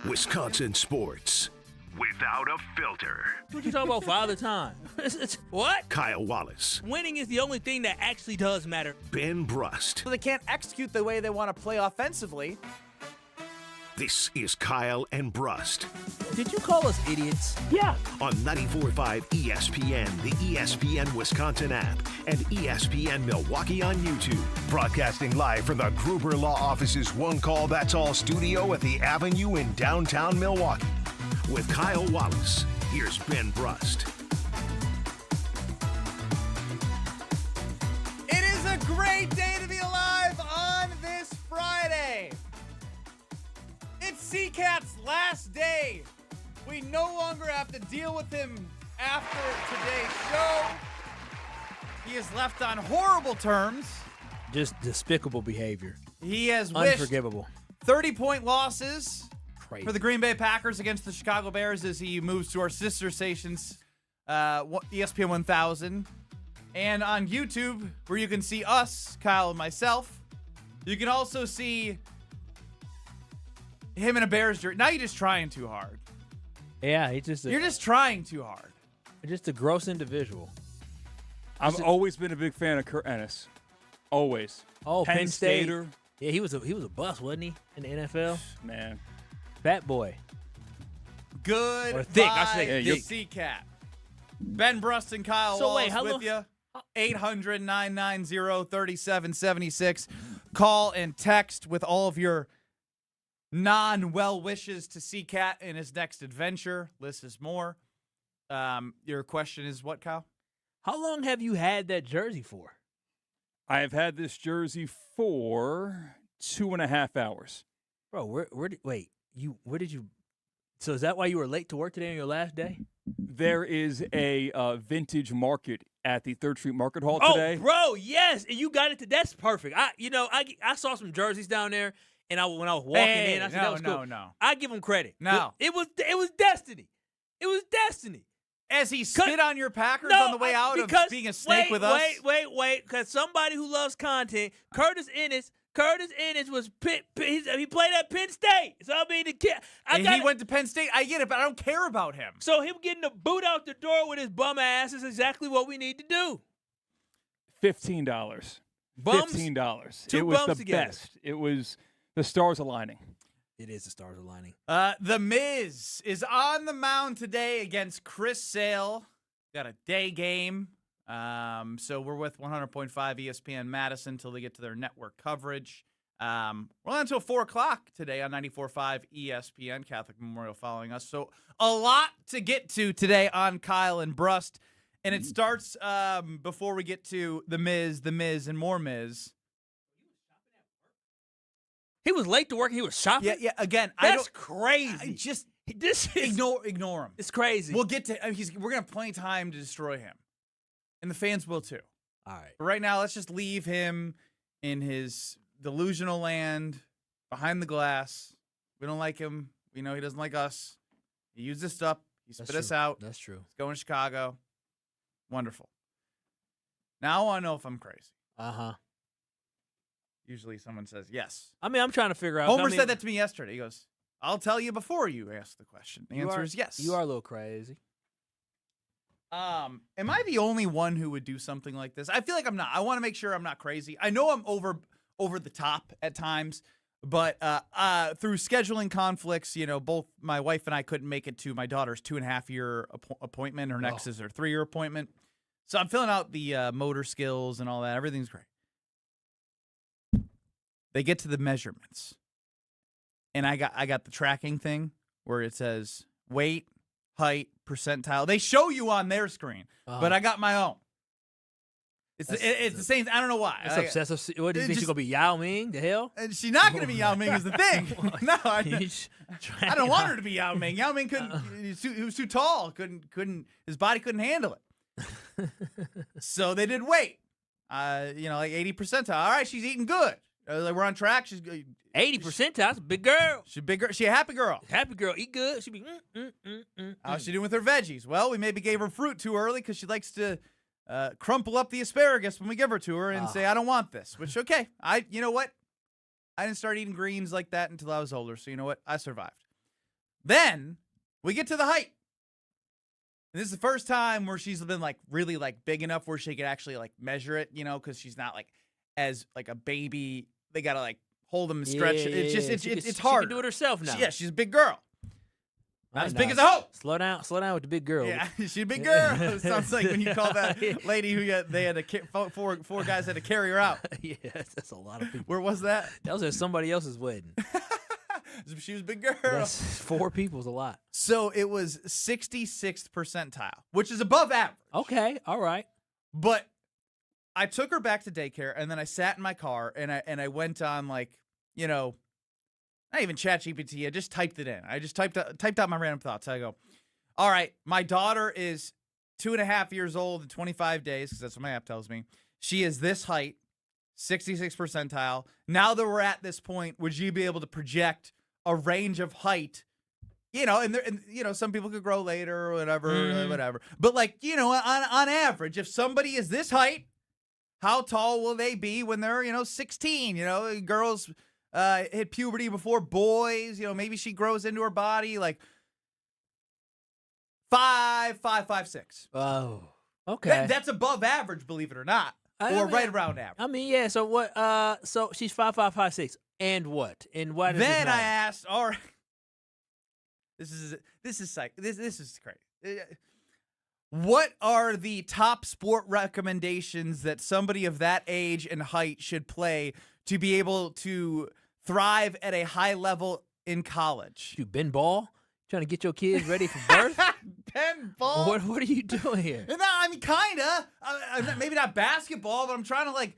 Wisconsin sports without a filter. What you talking about Father Time? What? Kyle Wallace. Winning is the only thing that actually does matter. Ben Brust. So they can't execute the way they want to play offensively. This is Kyle and Brust. Did you call us idiots? Yeah. On 94.5 ESPN, the ESPN Wisconsin app, and ESPN Milwaukee on YouTube. Broadcasting live from the Gruber Law Office's One Call That's All studio at the Avenue in downtown Milwaukee. With Kyle Wallace, here's Ben Brust. It is a great day to be alive on this Friday. It's C-Cat's last day. We no longer have to deal with him after today's show. He is left on horrible terms. Just despicable behavior. He has wished Unforgivable. 30-point losses Crazy. for the Green Bay Packers against the Chicago Bears as he moves to our sister stations, ESPN 1000, and on YouTube, where you can see us, Kyle and myself. You can also see him in a Bears jersey. Now you're just trying too hard. Yeah, he's just You're just trying too hard. just a gross individual. I've always been a big fan of Kurt Ennis. Always. Oh, Penn State. Stater. Yeah, he was a bust, wasn't he, in the NFL? Man. Fat boy. Good. Or thick, I should say thick. C-Cat. Ben Brust and Kyle So Wallace wait, how with long- you. 800-990-3776. Call and text with all of your non-well wishes to C-Cat in his next adventure. List is more. Your question is what, Kyle? How long have you had that jersey for? I have had this jersey for 2.5 hours. Bro, where did you So is that why you were late to work today on your last day? There is a vintage market at the 3rd Street Market Hall today. Oh, bro, yes, and you got it. That's perfect. I saw some jerseys down there, and when I was walking in, I said that was cool. No. I give him credit. No. It was destiny. It was destiny. As he spit on your Packers No, on the way out of because- being a snake with us. Wait, because somebody who loves content, Curtis Ennis was he played at Penn State. So I mean, He went to Penn State. I get it, but I don't care about him. So him getting the boot out the door with his bum ass is exactly what we need to do. $15. Bums? $15. Two It was bums the together. best. It was the stars aligning. It is the stars aligning. The Miz is on the mound today against Chris Sale. Got a day game. So we're with 100.5 ESPN Madison until they get to their network coverage. We're on until 4 o'clock today on 94.5 ESPN, Catholic Memorial following us. So a lot to get to today on Kyle and Brust. And it starts before we get to the Miz, and more Miz. He was late to work. He was shopping. Yeah. Again, That's crazy. I just This is ignore him. It's crazy. We'll get to. We're gonna have plenty of time to destroy him, and the fans will too. All right. But right now, let's just leave him in his delusional land behind the glass. We don't like him. We know he doesn't like us. He used us up. He spit us out. That's true. He's going to Chicago. Wonderful. Now I want to know if I'm crazy. Uh-huh. Usually someone says yes. I mean, I'm trying to figure out. Homer said that to me yesterday. He goes, I'll tell you before you ask the question. The answer is yes. You are a little crazy. Am I the only one who would do something like this? I feel like I'm not. I want to make sure I'm not crazy. I know I'm over the top at times, but through scheduling conflicts, both my wife and I couldn't make it to my daughter's 2.5-year appointment. Her next is her 3-year appointment. So I'm filling out the motor skills and all that. Everything's great. They get to the measurements, and I got the tracking thing where it says weight, height, percentile. They show you on their screen, but I got my own. It's the same. I don't know why. It's obsessive. What do you think she's gonna be, Yao Ming? The hell? And she's not gonna be Yao Ming is the thing. No, I don't want her to be Yao Ming. Yao Ming couldn't. He was too tall. Couldn't. His body couldn't handle it. So they did weight. Like 80 percentile. All right, she's eating good. We're on track. She's 80%. That's a big girl. She's a big girl. She a happy girl. Happy girl. Eat good. She be. How's she doing with her veggies? Well, we maybe gave her fruit too early because she likes to crumple up the asparagus when we give her to her and say, I don't want this. Which, okay. You know what? I didn't start eating greens like that until I was older. So you know what? I survived. Then we get to the height. And this is the first time where she's been like really like big enough where she could actually like measure it, because she's not like as like a baby. They gotta like hold them and stretch it. It's just it's hard. She can do it herself now. Yeah, she's a big girl. Not as big nice. as a hoe. Slow down with the big girl. Yeah, she's a big girl. It sounds like when you call that lady they had four guys had to carry her out. Yeah, that's a lot of people. Where was that? That was at somebody else's wedding. She was a big girl. That's 4 people's a lot. So it was 66th percentile, which is above average. Okay, all right. But I took her back to daycare, and then I sat in my car, and I went on like, not even ChatGPT. I just typed it in. I just typed out my random thoughts. I go, all right, my daughter is 2.5 years old in 25 days, because that's what my app tells me. She is this height, 66th percentile. Now that we're at this point, would you be able to project a range of height? And some people could grow later or whatever. But like, on average, if somebody is this height, how tall will they be when they're, 16? Girls hit puberty before boys. Maybe she grows into her body like 5'6". Oh, okay. That's above average, believe it or not, right around average. I mean, yeah. So what? So she's 5'5", 5'6", and what? And what? Then I asked, all right. This is crazy. What are the top sport recommendations that somebody of that age and height should play to be able to thrive at a high level in college? You Ben Ball? Trying to get your kids ready for birth? Ben Ball? What are you doing here? No, I mean, kinda. Maybe not basketball, but I'm trying to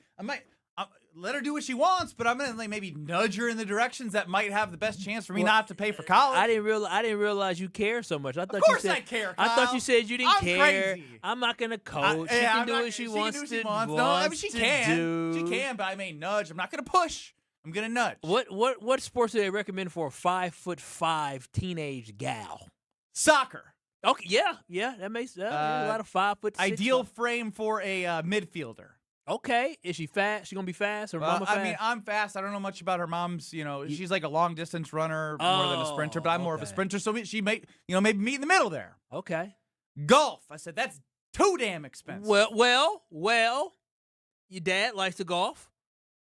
let her do what she wants, but I'm gonna maybe nudge her in the directions that might have the best chance for me not to pay for college. I didn't realize you care so much. I thought of course you said, I care, Kyle. I thought you said you didn't care. Crazy. I'm not gonna coach. She can do what she wants to. No, I mean she can. She can, but I may nudge. I'm not gonna push. I'm gonna nudge. What sports do they recommend for a 5'5" teenage gal? Soccer. Okay, yeah, that makes a lot of 5'6". Ideal frame for a midfielder. Okay, is she fast? She gonna be fast or mama fast? I mean, I'm fast. I don't know much about her mom's. She's like a long distance runner more than a sprinter, but I'm more of a sprinter. So she may, maybe meet in the middle there. Okay. Golf. I said that's too damn expensive. Well. Your dad likes to golf.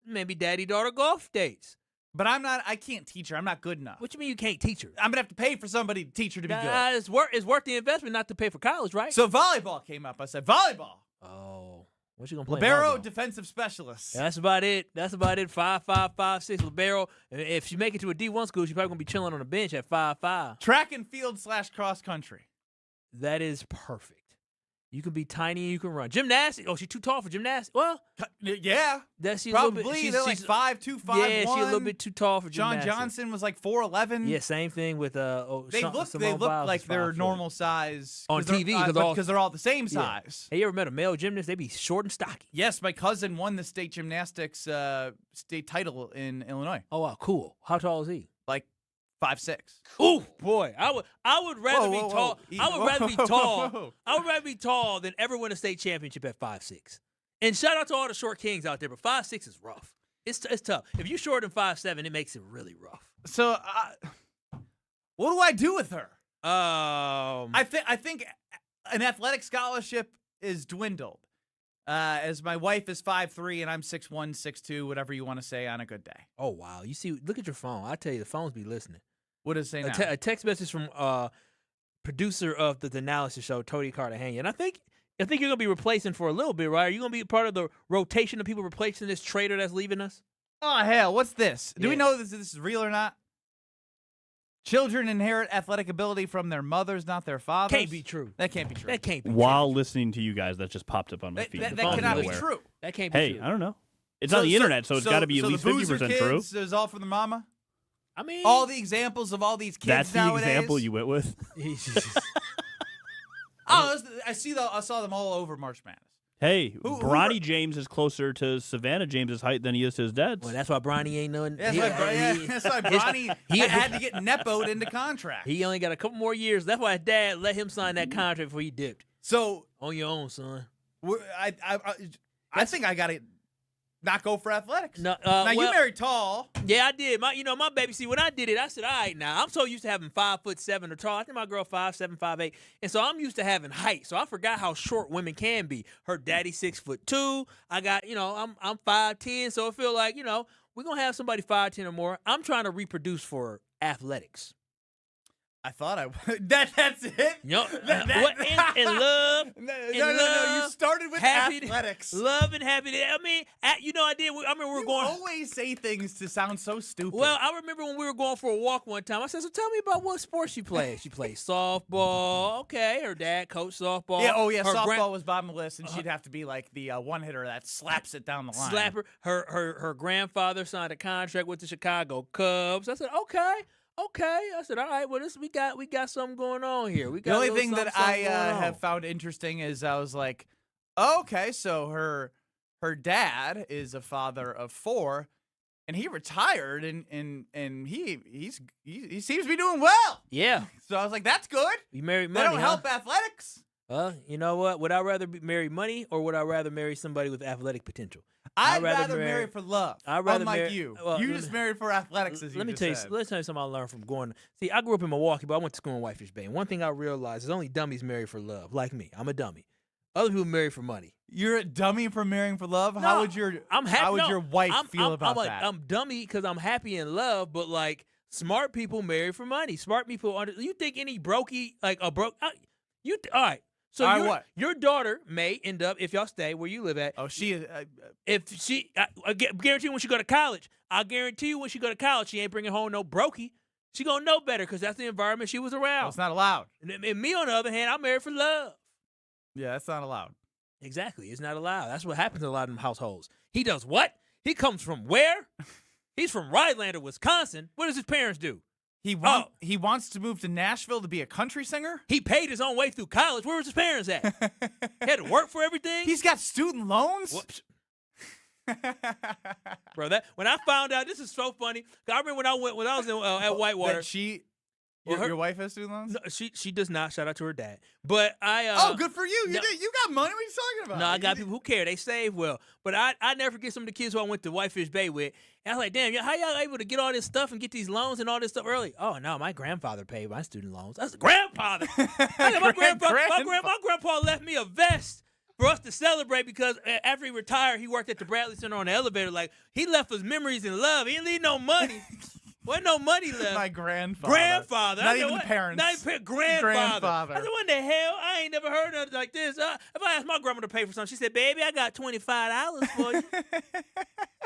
Maybe daddy-daughter golf dates. But I can't teach her. I'm not good enough. What you mean you can't teach her? I'm going to have to pay for somebody to teach her to be good. It's worth the investment not to pay for college, right? So volleyball came up. I said, volleyball. Oh. What you going to play? Libero, defensive specialist. Yeah, that's about it. 5'5", 5'6", libero. If she make it to a D1 school, she's probably going to be chilling on the bench at 5'5". Track and field / cross country. That is perfect. You can be tiny and you can run. Gymnastics. Oh, she's too tall for gymnastics. Well, yeah. Probably. They're like 5'2", 5'1". Yeah, she's a little bit too tall for John gymnastics. Johnson was like 4'11". Yeah, same thing with They look like they're normal size on TV because they're all the same size. Hey, you ever met a male gymnast? They be short and stocky. Yes, my cousin won the state gymnastics state title in Illinois. Oh wow, cool. How tall is he? Like 5'6". Ooh, boy, I would rather be tall. I would rather be tall. I would rather be tall than ever win a state championship at 5'6". And shout out to all the short kings out there, but 5'6" is rough. It's tough. If you're shorter than 5'7", it makes it really rough. So, what do I do with her? I think an athletic scholarship is dwindled. As my wife is 5'3" and I'm 6'1", 6'2", whatever you want to say on a good day. Oh wow! You see, look at your phone. I tell you, the phones be listening. What does it say now? A text message from producer of the analysis show, Tory Cartagena. And I think you're gonna be replacing for a little bit, right? Are you gonna be part of the rotation of people replacing this traitor that's leaving us? Oh hell! What's this? Do we know this is real or not? Children inherit athletic ability from their mothers, not their fathers. Can't be true. That can't be true. That can't be While listening to you guys, that just popped up on my feed. That cannot be true. That can't be true. Hey, I don't know. It's on the internet, so it's got to be at least 50% true. So it's all for the mama? I mean, all the examples of all these kids That's nowadays. the example you went with? I saw them all over March Madness. Hey, Bronny James is closer to Savannah James's height than he is to his dad's. Well, that's why Bronny ain't knowing. That's why Bronny had to get nepoed into contract. He only got a couple more years. That's why his dad let him sign that contract before he dipped. So on your own, son. I think I got it. not go for athletics. No, now you married tall. Yeah, I did. My baby. See, when I did it, I said, all right, now I'm so used to having 5'7" or tall. I think my girl 5'7", 5'8", and so I'm used to having height. So I forgot how short women can be. Her daddy 6'2". I got, I'm 5'10", so I feel like, we're gonna have somebody 5'10" or more. I'm trying to reproduce for athletics. I thought I would. That's it? In love. No. You started with athletics. Love and happiness. I mean, I did. I remember we were going. You always say things to sound so stupid. Well, I remember when we were going for a walk one time. I said, so tell me about what sports you play. She plays softball. Okay. Her dad coached softball. Yeah, softball was bottom of the list, and she'd have to be like the one hitter that slaps it down the line. Slapper. Her grandfather signed a contract with the Chicago Cubs. I said, okay. I said, all right. Well, we got something going on here. We got the only thing that I have found interesting is I was like, okay, so her dad is a father of 4, and he retired, and he seems to be doing well. Yeah. So I was like, that's good. You married money. They don't help athletics. You know what? Would I rather marry money, or would I rather marry somebody with athletic potential? I'd rather marry for love. Unlike you. Well, you just married for athletics, as you let me tell you something I learned from going. See, I grew up in Milwaukee, but I went to school in Whitefish Bay. And one thing I realized is only dummies marry for love, like me. I'm a dummy. Other people marry for money. You're a dummy for marrying for love? No, how would your wife feel about that? I'm dummy because I'm happy in love, but like smart people marry for money. Smart people you think any brokey, like a broke all right. So your daughter may end up, if y'all stay where you live at. Oh, she is. I guarantee you when she go to college, she ain't bringing home no brokey. She gonna know better because that's the environment she was around. Well, it's not allowed. And me, on the other hand, I'm married for love. Yeah, that's not allowed. Exactly, it's not allowed. That's what happens in a lot of them households. He does what? He comes from where? He's from Rhinelander, Wisconsin. What does his parents do? He wants to move to Nashville to be a country singer? He paid his own way through college. Where was his parents at? He had to work for everything? He's got student loans? Whoops. Bro, when I found out, this is so funny. I remember when I was at Whitewater. Your wife has student loans? No, she does not. Shout out to her dad. But good for you. You got money. What are you talking about? No, I got people who care. They save well. But I never forget some of the kids who I went to Whitefish Bay with. And I was like, damn, how y'all able to get all this stuff and get these loans and all this stuff early? Oh, no, my grandfather paid my student loans. That's a grandfather. My grandpa left me a vest for us to celebrate because after he retired, he worked at the Bradley Center on the elevator. Like, he left us memories and love. He didn't leave no money. Wasn't no money left. My grandfather. Not even parents. Not even grandfather. I said, what the hell? I ain't never heard nothing like this. If I asked my grandma to pay for something, she said, baby, I got $25 for you.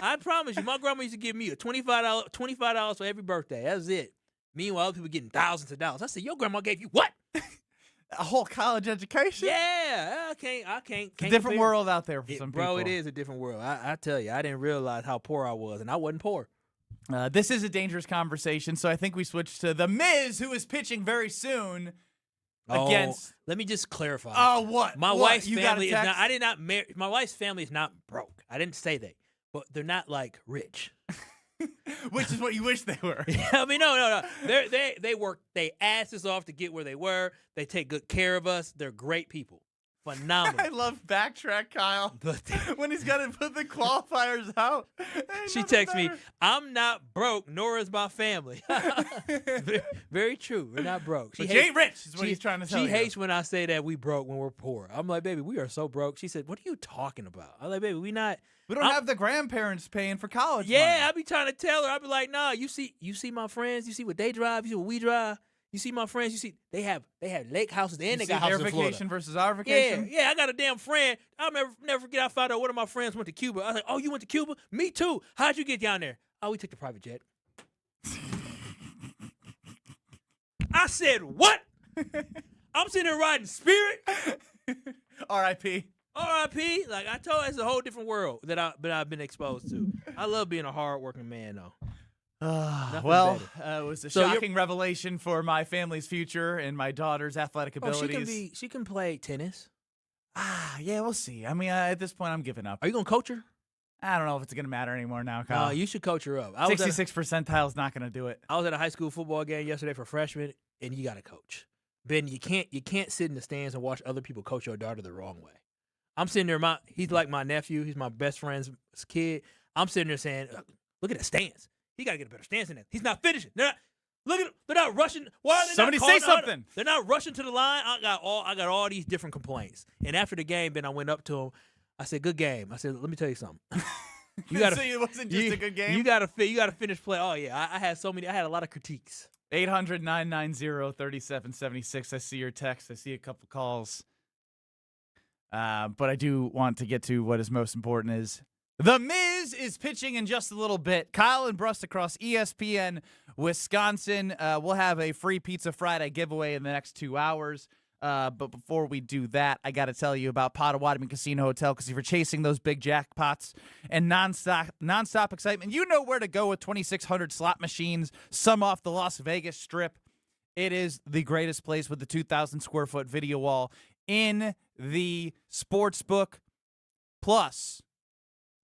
I promise you, my grandma used to give me a $25 for every birthday. That was it. Meanwhile, other people getting thousands of dollars. I said, your grandma gave you what? A whole college education? Yeah. I can't. It's a different world out there for some people. Bro, it is a different world. I tell you, I didn't realize how poor I was, and I wasn't poor. This is a dangerous conversation, so I think we switch to The Miz, who is pitching very soon against. Let me just clarify. Oh, what? My wife's family is not. I did not marry. My wife's family is not broke. I didn't say that, but they're not like rich. Which is what you wish they were. I mean, no. They work their asses off to get where they were. They take good care of us. They're great people. Phenomenal. I love backtrack Kyle when he's got to put the qualifiers out. She texts me, I'm not broke, nor is my family. Very true. We're not broke. She ain't rich is what he's trying to tell you. She hates when I say that we broke when we're poor. I'm like, baby, we are so broke. She said, what are you talking about? I'm like, baby, we don't have the grandparents paying for college money. I be trying to tell her. I be like, nah, you see my friends, you see what they drive, you see what we drive. You see my friends, you see they have lake houses and they got houses in Florida. Their vacation versus our vacation? Yeah, I got a damn friend. I'll never forget I found out one of my friends went to Cuba. I was like, oh, you went to Cuba? Me too. How'd you get down there? Oh, we took the private jet. I said, what? I'm sitting there riding Spirit. R.I.P. R.I.P. Like I told you, it's a whole different world that I've been exposed to. I love being a hardworking man, though. It was a shocking revelation for my family's future and my daughter's athletic abilities. She can play tennis. Yeah, we'll see. I mean, at this point, I'm giving up. Are you gonna coach her? I don't know if it's gonna matter anymore now, Kyle. You should coach her up. 66 percentile is not gonna do it. I was at a high school football game yesterday for freshmen, and you got to coach. Ben, you can't sit in the stands and watch other people coach your daughter the wrong way. I'm sitting there. He's like my nephew. He's my best friend's kid. I'm sitting there saying, "Look at that stance. He got to get a better stance than that. He's not finishing. They're not rushing. Why are they Somebody not say something. They're not rushing to the line. I got all these different complaints. And after the game, Ben, I went up to him. I said, "Good game." I said, "Let me tell you something. You gotta, so it wasn't just a good game? You got to finish play." Oh yeah, I had a lot of critiques. 800-990-3776. I see your text. I see a couple calls. But I do want to get to what is most important is The Miz is pitching in just a little bit. Kyle and Brust across ESPN Wisconsin. We'll have a free Pizza Friday giveaway in the next 2 hours. But before we do that, I got to tell you about Potawatomi Casino Hotel, because if you're chasing those big jackpots and nonstop excitement, you know where to go with 2,600 slot machines, some off the Las Vegas Strip. It is the greatest place with the 2,000 square foot video wall in the sports book. Plus,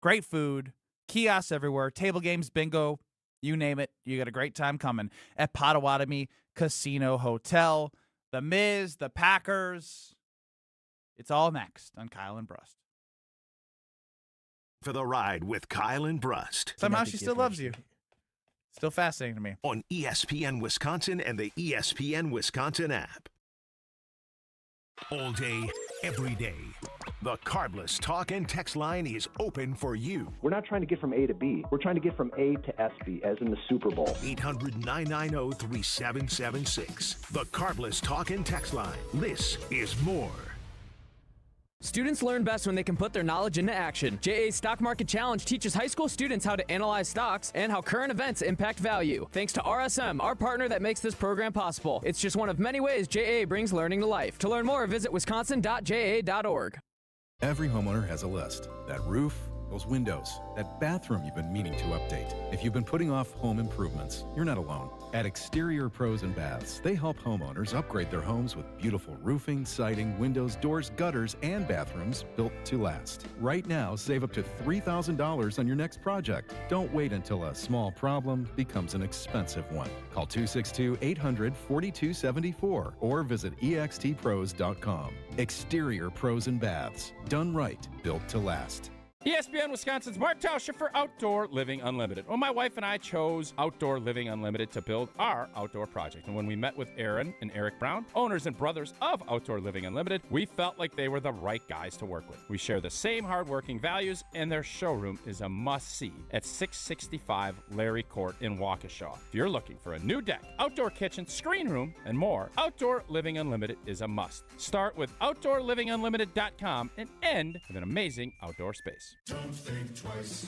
great food, kiosks everywhere, table games, bingo, you name it. You got a great time coming at Potawatomi Casino Hotel. The Miz, the Packers. It's all next on Kyle and Brust. For the ride with Kyle and Brust. Somehow she still loves you. Still fascinating to me. On ESPN Wisconsin and the ESPN Wisconsin app. All day, every day. The Carbless talk and text line is open for you. We're not trying to get from A to B. We're trying to get from A to SB, as in the Super Bowl. 800-990-3776. The Carbless talk and text line. This is more. Students learn best when they can put their knowledge into action. JA's Stock Market Challenge teaches high school students how to analyze stocks and how current events impact value. Thanks to RSM, our partner that makes this program possible. It's just one of many ways JA brings learning to life. To learn more, visit wisconsin.ja.org. Every homeowner has a list. That roof, those windows, that bathroom you've been meaning to update. If you've been putting off home improvements, you're not alone. At Exterior Pros and Baths, they help homeowners upgrade their homes with beautiful roofing, siding, windows, doors, gutters, and bathrooms built to last. Right now, save up to $3,000 on your next project. Don't wait until a small problem becomes an expensive one. Call 262-800-4274 or visit extpros.com. Exterior Pros and Baths. Done right, built to last. ESPN Wisconsin's Mark Tauscher for Outdoor Living Unlimited. Well, my wife and I chose Outdoor Living Unlimited to build our outdoor project. And when we met with Aaron and Eric Brown, owners and brothers of Outdoor Living Unlimited, we felt like they were the right guys to work with. We share the same hardworking values, and their showroom is a must-see at 665 Larry Court in Waukesha. If you're looking for a new deck, outdoor kitchen, screen room, and more, Outdoor Living Unlimited is a must. Start with OutdoorLivingUnlimited.com and end with an amazing outdoor space. Don't think twice.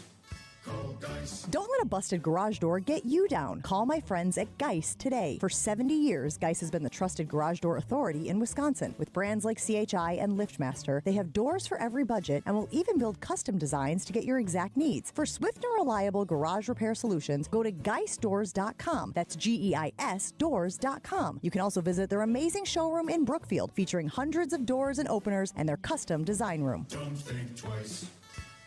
Call Geist. Don't let a busted garage door get you down. Call my friends at Geist today. For 70 years, Geist has been the trusted garage door authority in Wisconsin. With brands like CHI and LiftMaster, they have doors for every budget and will even build custom designs to get your exact needs. For swift and reliable garage repair solutions, go to geistdoors.com. That's GEIS doors.com. You can also visit their amazing showroom in Brookfield, featuring hundreds of doors and openers and their custom design room. Don't think twice.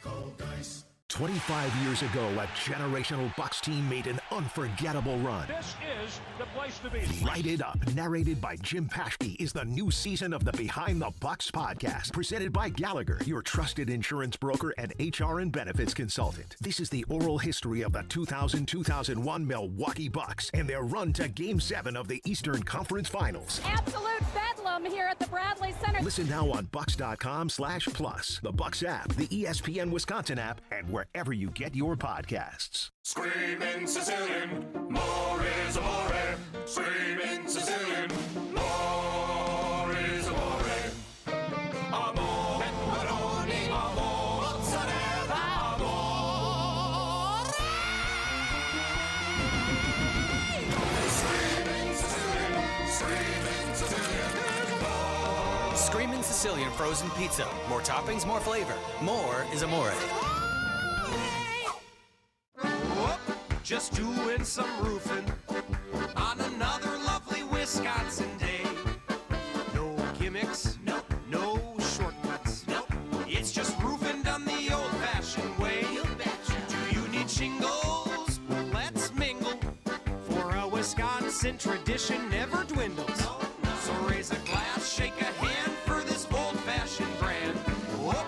Call Geist. 25 years ago, a generational Bucks team made an unforgettable run. This is the place to be. Light It Up, narrated by Jim Paschke, is the new season of the Behind the Bucks podcast, presented by Gallagher, your trusted insurance broker and HR and benefits consultant. This is the oral history of the 2000-2001 Milwaukee Bucks and their run to Game 7 of the Eastern Conference Finals. Absolute bedlam here at the Bradley Center. Listen now on Bucks.com/plus, the Bucks app, the ESPN Wisconsin app, and wherever you get your podcasts. Screaming Sicilian, more is amore. Screaming Sicilian, more is amore. Amore, pepperoni, amore, mozzarella, amore. Screaming Sicilian, screaming Sicilian, more. Screamin' Sicilian frozen pizza. More toppings, more flavor. More is amore. Just doing some roofing on another lovely Wisconsin day. No gimmicks, no shortcuts, it's just roofing done the old-fashioned way. Do you need shingles? Well, let's mingle, for a Wisconsin tradition never dwindles. So raise a glass, shake a hand for this old-fashioned brand. Whoop.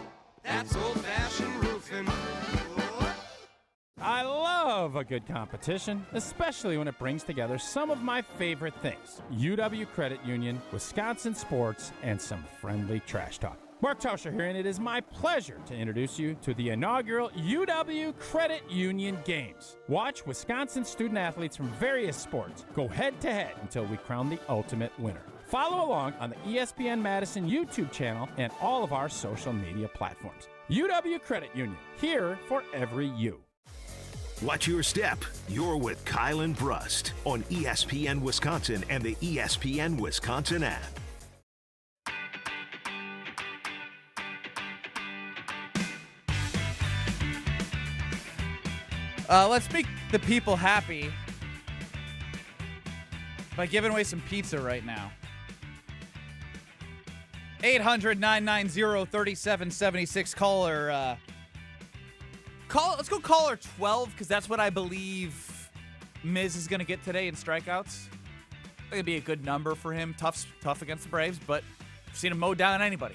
love a good competition, especially when it brings together some of my favorite things. UW Credit Union, Wisconsin sports, and some friendly trash talk. Mark Tauscher here, and it is my pleasure to introduce you to the inaugural UW Credit Union Games. Watch Wisconsin student athletes from various sports go head-to-head until we crown the ultimate winner. Follow along on the ESPN Madison YouTube channel and all of our social media platforms. UW Credit Union, here for every you. Watch your step. You're with Kyle Brust on ESPN Wisconsin and the ESPN Wisconsin app. Let's make the people happy by giving away some pizza right now. 800-990-3776. Let's go caller 12, because that's what I believe Miz is going to get today in strikeouts. I think it'd be a good number for him. Tough against the Braves, but I've seen him mow down anybody.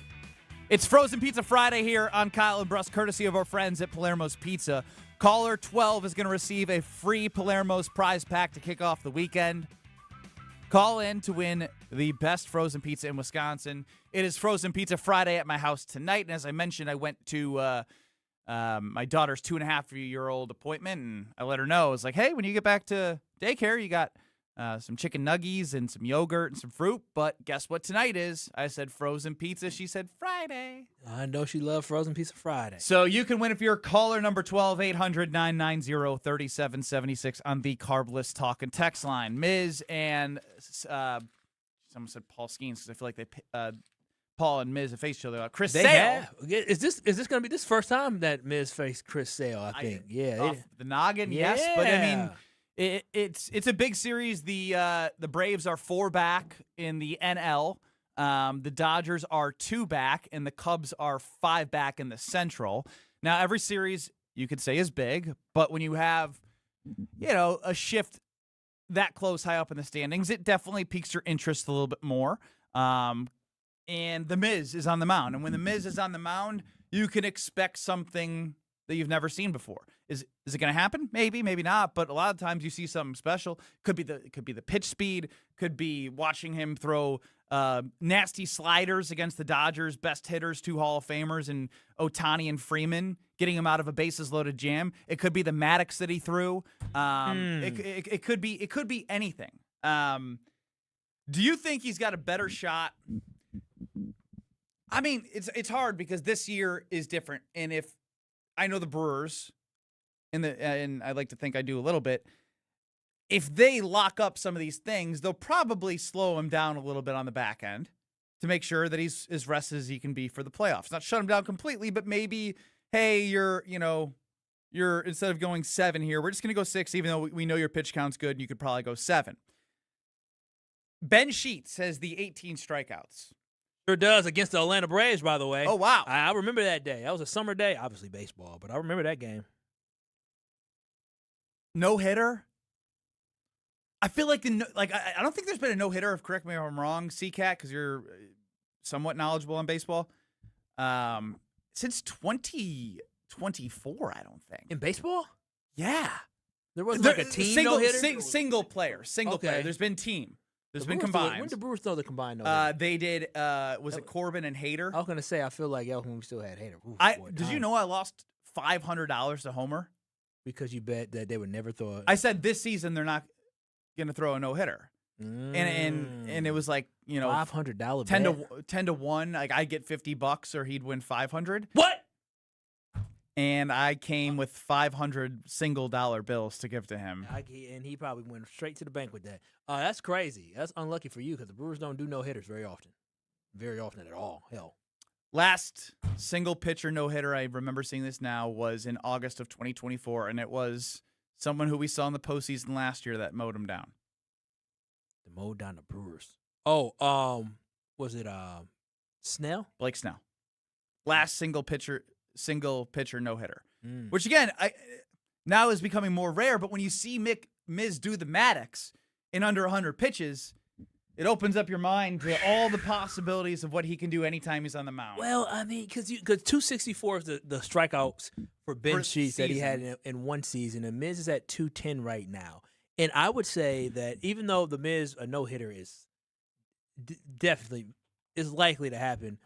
It's Frozen Pizza Friday here on Kyle and Brust, courtesy of our friends at Palermo's Pizza. Caller 12 is going to receive a free Palermo's prize pack to kick off the weekend. Call in to win the best frozen pizza in Wisconsin. It is Frozen Pizza Friday at my house tonight, and as I mentioned, I went to my daughter's 2.5-year-old appointment, and I let her know. I was like, hey, when you get back to daycare, you got some chicken nuggies and some yogurt and some fruit, but guess what tonight is? I said frozen pizza. She said Friday. I know she loves Frozen Pizza Friday. So you can win if you're caller number 12, 800-990-3776 on the Carbless Talk and Text line. Miz and someone said Paul Skeens, because I feel like they Paul and Miz have faced each other. Chris Sale. Have. Is this going to be this first time that Miz faced Chris Sale? I think. Off the noggin, yes, but I mean, it's a big series. The Braves are 4 back in the NL. The Dodgers are 2 back, and the Cubs are 5 back in the Central. Now, every series you could say is big, but when you have, a shift that close high up in the standings, it definitely piques your interest a little bit more. And the Miz is on the mound, and when the Miz is on the mound, you can expect something that you've never seen before. Is it going to happen? Maybe, maybe not. But a lot of times you see something special. Could be the pitch speed. Could be watching him throw nasty sliders against the Dodgers' best hitters, 2 Hall of Famers, and Ohtani and Freeman, getting him out of a bases loaded jam. It could be the Maddox that he threw. It could be anything. Do you think he's got a better shot? I mean, it's hard because this year is different, and if I know the Brewers, and I like to think I do a little bit, if they lock up some of these things, they'll probably slow him down a little bit on the back end to make sure that he's as rested as he can be for the playoffs. Not shut him down completely, but maybe, hey, you're instead of going 7 here, we're just going to go 6, even though we know your pitch count's good, and you could probably go 7. Ben Sheets has the 18 strikeouts. Sure does, against the Atlanta Braves, by the way. Oh, wow. I remember that day. That was a summer day, obviously baseball, but I remember that game. No-hitter? I feel like I don't think there's been a no-hitter, if correct me if I'm wrong, CCAT, because you're somewhat knowledgeable on baseball, since 2024, I don't think. In baseball? Yeah. There wasn't like a team no-hitter? Single player. There's been team. There's been combined. When did the Brewers throw the combined no-hitter? They did, was it Corbin and Hader? I was going to say, I feel like that was when we still had Hader. Did you know I lost $500 to Homer? Because you bet that they would never throw it. I said this season they're not going to throw a no-hitter. And it was like, $500 10 to 1, like I get $50 or he'd win 500. What? And I came with 500 $1 bills to give to him. And he probably went straight to the bank with that. That's crazy. That's unlucky for you because the Brewers don't do no-hitters very often. Very often at all. Hell. Last single pitcher no-hitter, I remember seeing this now, was in August of 2024, and it was someone who we saw in the postseason last year that mowed him down. The mowed down the Brewers. Oh, was it Snell? Blake Snell. Last single pitcher no-hitter. Which, again, now is becoming more rare, but when you see Miz do the Maddox in under 100 pitches, it opens up your mind to all the possibilities of what he can do anytime he's on the mound. Well, I mean, because 264 is the strikeouts for Ben Sheets that he had in one season, and Miz is at 210 right now. And I would say that even though the Miz a no hitter is definitely is likely to happen,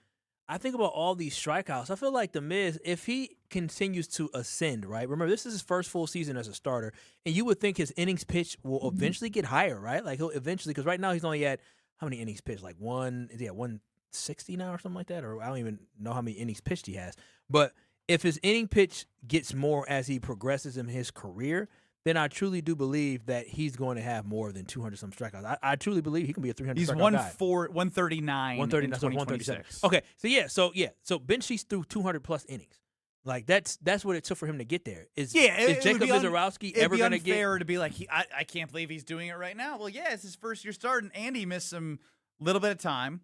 I think about all these strikeouts. I feel like the Miz, if he continues to ascend, right? Remember, this is his first full season as a starter, and you would think his innings pitched will eventually get higher, right? Like he'll eventually, because right now he's only at how many innings pitched? Like 160 now or something like that, or I don't even know how many innings pitched he has. But if his inning pitch gets more as he progresses in his career, then I truly do believe that he's going to have more than 200 some strikeouts. I truly believe he can be a 300 He's strikeout guy. 139 in 2026. Okay, so Ben Sheets threw 200 plus innings. Like that's what it took for him to get there. Is Jacob Misiorowski ever going to get? It'd be unfair to be like, I can't believe he's doing it right now. Well, yeah, it's his first year starting, and he missed some little bit of time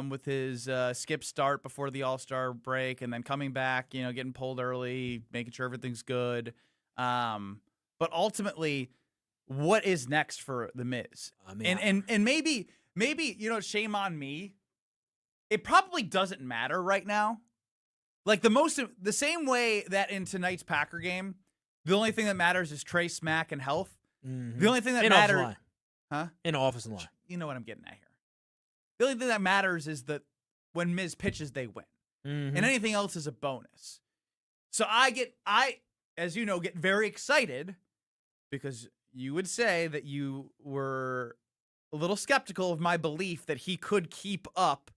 with his skip start before the All-Star break, and then coming back, getting pulled early, making sure everything's good. But ultimately, what is next for the Miz? I mean, and maybe shame on me. It probably doesn't matter right now. Like the same way that in tonight's Packer game, the only thing that matters is Trey Smack and health. Mm-hmm. The only thing that matters, in offensive line. You know what I'm getting at here. The only thing that matters is that when Miz pitches, they win, and anything else is a bonus. So I, as you know, get very excited. Because you would say that you were a little skeptical of my belief that he could keep up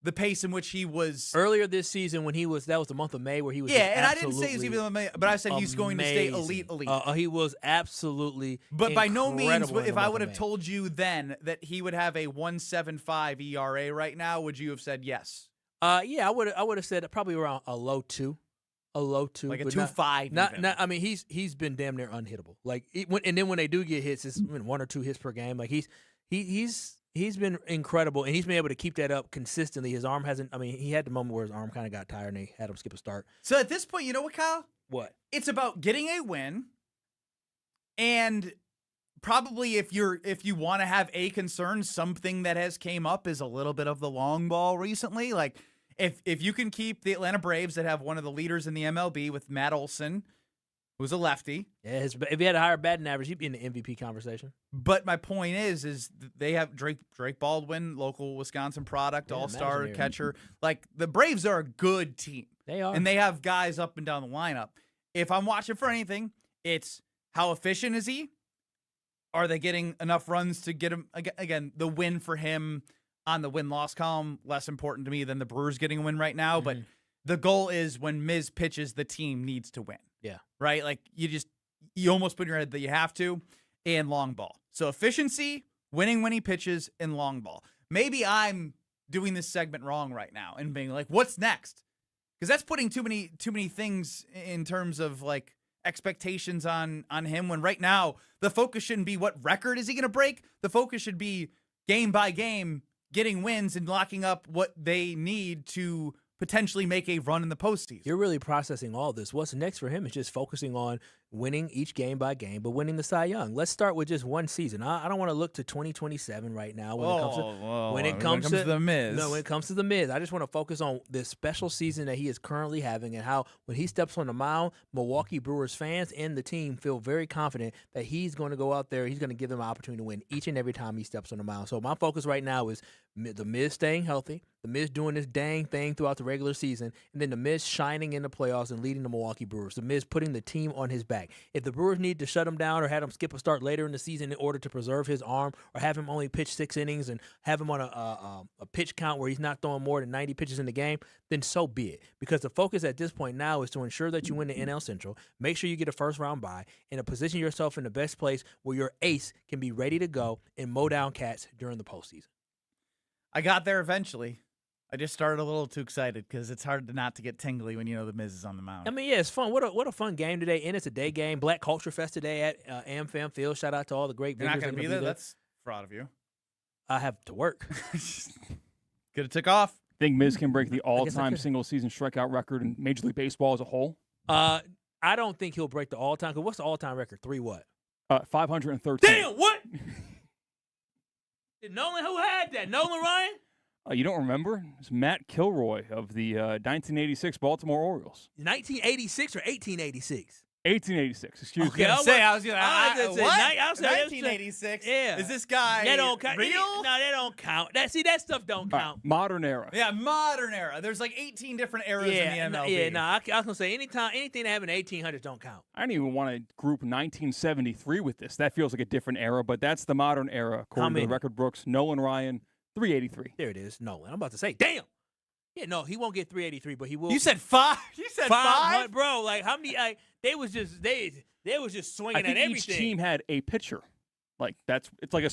the pace in which he was earlier this season when that was the month of May where he was. Yeah, and I didn't say he was even the May, but I said he's going to stay elite. He was absolutely. But by no means, if I would have May. told you then that he would have a 1.75 ERA right now, would you have said yes? Yeah, I would have said probably around a low 2. A low 2, like a but 2.5. Not. I mean, he's been damn near unhittable. Like, and then when they do get hits, it's 1 or 2 hits per game. Like he's been incredible, and he's been able to keep that up consistently. His arm hasn't. I mean, he had the moment where his arm kind of got tired, and they had him skip a start. So at this point, you know what, Kyle? What? It's about getting a win, and probably if you want to have a concern, something that has came up is a little bit of the long ball recently, like. If you can keep the Atlanta Braves that have one of the leaders in the MLB with Matt Olson, who's a lefty. Yeah, if he had a higher batting average, he'd be in the MVP conversation. But my point is they have Drake Baldwin, local Wisconsin product, all-star catcher. Like, the Braves are a good team. They are. And they have guys up and down the lineup. If I'm watching for anything, it's how efficient is he? Are they getting enough runs to get him, again, the win for him on the win-loss column, less important to me than the Brewers getting a win right now. But the goal is when Miz pitches, the team needs to win. Yeah. Right? Like, you almost put in your head that you have to, and long ball. So efficiency, winning when he pitches, and long ball. Maybe I'm doing this segment wrong right now and being like, what's next? Because that's putting too many things in terms of, like, expectations on him, when right now the focus shouldn't be what record is he going to break. The focus should be game by game, getting wins and locking up what they need to potentially make a run in the postseason. You're really processing all this. What's next for him is just focusing on winning each game by game, but winning the Cy Young. Let's start with just one season. I don't want to look to 2027 right now when it comes to the Miz. No, when it comes to the Miz, I just want to focus on this special season that he is currently having, and how when he steps on the mound, Milwaukee Brewers fans and the team feel very confident that he's going to go out there, he's going to give them an opportunity to win each and every time he steps on the mound. So my focus right now is the Miz staying healthy, the Miz doing this dang thing throughout the regular season, and then the Miz shining in the playoffs and leading the Milwaukee Brewers. The Miz putting the team on his back. If the Brewers need to shut him down or have him skip a start later in the season in order to preserve his arm, or have him only pitch 6 innings and have him on a pitch count where he's not throwing more than 90 pitches in the game, then so be it. Because the focus at this point now is to ensure that you win the NL Central, make sure you get a first-round bye, and to position yourself in the best place where your ace can be ready to go and mow down cats during the postseason. I got there eventually. I just started a little too excited because it's hard not to get tingly when you know the Miz is on the mound. I mean, yeah, it's fun. What a fun game today, and it's a day game. Black Culture Fest today at AmFam Field. Shout out to all the great You're vendors. not going to be there? That's fraud of you. I have to work. Could have took off. Think Miz can break the all-time single-season strikeout record in Major League Baseball as a whole? I don't think he'll break the all-time. Because what's the all-time record? 3 what? 513. Damn, what? Nolan, who had that? Nolan Ryan? You don't remember? It's Matt Kilroy of the 1986 Baltimore Orioles. 1986 or 1886? 1886, excuse me. I was going to say, what? 1986? Yeah. Is this guy that don't count. real? No, that don't count. That stuff don't count. Modern era. Yeah, modern era. There's like 18 different eras in the MLB. I was going to say anything that happened in the 1800s don't count. I don't even want to group 1973 with this. That feels like a different era, but that's the modern era, according to the record books. Nolan Ryan, 383. There it is, Nolan. I'm about to say, damn. Yeah, no, he won't get 383, but he will. You said 5? You said 5? Bro, like how many? They was just swinging I think at everything. each team had a pitcher. Like it's like a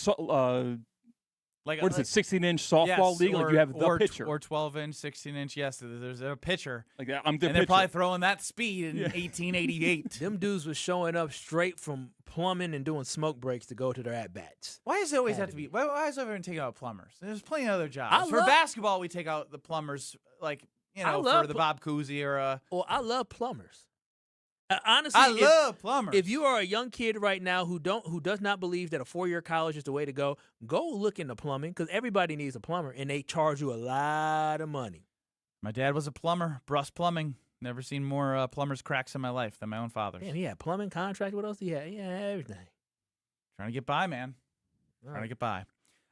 what is it? 16-inch softball league. Like you have the pitcher or 12-inch, 16-inch. Yes, there's a pitcher. Like that. I'm the and pitcher. they're probably throwing that speed in 1888. Them dudes was showing up straight from plumbing and doing smoke breaks to go to their at bats. Why does it always have to be? Why is everyone taking out plumbers? There's plenty of other jobs. For basketball, we take out the plumbers, like for the Bob Cousy era. Well, I love plumbers. Honestly, I love plumbers. If you are a young kid right now who does not believe that a 4-year college is the way to go look into plumbing because everybody needs a plumber and they charge you a lot of money. My dad was a plumber, Brust Plumbing. Never seen more plumber's cracks in my life than my own father's. Man, he had plumbing contract. What else did he have? He had everything. Trying to get by, man. All Trying to get by.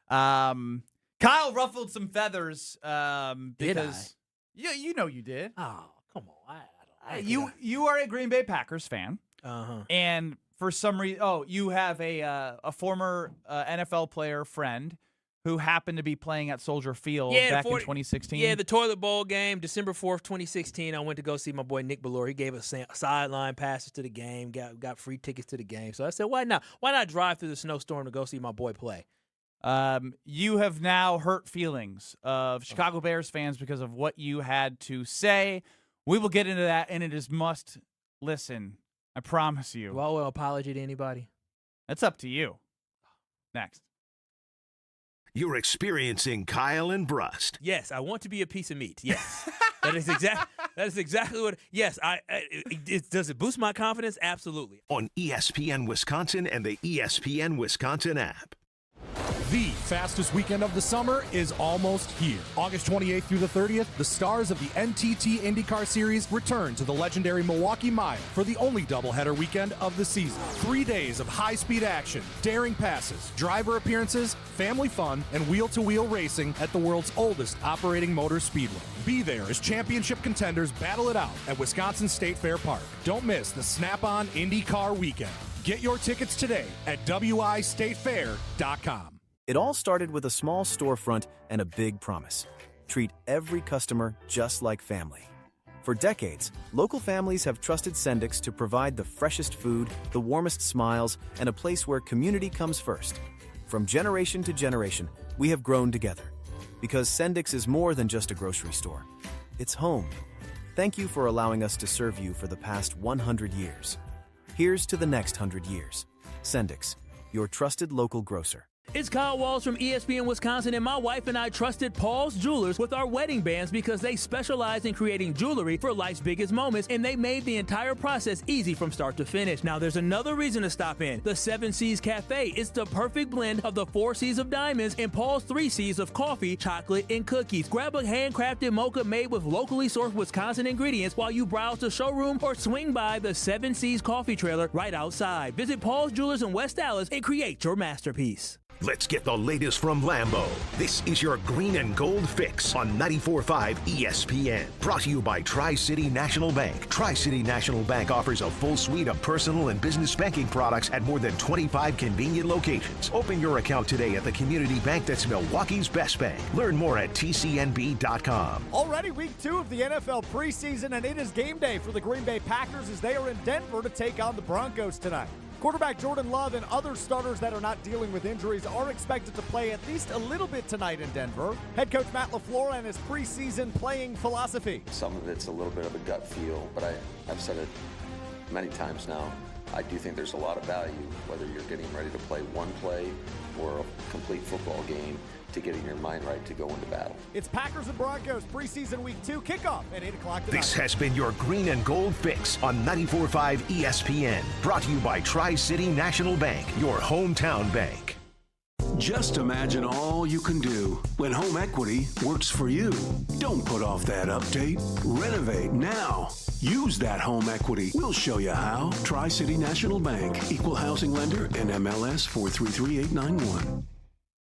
Kyle ruffled some feathers because you know you did. Oh, come on. You are a Green Bay Packers fan, and for some reason, you have a former NFL player friend who happened to be playing at Soldier Field back in 2016. Yeah, the Toilet Bowl game, December 4th, 2016. I went to go see my boy Nick Bellore. He gave us sideline passes to the game, got free tickets to the game. So I said, why not? Why not drive through the snowstorm to go see my boy play? You have now hurt feelings of Chicago Bears fans because of what you had to say. We will get into that, and it is must listen. I promise you. Do I owe an apology to anybody? That's up to you. Next. You're experiencing Kyle and Brust. Yes, I want to be a piece of meat. Yes. That is exactly what. Yes, does it boost my confidence? Absolutely. On ESPN Wisconsin and the ESPN Wisconsin app. The fastest weekend of the summer is almost here. August 28th through the 30th, the stars of the NTT IndyCar Series return to the legendary Milwaukee Mile for the only doubleheader weekend of the season. 3 days of high-speed action, daring passes, driver appearances, family fun, and wheel-to-wheel racing at the world's oldest operating motor speedway. Be there as championship contenders battle it out at Wisconsin State Fair Park. Don't miss the Snap-on IndyCar weekend. Get your tickets today at wistatefair.com. It all started with a small storefront and a big promise. Treat every customer just like family. For decades, local families have trusted Sendix to provide the freshest food, the warmest smiles, and a place where community comes first. From generation to generation, we have grown together. Because Sendix is more than just a grocery store. It's home. Thank you for allowing us to serve you for the past 100 years. Here's to the next 100 years. Sendix, your trusted local grocer. It's Kyle Walsh from ESPN Wisconsin, and my wife and I trusted Paul's Jewelers with our wedding bands because they specialize in creating jewelry for life's biggest moments, and they made the entire process easy from start to finish. Now, there's another reason to stop in. The 7 C's Cafe. It's the perfect blend of the 4 C's of diamonds and Paul's 3 C's of coffee, chocolate, and cookies. Grab a handcrafted mocha made with locally sourced Wisconsin ingredients while you browse the showroom or swing by the 7 C's coffee trailer right outside. Visit Paul's Jewelers in West Dallas and create your masterpiece. Let's get the latest from Lambeau. This is your green and gold fix on 94.5 ESPN. Brought to you by Tri-City National Bank. Tri-City National Bank offers a full suite of personal and business banking products at more than 25 convenient locations. Open your account today at the community bank that's Milwaukee's best bank. Learn more at tcnb.com. Already week 2 of the NFL preseason, and it is game day for the Green Bay Packers as they are in Denver to take on the Broncos tonight. Quarterback Jordan Love and other starters that are not dealing with injuries are expected to play at least a little bit tonight in Denver. Head coach Matt LaFleur and his preseason playing philosophy. Some of it's a little bit of a gut feel, but I've said it many times now. I do think there's a lot of value, whether you're getting ready to play one play or a complete football game, to getting your mind right to go into battle. It's Packers and Broncos preseason week 2 kickoff at 8 o'clock tonight. This has been your green and gold fix on 94.5 ESPN. Brought to you by Tri-City National Bank, your hometown bank. Just imagine all you can do when home equity works for you. Don't put off that update. Renovate now. Use that home equity. We'll show you how. Tri-City National Bank. Equal housing lender. NMLS 433891.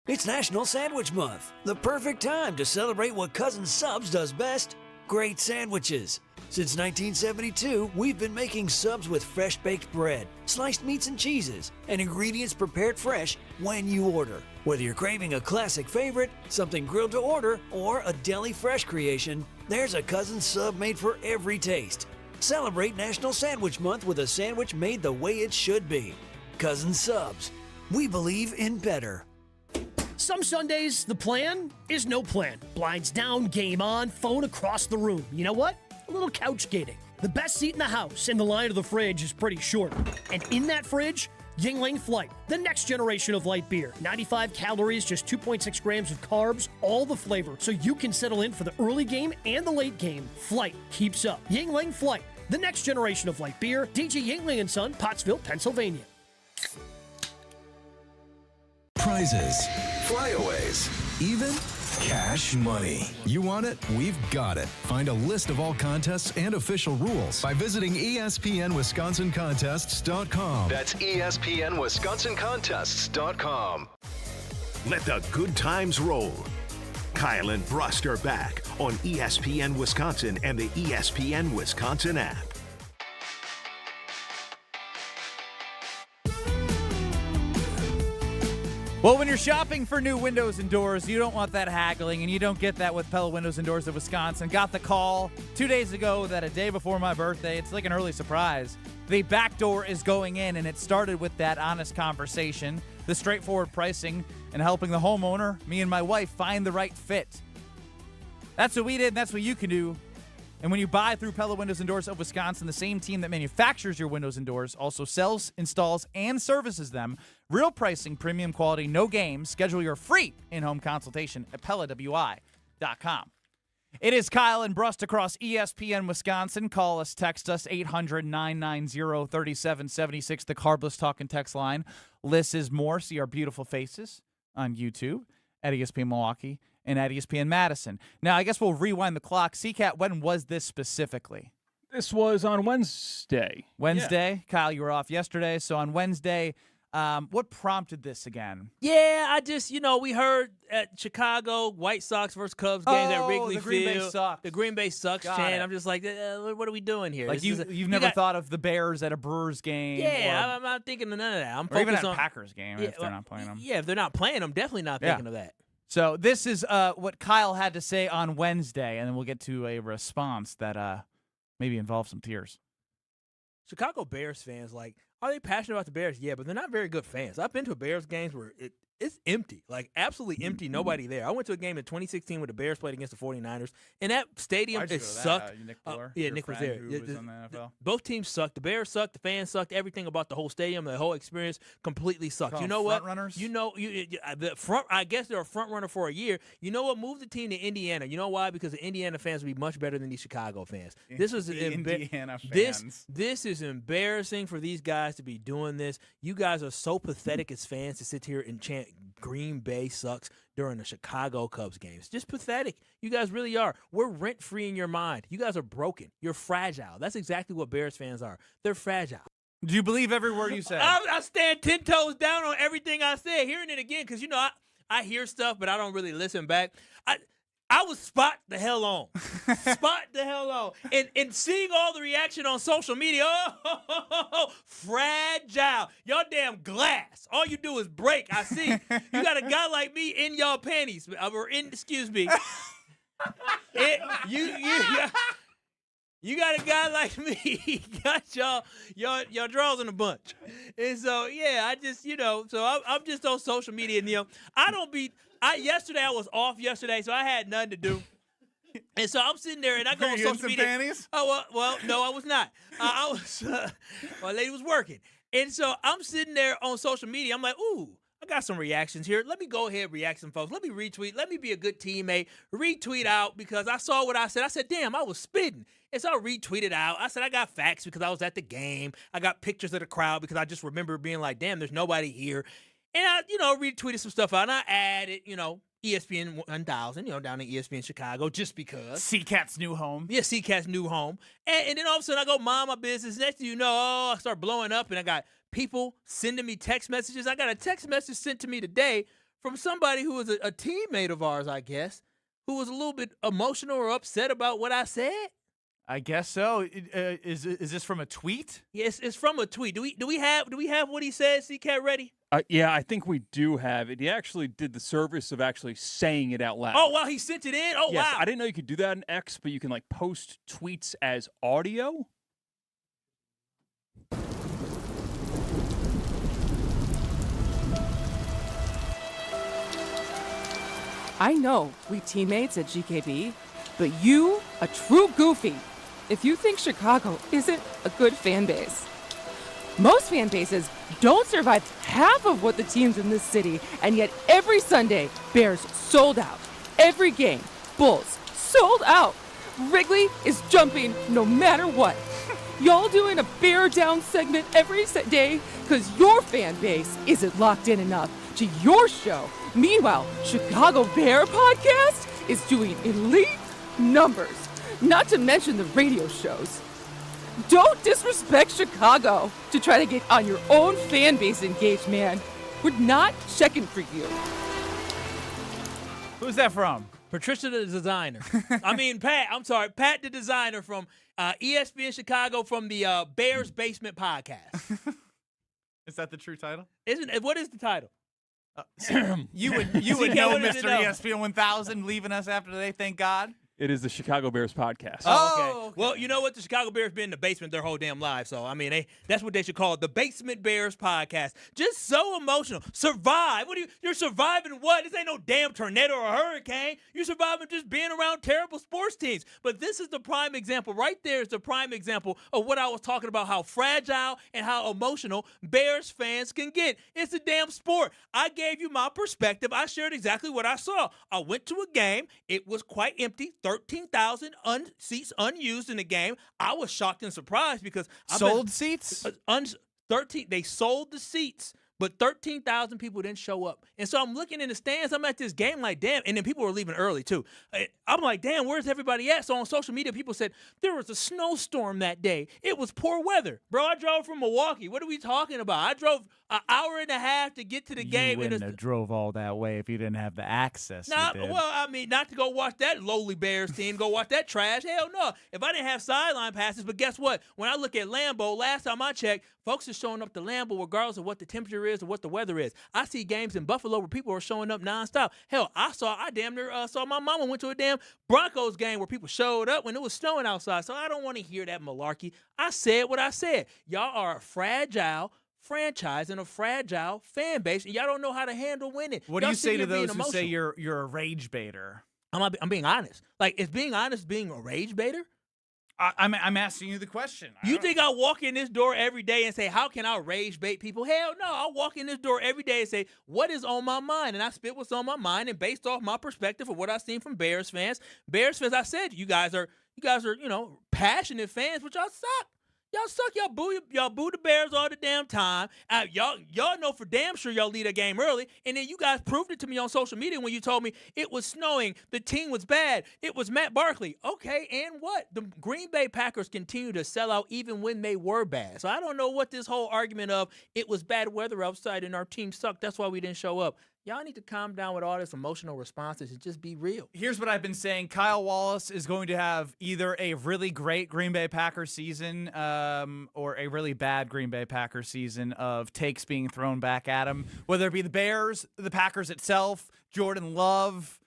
It's National Sandwich Month. The perfect time to celebrate what Cousin Subs does best. Great sandwiches. Since 1972, we've been making subs with fresh baked bread, sliced meats and cheeses, and ingredients prepared fresh when you order. Whether you're craving a classic favorite, something grilled to order, or a deli fresh creation, there's a Cousin sub made for every taste. Celebrate National Sandwich Month with a sandwich made the way it should be. Cousin Subs. We believe in better. Some Sundays, the plan is no plan. Blinds down, game on, phone across the room. You know what? A little couch gating. The best seat in the house and the line of the fridge is pretty short. And in that fridge, Yingling Flight, the next generation of light beer. 95 calories, just 2.6 grams of carbs, all the flavor, so you can settle in for the early game and the late game. Flight keeps up. Yingling Flight, the next generation of light beer. DG Yingling & Son, Pottsville, Pennsylvania. Prizes, flyaways, even cash money. You want it? We've got it. Find a list of all contests and official rules by visiting ESPNWisconsinContests.com. That's ESPNWisconsinContests.com. Let the good times roll. Kyle and Brust are back on ESPN Wisconsin and the ESPN Wisconsin app. Well, when you're shopping for new windows and doors, you don't want that haggling, and you don't get that with Pella Windows and Doors of Wisconsin. Got the call 2 days ago that a day before my birthday, it's like an early surprise, the back door is going in, and it started with that honest conversation, the straightforward pricing, and helping the homeowner, me and my wife, find the right fit. That's what we did, and that's what you can do. And when you buy through Pella Windows and Doors of Wisconsin, the same team that manufactures your windows and doors also sells, installs, and services them. Real pricing, premium quality, no games. Schedule your free in-home consultation at PellaWI.com. It is Kyle and Brust across ESPN Wisconsin. Call us, text us, 800-990-3776, the Carbless Talk and Text line. Liz is more. See our beautiful faces on YouTube at ESPN Milwaukee and at ESPN Madison. Now, I guess we'll rewind the clock. CCAT, when was this specifically? This was on Wednesday. Wednesday? Yeah. Kyle, you were off yesterday. So on Wednesday, what prompted this again? Yeah, I just, we heard at Chicago, White Sox versus Cubs games at Wrigley the Green Field. Bay sucks. The Green Bay sucks chant. I'm just like, what are we doing here? Like you've never thought of the Bears at a Brewers game? Yeah, I'm not thinking of none of that. I'm or even at on a Packers game if they're not playing them. Yeah, if they're not playing them, definitely not thinking of that. So this is what Kyle had to say on Wednesday, and then we'll get to a response that maybe involves some tears. Chicago Bears fans, are they passionate about the Bears? Yeah, but they're not very good fans. I've been to Bears games where it's empty, absolutely empty, nobody there. I went to a game in 2016 where the Bears played against the 49ers, and that stadium sucked. Nick Fuller, Nick was there. Who was on the NFL. Both teams sucked. The Bears sucked. The fans sucked. Everything about the whole stadium, the whole experience, completely sucked. You know what? Runners? The front. I guess they're a front runner for a year. You know what? Move the team to Indiana. You know why? Because the Indiana fans would be much better than these Chicago fans. This was Indiana fans. This is embarrassing for these guys to be doing this. You guys are so pathetic as fans to sit here and chant Green Bay sucks during the Chicago Cubs games. Just pathetic. You guys really are. We're rent-free in your mind. You guys are broken. You're fragile. That's exactly what Bears fans are. They're fragile. Do you believe every word you say? I stand 10 toes down on everything I said, hearing it again, because, I hear stuff, but I don't really listen back. I was spot the hell on. And seeing all the reaction on social media, fragile. Y'all damn glass. All you do is break. I see. You got a guy like me in y'all panties. Excuse me. You got a guy like me. He got y'all draws in a bunch. And so, yeah, I just, so I'm just on social media. And, yesterday I was off yesterday, so I had nothing to do. And so I'm sitting there, and I go on social media. Panties? Oh, well, no, I was not. My lady was working. And so I'm sitting there on social media. I'm like, ooh, I got some reactions here. Let me go ahead and react some folks. Let me retweet. Let me be a good teammate. Retweet out because I saw what I said. I said, damn, I was spitting. And so I retweeted out. I said, I got facts because I was at the game. I got pictures of the crowd because I just remember being like, damn, there's nobody here. And I, retweeted some stuff out, and I added, ESPN 1000, down in ESPN Chicago, just because. CCAT's new home. Yeah, CCAT's new home. And then all of a sudden, I go mind my business. Next thing you know, I start blowing up, and I got people sending me text messages. I got a text message sent to me today from somebody who was a teammate of ours, I guess, who was a little bit emotional or upset about what I said. I guess so. Is this from a tweet? Yes, it's from a tweet. Do we have what he said? CCAT ready? Yeah, I think we do have it. He actually did the service of actually saying it out loud. Oh, wow, he sent it in? Oh, yes, wow. I didn't know you could do that in X, but you can post tweets as audio. I know we teammates at GKB, but you, a true goofy, if you think Chicago isn't a good fan base. Most fan bases don't survive half of what the teams in this city, and yet every Sunday, Bears sold out. Every game, Bulls sold out. Wrigley is jumping no matter what. Y'all doing a Bear Down segment every day because your fan base isn't locked in enough to your show. Meanwhile, Chicago Bear Podcast is doing elite numbers, not to mention the radio shows. Don't disrespect Chicago to try to get on your own fan base engaged, man. We're not checking for you. Who's that from? Patricia the designer. Pat the designer from ESPN Chicago from the Bears Basement Podcast. Is that the true title? What is the title? You would know, Mr. ESPN 1000, leaving us after today, thank God. It is the Chicago Bears Podcast. Oh, okay. Well, you know what? The Chicago Bears been in the basement their whole damn life. So, that's what they should call it, the Basement Bears Podcast. Just so emotional. Survive. You're surviving what? This ain't no damn tornado or hurricane. You're surviving just being around terrible sports teams. But this is the prime example. Right there is the prime example of what I was talking about, how fragile and how emotional Bears fans can get. It's a damn sport. I gave you my perspective. I shared exactly what I saw. I went to a game. It was quite empty. 13,000 seats unused in the game. I was shocked and surprised because seats? 13. They sold the seats, but 13,000 people didn't show up. And so I'm looking in the stands. I'm at this game like, damn. And then people were leaving early too. I'm like, damn, where's everybody at? So on social media, people said there was a snowstorm that day. It was poor weather. Bro, I drove from Milwaukee. What are we talking about? I drove an hour and a half to get to the game. You wouldn't have drove all that way if you didn't have the access. Not to go watch that lowly Bears team, go watch that trash. Hell no. If I didn't have sideline passes, but guess what? When I look at Lambeau, last time I checked, folks are showing up to Lambeau regardless of what the temperature is or what the weather is. I see games in Buffalo where people are showing up nonstop. Hell, I damn near saw my mama went to a damn Broncos game where people showed up when it was snowing outside. So I don't want to hear that malarkey. I said what I said. Y'all are a fragile franchise and a fragile fan base, and y'all don't know how to handle winning. What do you say to those who say you're a rage baiter? I'm being honest. Is being honest being a rage baiter? I'm asking you the question. You think I walk in this door every day and say, how can I rage bait people? Hell no. I walk in this door every day and say, what is on my mind? And I spit what's on my mind, and based off my perspective of what I've seen from Bears fans, I said, you guys are, passionate fans, but y'all suck. Y'all suck. Y'all boo the Bears all the damn time. Y'all know for damn sure y'all lead a game early. And then you guys proved it to me on social media when you told me it was snowing, the team was bad, it was Matt Barkley. Okay, and what? The Green Bay Packers continue to sell out even when they were bad. So I don't know what this whole argument of it was bad weather outside and our team sucked, that's why we didn't show up. Y'all need to calm down with all this emotional responses and just be real. Here's what I've been saying. Kyle Wallace is going to have either a really great Green Bay Packers season or a really bad Green Bay Packers season of takes being thrown back at him, whether it be the Bears, the Packers itself, Jordan Love,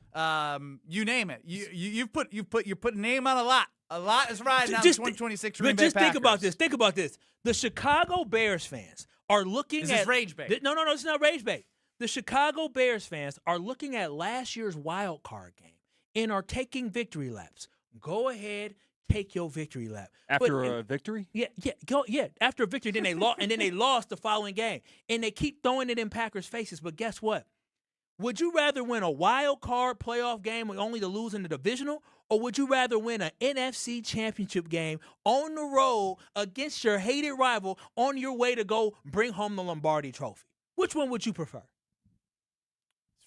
you name it. You put a name on a lot. A lot is riding on the 2026 Green Bay Packers. Just think about this. The Chicago Bears fans are looking at... Is this rage bait? No, it's not rage bait. The Chicago Bears fans are looking at last year's wild card game and are taking victory laps. Go ahead, take your victory lap. After a victory? After a victory, then they lost, and then they lost the following game. And they keep throwing it in Packers' faces. But guess what? Would you rather win a wild card playoff game only to lose in the divisional, or would you rather win an NFC championship game on the road against your hated rival on your way to go bring home the Lombardi trophy? Which one would you prefer?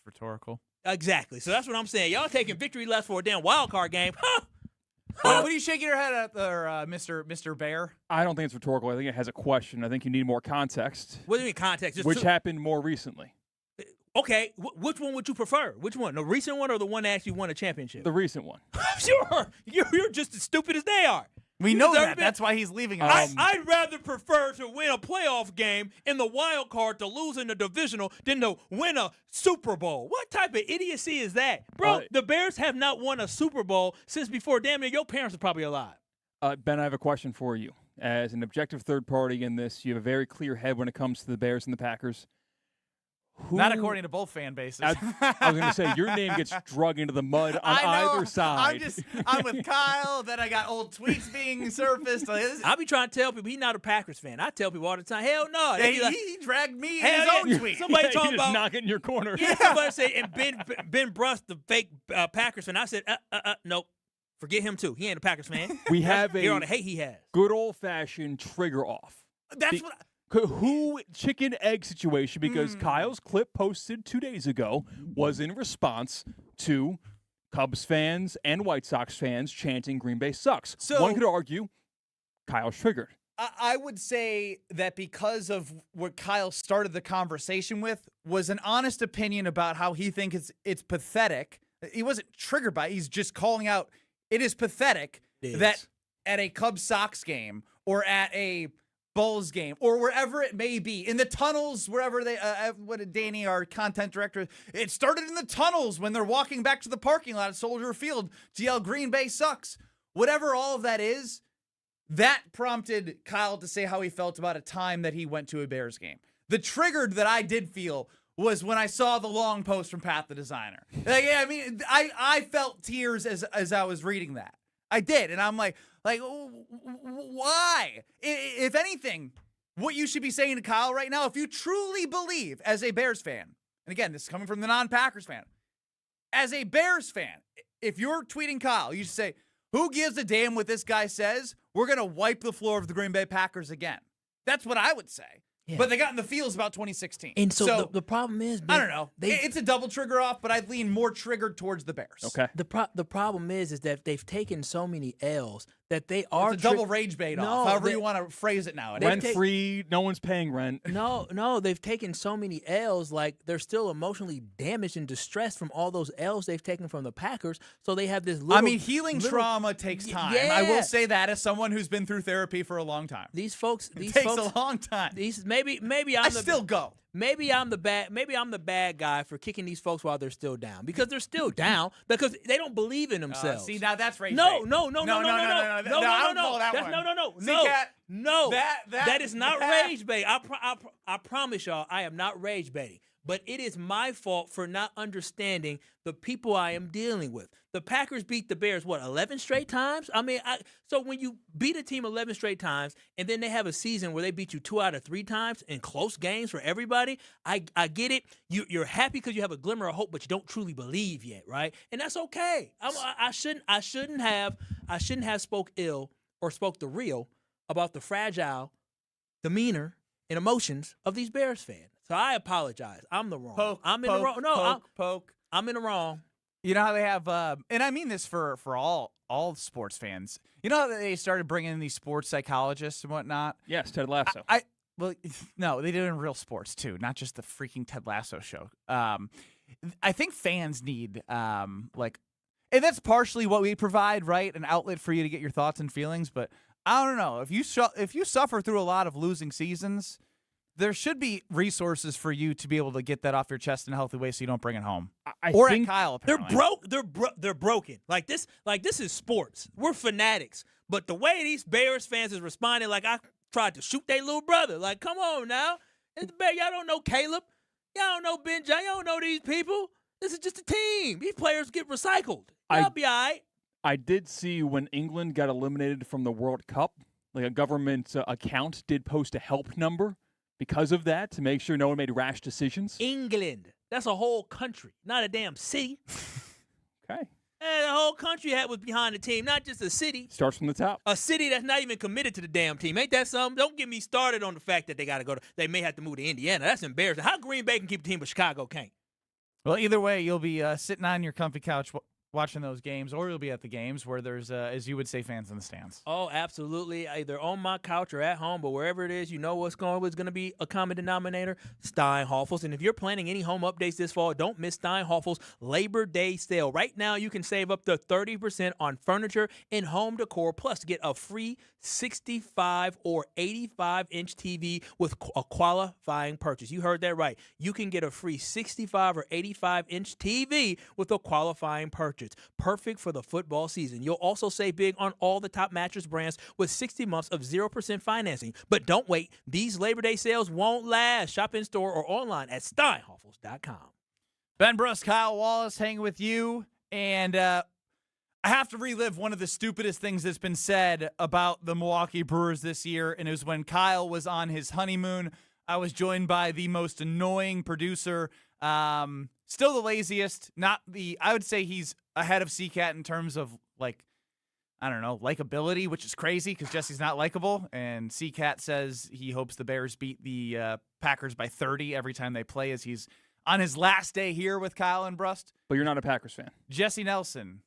rhetorical. Exactly. So that's what I'm saying. Y'all taking victory laps for a damn wild card game. Huh? What are you shaking your head at there, Mr. Bear? I don't think it's rhetorical. I think it has a question. I think you need more context. What do you mean context? Just Which happened more recently? Okay, which one would you prefer? Which one? The recent one or the one that actually won a championship? The recent one. Sure. You're just as stupid as they are. We know that. That's why he's leaving us. I'd rather prefer to win a playoff game in the wild card to lose in the divisional than to win a Super Bowl. What type of idiocy is that? Bro, the Bears have not won a Super Bowl since before damn near your parents are probably alive. Ben, I have a question for you. As an objective third party in this, you have a very clear head when it comes to the Bears and the Packers. Not according to both fan bases. I was going to say, your name gets drug into the mud on either side. I'm with Kyle. Then I got old tweets being surfaced. I be trying to tell people he's not a Packers fan. I tell people all the time, hell no. He dragged me in his own tweet. Somebody talking about knock it in your corner. Yeah, somebody say, and Ben Brust, the fake Packers fan. I said, nope. Forget him too. He ain't a Packers fan. We have Here on the hate he has. Good old-fashioned trigger off. That's what. Who chicken egg situation, because Kyle's clip posted 2 days ago was in response to Cubs fans and White Sox fans chanting Green Bay sucks. So, one could argue Kyle's triggered. I would say that because of what Kyle started the conversation with was an honest opinion about how he thinks it's pathetic. He wasn't triggered by it. He's just calling out it is pathetic that at a Cubs Sox game or at a Bulls game, or wherever it may be, in the tunnels, wherever they, Danny, our content director, it started in the tunnels when they're walking back to the parking lot at Soldier Field to yell Green Bay sucks. Whatever all of that is, that prompted Kyle to say how he felt about a time that he went to a Bears game. The triggered that I did feel was when I saw the long post from Pat the designer. Like, yeah, I mean, I felt tears as I was reading that. I did, and I'm like, why? If anything, what you should be saying to Kyle right now, if you truly believe as a Bears fan, and again, this is coming from the non-Packers fan, as a Bears fan, if you're tweeting Kyle, you should say, who gives a damn what this guy says? We're going to wipe the floor of the Green Bay Packers again. That's what I would say. Yeah. But they got in the feels about 2016. And so the problem is, I don't know. It's a double trigger off, but I'd lean more triggered towards the Bears. Okay. The problem is that they've taken so many L's that they are it's a double rage bait off, however you want to phrase it now. Rent free, no one's paying rent. No, they've taken so many L's, like they're still emotionally damaged and distressed from all those L's they've taken from the Packers. So they have this little. Healing trauma takes time. Yeah. I will say that as someone who's been through therapy for a long time. These folks, it takes a long time. Maybe Maybe I'm the bad guy for kicking these folks while they're still down, because they're still down because they don't believe in themselves. See, now that's rage bait. No. I don't call that one. No. That is not rage bait. I promise y'all, I am not rage baiting. But it is my fault for not understanding the people I am dealing with. The Packers beat the Bears, 11 straight times? So when you beat a team 11 straight times, and then they have a season where they beat you 2 out of 3 times in close games for everybody, I get it. You're happy because you have a glimmer of hope, but you don't truly believe yet, right? And that's okay. I shouldn't have spoke ill or spoke the real about the fragile demeanor and emotions of these Bears fans. So I apologize. I'm the wrong. I'm in the wrong. No, I'm in the wrong. You know how they have, and I mean this for all sports fans. You know how they started bringing in these sports psychologists and whatnot? Yes, Ted Lasso. Well, no, they did it in real sports too, not just the freaking Ted Lasso show. I think fans need and that's partially what we provide, right? An outlet for you to get your thoughts and feelings. But I don't know, if you suffer through a lot of losing seasons, there should be resources for you to be able to get that off your chest in a healthy way, so you don't bring it home. I think at Kyle, apparently. They're broken. Like this is sports. We're fanatics. But the way these Bears fans is responding, like I tried to shoot their little brother. Like, come on now. It's the Bears. Y'all don't know Caleb. Y'all don't know Ben John. Y'all don't know these people. This is just a team. These players get recycled. Y'all be all right. I did see when England got eliminated from the World Cup, like a government account did post a help number because of that, to make sure no one made rash decisions. England. That's a whole country, not a damn city. Okay. And the whole country was behind the team, not just a city. Starts from the top. A city that's not even committed to the damn team. Ain't that something? Don't get me started on the fact that they may have to move to Indiana. That's embarrassing. How Green Bay can keep a team but Chicago can't? Well, either way, you'll be sitting on your comfy couch watching those games, or you'll be at the games where there's, as you would say, fans in the stands. Oh, absolutely. Either on my couch or at home, but wherever it is, you know what's going to be a common denominator? Steinhoffel's. And if you're planning any home updates this fall, don't miss Steinhoffel's Labor Day sale. Right now, you can save up to 30% on furniture and home decor, plus get a free 65 or 85-inch TV with a qualifying purchase. You heard that right. You can get a free 65 or 85-inch TV with a qualifying purchase. Perfect for the football season. You'll also save big on all the top mattress brands with 60 months of 0% financing. But don't wait. These Labor Day sales won't last. Shop in store or online at steinhoffels.com. Ben Brust, Kyle Wallace hanging with you. And I have to relive one of the stupidest things that's been said about the Milwaukee Brewers this year, and it was when Kyle was on his honeymoon. I was joined by the most annoying producer, still the laziest, I would say he's ahead of CCAT in terms of, likability, which is crazy because Jesse's not likable, and CCAT says he hopes the Bears beat the Packers by 30 every time they play, as he's on his last day here with Kyle and Brust. But you're not a Packers fan. Jesse Nelson.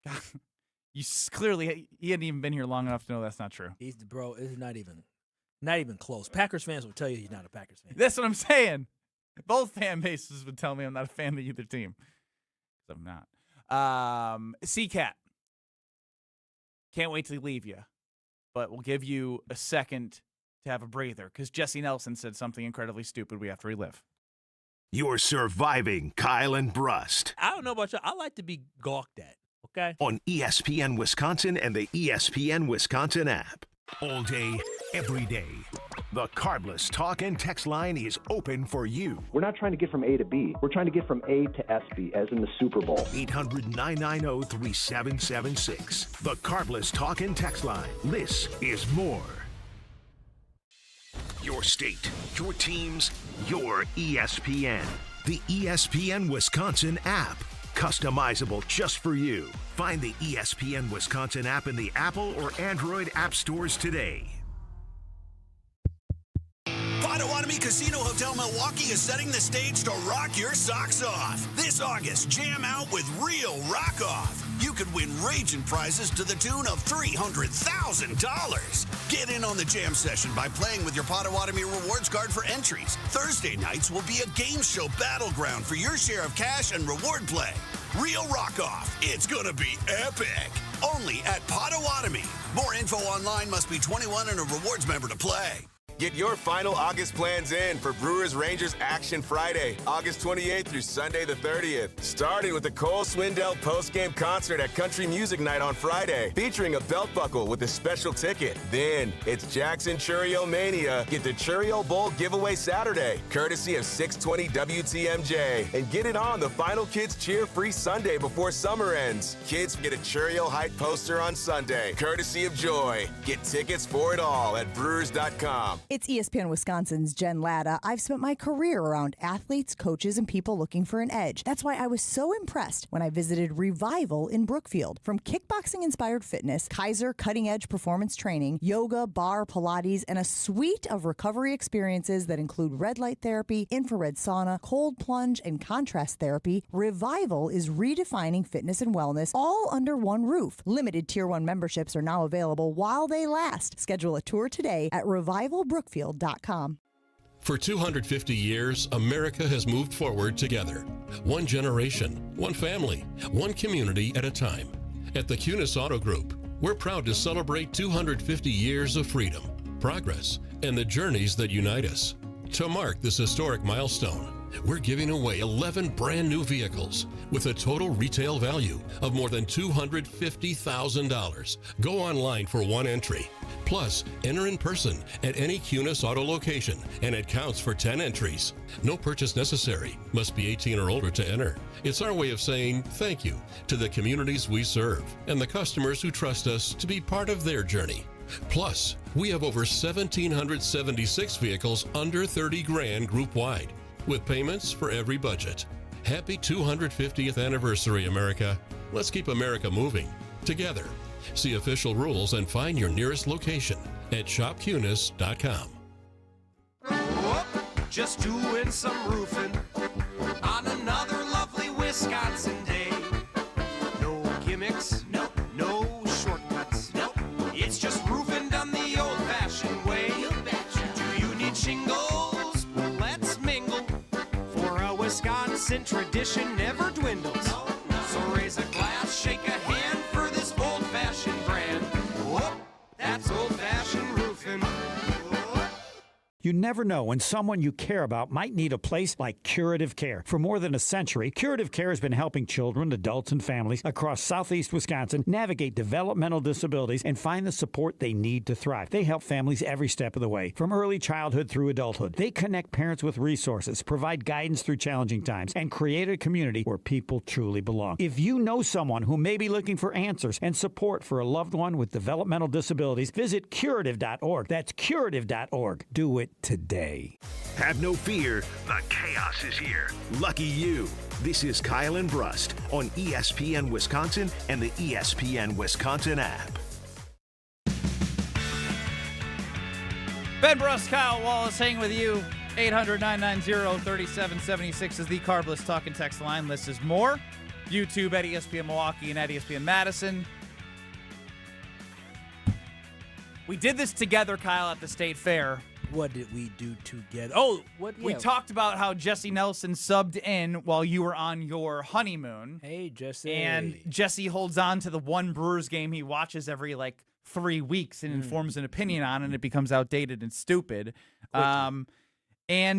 God, he hadn't even been here long enough to know that's not true. It's not even close. Packers fans will tell you he's not a Packers fan. That's what I'm saying. Both fan bases would tell me I'm not a fan of either team. I'm not. CCAT. Can't wait to leave you, but we'll give you a second to have a breather because Jesse Nelson said something incredibly stupid we have to relive. You're surviving Kyle and Brust. I don't know about you. I like to be gawked at, okay? On ESPN Wisconsin and the ESPN Wisconsin app. All day, every day. The Carbless talk and text line is open for you. We're not trying to get from A to B. We're trying to get from A to SB, as in the Super Bowl. 800-990-3776. The Carbless talk and text line. This is more. Your state, your teams, your ESPN. The ESPN Wisconsin app. Customizable just for you. Find the ESPN Wisconsin app in the Apple or Android app stores today. Potawatomi Casino Hotel Milwaukee is setting the stage to rock your socks off. This August, jam out with real rock off. You could win raging prizes to the tune of $300,000. Get in on the jam session by playing with your Potawatomi rewards card for entries. Thursday nights will be a game show battleground for your share of cash and reward play. Real rock off. It's gonna be epic. Only at Potawatomi. More info online. Must be 21 and a rewards member to play. Get your final August plans in for Brewers Rangers Action Friday, August 28th through Sunday the 30th. Starting with the Cole Swindell post-game concert at Country Music Night on Friday, featuring a belt buckle with a special ticket. Then it's Jackson Churio Mania. Get the Churio Bowl giveaway Saturday, courtesy of 620 WTMJ. And get it on the final Kids Cheer free Sunday before summer ends. Kids get a Churio Height poster on Sunday, courtesy of Joy. Get tickets for it all at Brewers.com. It's ESPN Wisconsin's Jen Latta. I've spent my career around athletes, coaches, and people looking for an edge. That's why I was so impressed when I visited Revival in Brookfield. From kickboxing-inspired fitness, Kaiser cutting-edge performance training, yoga, bar, Pilates, and a suite of recovery experiences that include red light therapy, infrared sauna, cold plunge, and contrast therapy, Revival is redefining fitness and wellness all under one roof. Limited Tier 1 memberships are now available while they last. Schedule a tour today at revivalbrookfield.com. For 250 years, America has moved forward together. One generation, one family, one community at a time. At the Cunis Auto Group, we're proud to celebrate 250 years of freedom, progress, and the journeys that unite us. To mark this historic milestone, we're giving away 11 brand new vehicles with a total retail value of more than $250,000. Go online for one entry. Plus, enter in person at any Cunis Auto location, and it counts for 10 entries. No purchase necessary. Must be 18 or older to enter. It's our way of saying thank you to the communities we serve and the customers who trust us to be part of their journey. Plus, we have over 1,776 vehicles under 30 grand group-wide, with payments for every budget. Happy 250th anniversary, America. Let's keep America moving together. See official rules and find your nearest location at shopcunis.com. just doing some roofing on another lovely Wisconsin day. No gimmicks, nope. No shortcuts, nope. It's just roofing done the old-fashioned way. Do you need shingles? Well, let's mingle, for a Wisconsin tradition never dwindles. So raise a glass, shake a hand for this old-fashioned brand. Whoop, that's old-fashioned roofing. You never know when someone you care about might need a place like Curative Care. For more than a century, Curative Care has been helping children, adults, and families across southeast Wisconsin navigate developmental disabilities and find the support they need to thrive. They help families every step of the way, from early childhood through adulthood. They connect parents with resources, provide guidance through challenging times, and create a community where people truly belong. If you know someone who may be looking for answers and support for a loved one with developmental disabilities, visit curative.org. That's curative.org. Do it today. Have no fear, the chaos is here. Lucky you. This is Kyle and Brust on ESPN Wisconsin and the ESPN Wisconsin app. Ben Brust, Kyle Wallace, hanging with you. 800-990-3776 is the Carbless Talk and Text line. This is more. YouTube at ESPN Milwaukee and at ESPN Madison. We did this together, Kyle, at the State Fair. What did we do together? Oh, what? Yeah. We talked about how Jesse Nelson subbed in while you were on your honeymoon. Hey, Jesse. And Jesse holds on to the one Brewers game he watches every, 3 weeks and informs an opinion on, and it becomes outdated and stupid. And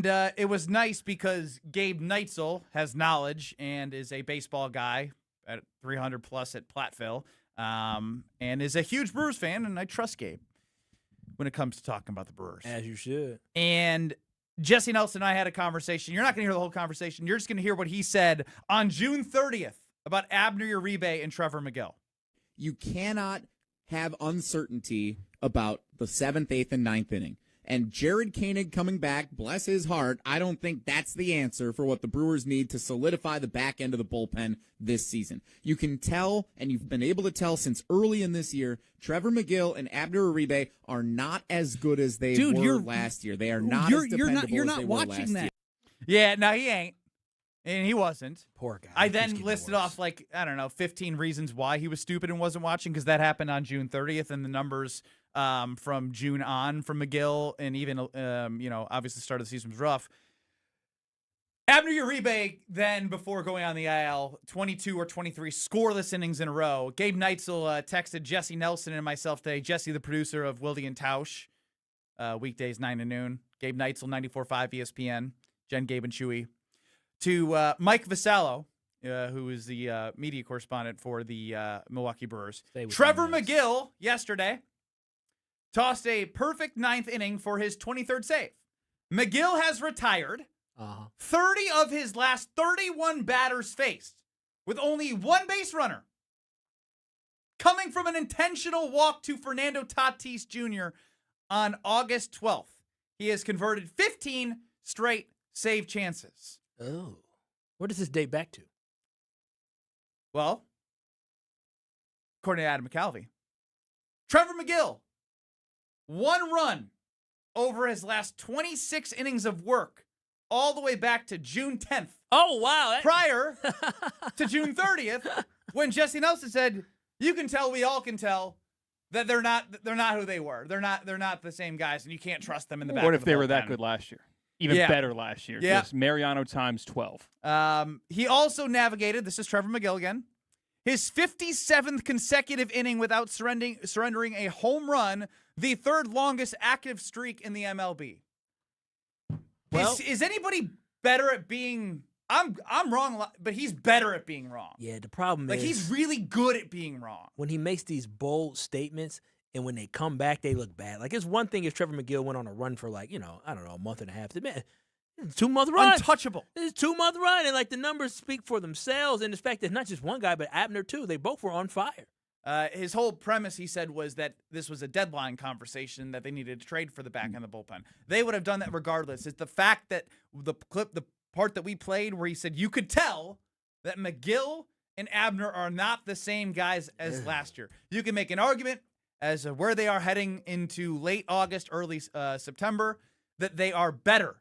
it was nice because Gabe Neitzel has knowledge and is a baseball guy at 300+ at Platteville, and is a huge Brewers fan, and I trust Gabe when it comes to talking about the Brewers. As you should. And Jesse Nelson and I had a conversation. You're not going to hear the whole conversation. You're just going to hear what he said on June 30th about Abner Uribe and Trevor McGill. You cannot have uncertainty about the 7th, 8th, and 9th inning. And Jared Koenig coming back, bless his heart, I don't think that's the answer for what the Brewers need to solidify the back end of the bullpen this season. You can tell, and you've been able to tell since early in this year, Trevor McGill and Abner Uribe are not as good as they were last year. They are not as dependable you're not as they watching were last that. year. Yeah, no, he ain't. And he wasn't. Poor guy. I then listed off 15 reasons why he was stupid and wasn't watching, because that happened on June 30th, and the numbers from June on from McGill, and even obviously the start of the season was rough. Abner Uribe then, before going on the IL, 22 or 23 scoreless innings in a row. Gabe Neitzel texted Jesse Nelson and myself today. Jesse, the producer of Wilde and Tausch, weekdays 9 to noon. Gabe Neitzel, 94.5 ESPN. Jen, Gabe, and Chewy. To Mike Vasallo, who is the media correspondent for the Milwaukee Brewers. Trevor McGill, yesterday, tossed a perfect 9th inning for his 23rd save. McGill has retired 30 of his last 31 batters faced with only one base runner, coming from an intentional walk to Fernando Tatis Jr. on August 12th. He has converted 15 straight save chances. Oh. What does this date back to? Well, according to Adam McCalvey, Trevor McGill, 1 run over his last 26 innings of work, all the way back to June 10th. Oh, wow. Prior to June 30th, when Jesse Nelson said, you can tell, we all can tell, that they're not who they were. They're not the same guys, and you can't trust them in the back. What of if the they were bullpen. that good last year? Even better last year. Yeah. Just Mariano times 12. He also navigated, this is Trevor McGill again, his 57th consecutive inning without surrendering a home run, the 3rd longest active streak in the MLB. Well, is anybody better at being... I'm wrong, but he's better at being wrong. Yeah, the problem is... he's really good at being wrong. When he makes these bold statements, and when they come back, they look bad. It's one thing if Trevor McGill went on a run for a month and a half. Man, 2-month run. Untouchable. It's a 2-month run, and the numbers speak for themselves. And the fact that not just one guy, but Abner too, they both were on fire. His whole premise, he said, was that this was a deadline conversation that they needed to trade for the back end of the bullpen. They would have done that regardless. It's the fact that the part that we played where he said you could tell that McGill and Abner are not the same guys as last year. You can make an argument as to where they are heading into late August, early September, that they are better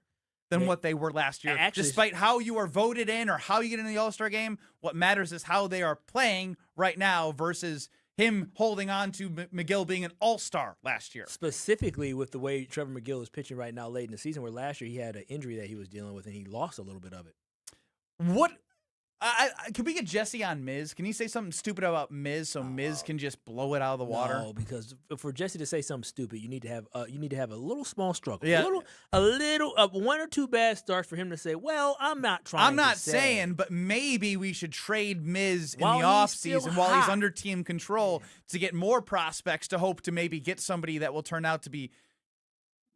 than what they were last year. Actually, despite how you are voted in or how you get in the All-Star game, what matters is how they are playing right now versus him holding on to McGill being an all-star last year. Specifically with the way Trevor McGill is pitching right now late in the season, where last year he had an injury that he was dealing with and he lost a little bit of it. What? Can we get Jesse on Miz? Can he say something stupid about Miz so Miz can just blow it out of the water? No, because for Jesse to say something stupid, you need to have a little small struggle. Yeah. A little one or two bad starts for him to say, well, I'm not trying I'm not to say. saying, but maybe we should trade Miz in the While he's still offseason while he's hot. under team control to get more prospects to hope to maybe get somebody that will turn out to be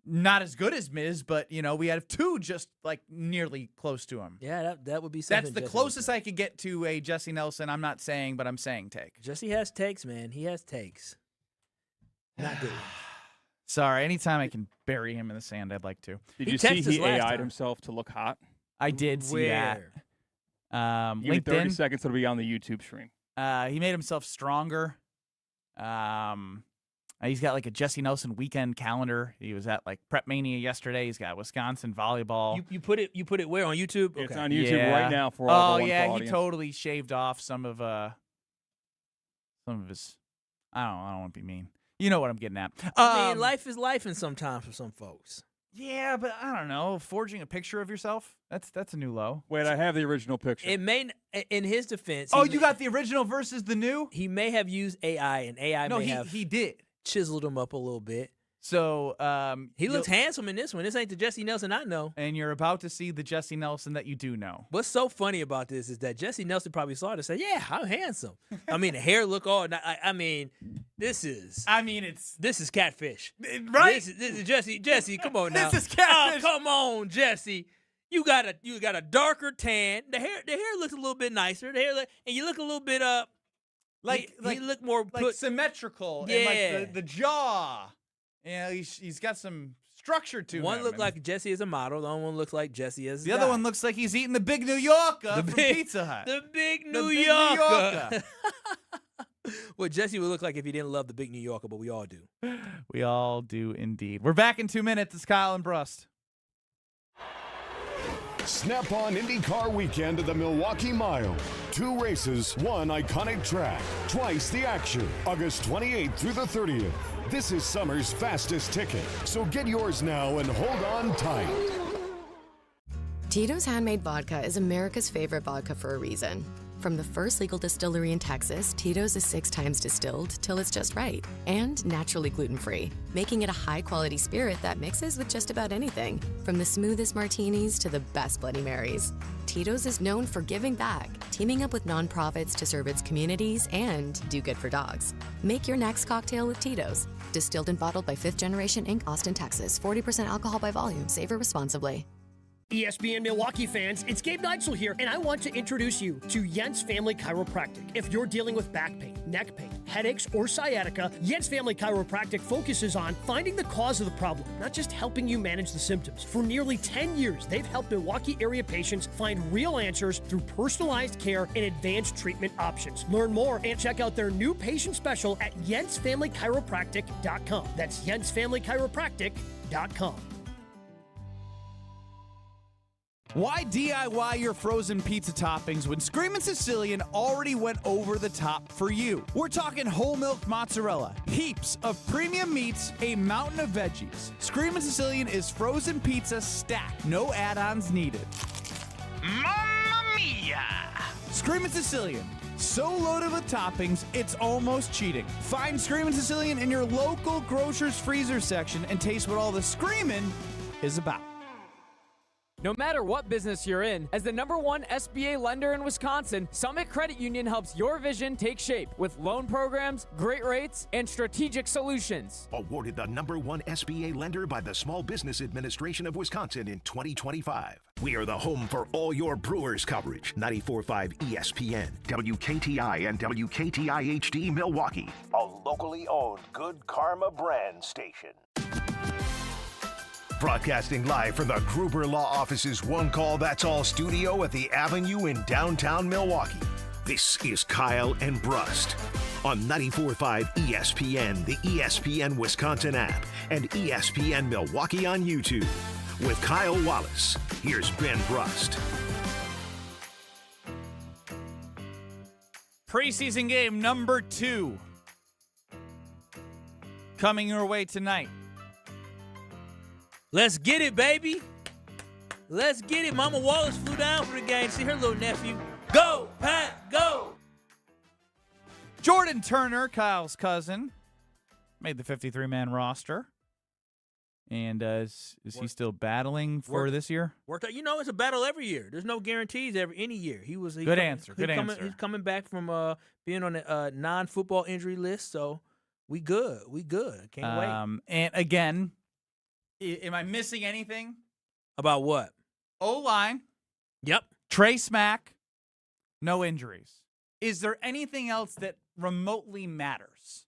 not as good as Miz, but, we have two just, nearly close to him. Yeah, that would be something. That's the Jesse closest I could get to a Jesse Nelson. I'm not saying, but I'm saying take. Jesse has takes, man. He has takes. Not good. Sorry, anytime I can bury him in the sand, I'd like to. Did you see he AI'd himself to look hot? I did see that. Give me 30 LinkedIn. seconds, it'll be on the YouTube stream. He made himself stronger. He's got a Jesse Nelson weekend calendar. He was at Prep Mania yesterday. He's got Wisconsin volleyball. You put it where on YouTube? It's Okay. on YouTube right now for all the yeah, audience. he totally shaved off some of his. I don't want to be mean. You know what I'm getting at. I mean, life is life in sometimes for some folks. Yeah, but I don't know. Forging a picture of yourself, that's a new low. Wait, I have the original picture. It may, in his defense. You got the original versus the new? He may have used AI, and AI may have he did. Chiseled him up a little bit. So he looks handsome in this one. This ain't the Jesse Nelson I know. And you're about to see the Jesse Nelson that you do know. What's so funny about this is that Jesse Nelson probably saw it and said, "Yeah, I'm handsome." I mean, the hair look all. I mean, this is catfish, right? This is Jesse. Jesse, come on now. This is catfish. Oh, come on, Jesse. You got a darker tan. The hair looks a little bit nicer. And you look a little bit he look more symmetrical. Yeah, and the jaw. Yeah, he's got some structure to him. One looked like Jesse as a model. The other one looks like Jesse as a the guy. other one looks like he's eating the Big New Yorker from Pizza Hut. The Big New Big Yorker. What Jesse would look like if he didn't love the Big New Yorker, but we all do. We all do indeed. We're back in 2 minutes. It's Kyle and Brust. Snap-on IndyCar weekend at the Milwaukee Mile. 2 races, 1 iconic track, twice the action. August 28th through the 30th. This is summer's fastest ticket, so get yours now and hold on tight. Tito's Handmade Vodka is America's favorite vodka for a reason. From the first legal distillery in Texas, Tito's is 6 times distilled till it's just right. And naturally gluten-free, making it a high-quality spirit that mixes with just about anything. From the smoothest martinis to the best Bloody Marys. Tito's is known for giving back, teaming up with nonprofits to serve its communities and do good for dogs. Make your next cocktail with Tito's. Distilled and bottled by 5th Generation Inc., Austin, Texas. 40% alcohol by volume. Savor responsibly. ESPN Milwaukee fans, it's Gabe Neitzel here, and I want to introduce you to Jens Family Chiropractic. If you're dealing with back pain, neck pain, headaches, or sciatica, Jens Family Chiropractic focuses on finding the cause of the problem, not just helping you manage the symptoms. For nearly 10 years, they've helped Milwaukee area patients find real answers through personalized care and advanced treatment options. Learn more and check out their new patient special at jensfamilychiropractic.com. That's jensfamilychiropractic.com. Why DIY your frozen pizza toppings when Screamin' Sicilian already went over the top for you? We're talking whole milk mozzarella, heaps of premium meats, a mountain of veggies. Screamin' Sicilian is frozen pizza stacked, no add-ons needed. Mamma mia! Screamin' Sicilian, so loaded with toppings, it's almost cheating. Find Screamin' Sicilian in your local grocer's freezer section and taste what all the screamin' is about. No matter what business you're in, as the #1 SBA lender in Wisconsin, Summit Credit Union helps your vision take shape with loan programs, great rates, and strategic solutions. Awarded the #1 SBA lender by the Small Business Administration of Wisconsin in 2025. We are the home for all your Brewers coverage. 94.5 ESPN, WKTI, and WKTI HD Milwaukee. A locally owned Good Karma brand station. Broadcasting live from the Gruber Law Office's One Call That's All studio at the Avenue in downtown Milwaukee. This is Kyle and Brust on 94.5 ESPN, the ESPN Wisconsin app, and ESPN Milwaukee on YouTube. with Kyle Wallace. Here's Ben Brust. Preseason game number 2 coming your way tonight. Let's get it, baby. Let's get it. Mama Wallace flew down for the game. See her little nephew. Go, Pat, go. Jordan Turner, Kyle's cousin, made the 53-man roster. And is he still battling for this year? Worked out. You know, it's a battle every year. There's no guarantees any year. Good answer. He's coming back from being on a non-football injury list, so we good. Can't wait. And again, am I missing anything? About what? O-line. Yep. Trey Smack. No injuries. Is there anything else that remotely matters?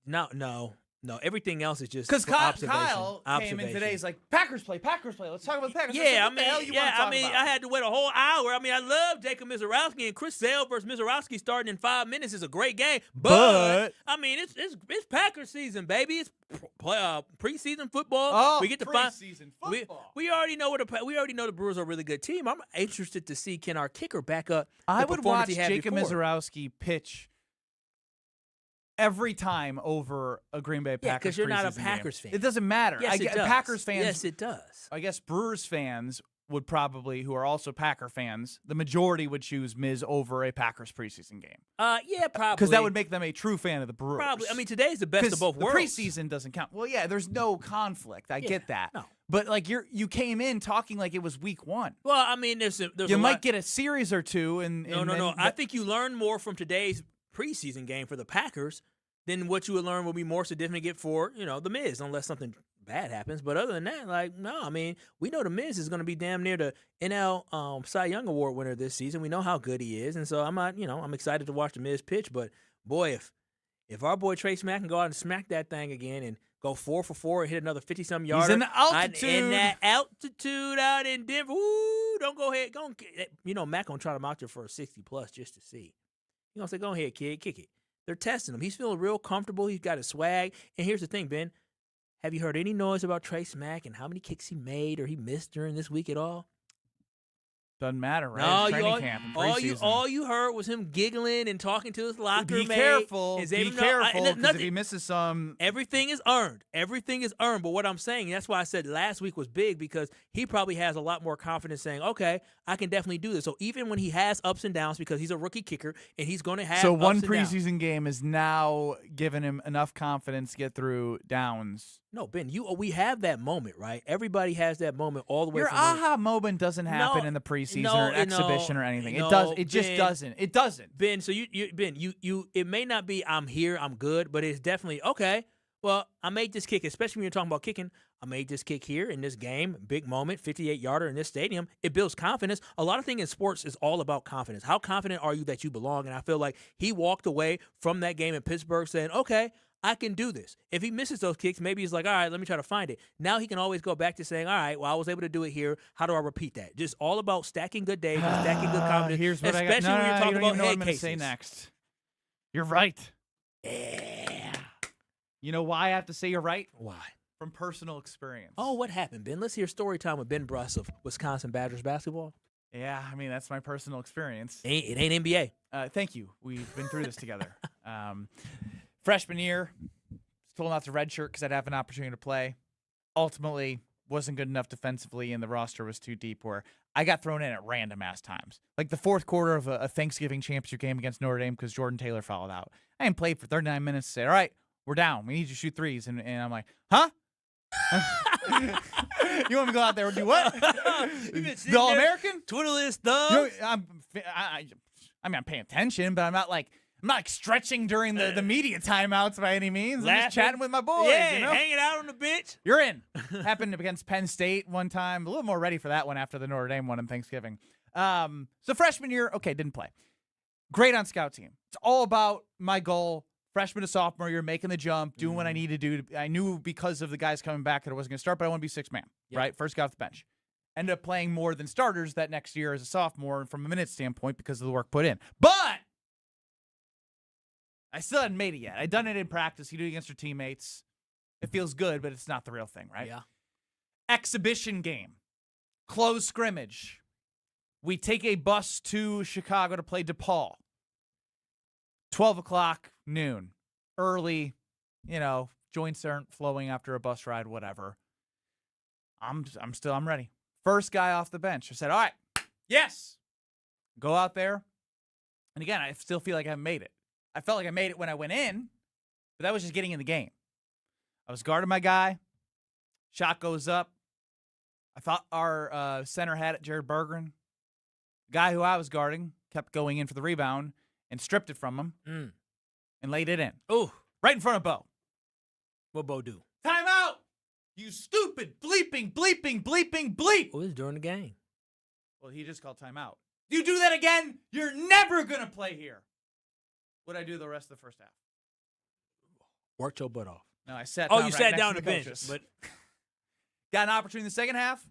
No. Everything else is just because observation. Kyle came in today. He's like, Packers play. Let's talk about the Packers. Yeah, what the hell you want to talk about? I had to wait a whole hour. I mean, I love Jacob Misiorowski and Chris Sale versus Misiorowski starting in 5 minutes is a great game. But I mean, it's Packers season, baby. It's preseason football. Oh, we get to preseason football. We already know the Brewers are a really good team. I'm interested to see can our kicker back up. I would watch Jacob Misiorowski pitch every time over a Green Bay Packers. Yeah, because you're not a Packers fan. It doesn't matter. Yes, it does. Packers fans. Yes, it does. I guess Brewers fans would probably, who are also Packer fans, the majority would choose Miz over a Packers preseason game. Yeah, probably. Because that would make them a true fan of the Brewers. Probably. I mean, today's the best of both worlds. The preseason doesn't count. Well, yeah, there's no conflict. I get that. No. But like you came in talking like it was week 1. Well, I mean, there's you might get a series or two. No. I think you learn more from today's preseason game for the Packers than what you would learn will be more significant for, the Miz, unless something bad happens. But other than that, no, I mean, we know the Miz is going to be damn near the NL Cy Young Award winner this season. We know how good he is, and so I'm not, I'm excited to watch the Miz pitch. But boy, if our boy Trey Smack can go out and smack that thing again and go 4 for 4 and hit another 50-some yarder, he's in the altitude. In that altitude out in Denver, woo, don't go ahead, Mac gonna try him out there for a 60+ just to see. He gonna say, go ahead, kid, kick it. They're testing him. He's feeling real comfortable. He's got his swag. And here's the thing, Ben. Have you heard any noise about Trey Smack and how many kicks he made or he missed during this week at all? Doesn't matter, right? No, Training camp and preseason. all you heard was him giggling and talking to his locker mate. Be careful, because if he misses some... Everything is earned. Everything is earned. But what I'm saying, that's why I said last week was big, because he probably has a lot more confidence saying, okay, I can definitely do this. So even when he has ups and downs, because he's a rookie kicker and he's going to have So one ups and preseason downs. game is now giving him enough confidence to get through downs. No, Ben, we have that moment, right? Everybody has that moment all the way. Your from aha moment doesn't happen in the preseason or an exhibition or anything. It just doesn't. It doesn't. Ben, so Ben, it may not be I'm here, I'm good, but it's definitely okay. Well, I made this kick, especially when you're talking about kicking. I made this kick here in this game, big moment, 58-yarder in this stadium. It builds confidence. A lot of things in sports is all about confidence. How confident are you that you belong? And I feel like he walked away from that game in Pittsburgh saying, okay, I can do this. If he misses those kicks, maybe he's like, all right, let me try to find it. Now he can always go back to saying, all right, well, I was able to do it here. How do I repeat that? Just all about stacking good days and stacking good confidence. Here's what especially when you're talking about what I'm head going to cases. say next. You're right. Yeah. You know why I have to say you're right? Why? From personal experience. Oh, what happened, Ben? Let's hear story time with Ben Brust of Wisconsin Badgers basketball. Yeah, I mean, that's my personal experience. It ain't NBA. Thank you. We've been through this together. Freshman year, told not to redshirt because I'd have an opportunity to play. Ultimately, wasn't good enough defensively, and the roster was too deep where I got thrown in at random-ass times. Like the fourth quarter of a Thanksgiving championship game against Notre Dame because Jordan Taylor fouled out. I didn't play for 39 minutes to say, all right, we're down. We need you to shoot threes. And I'm like, huh? You want me to go out there and do what? The All-American? Twiddling his thumbs? I'm paying attention, but I'm not stretching during the media timeouts by any means. I'm just chatting with my boys. Yeah, hanging out on the bench. You're in. Happened against Penn State one time. A little more ready for that one after the Notre Dame one on Thanksgiving. So freshman year, okay, didn't play. Great on scout team. It's all about my goal. Freshman to sophomore year, making the jump, doing what I need to do. I knew because of the guys coming back that I wasn't going to start, but I want to be sixth man, right? First guy off the bench. Ended up playing more than starters that next year as a sophomore from a minute standpoint because of the work put in. But I still hadn't made it yet. I'd done it in practice. You do it against your teammates. It feels good, but it's not the real thing, right? Yeah. exhibition game, close scrimmage. We take a bus to Chicago to play DePaul. 12 o'clock, noon. Early, joints aren't flowing after a bus ride, whatever. I'm ready. First guy off the bench. I said, all right, yes. Go out there. And again, I still feel like I haven't made it. I felt like I made it when I went in, but that was just getting in the game. I was guarding my guy. Shot goes up. I thought our center had it, Jared Bergeron. The guy who I was guarding kept going in for the rebound and stripped it from him and laid it in. Oh, right in front of Bo. What Bo do? Timeout! You stupid bleep. Oh, it's during the game. Well, he just called timeout. You do that again, you're never going to play here. What'd I do the rest of the first half? Worked your butt off. No, I sat down. Oh, you sat down the bench. coaches. But got an opportunity in the second half,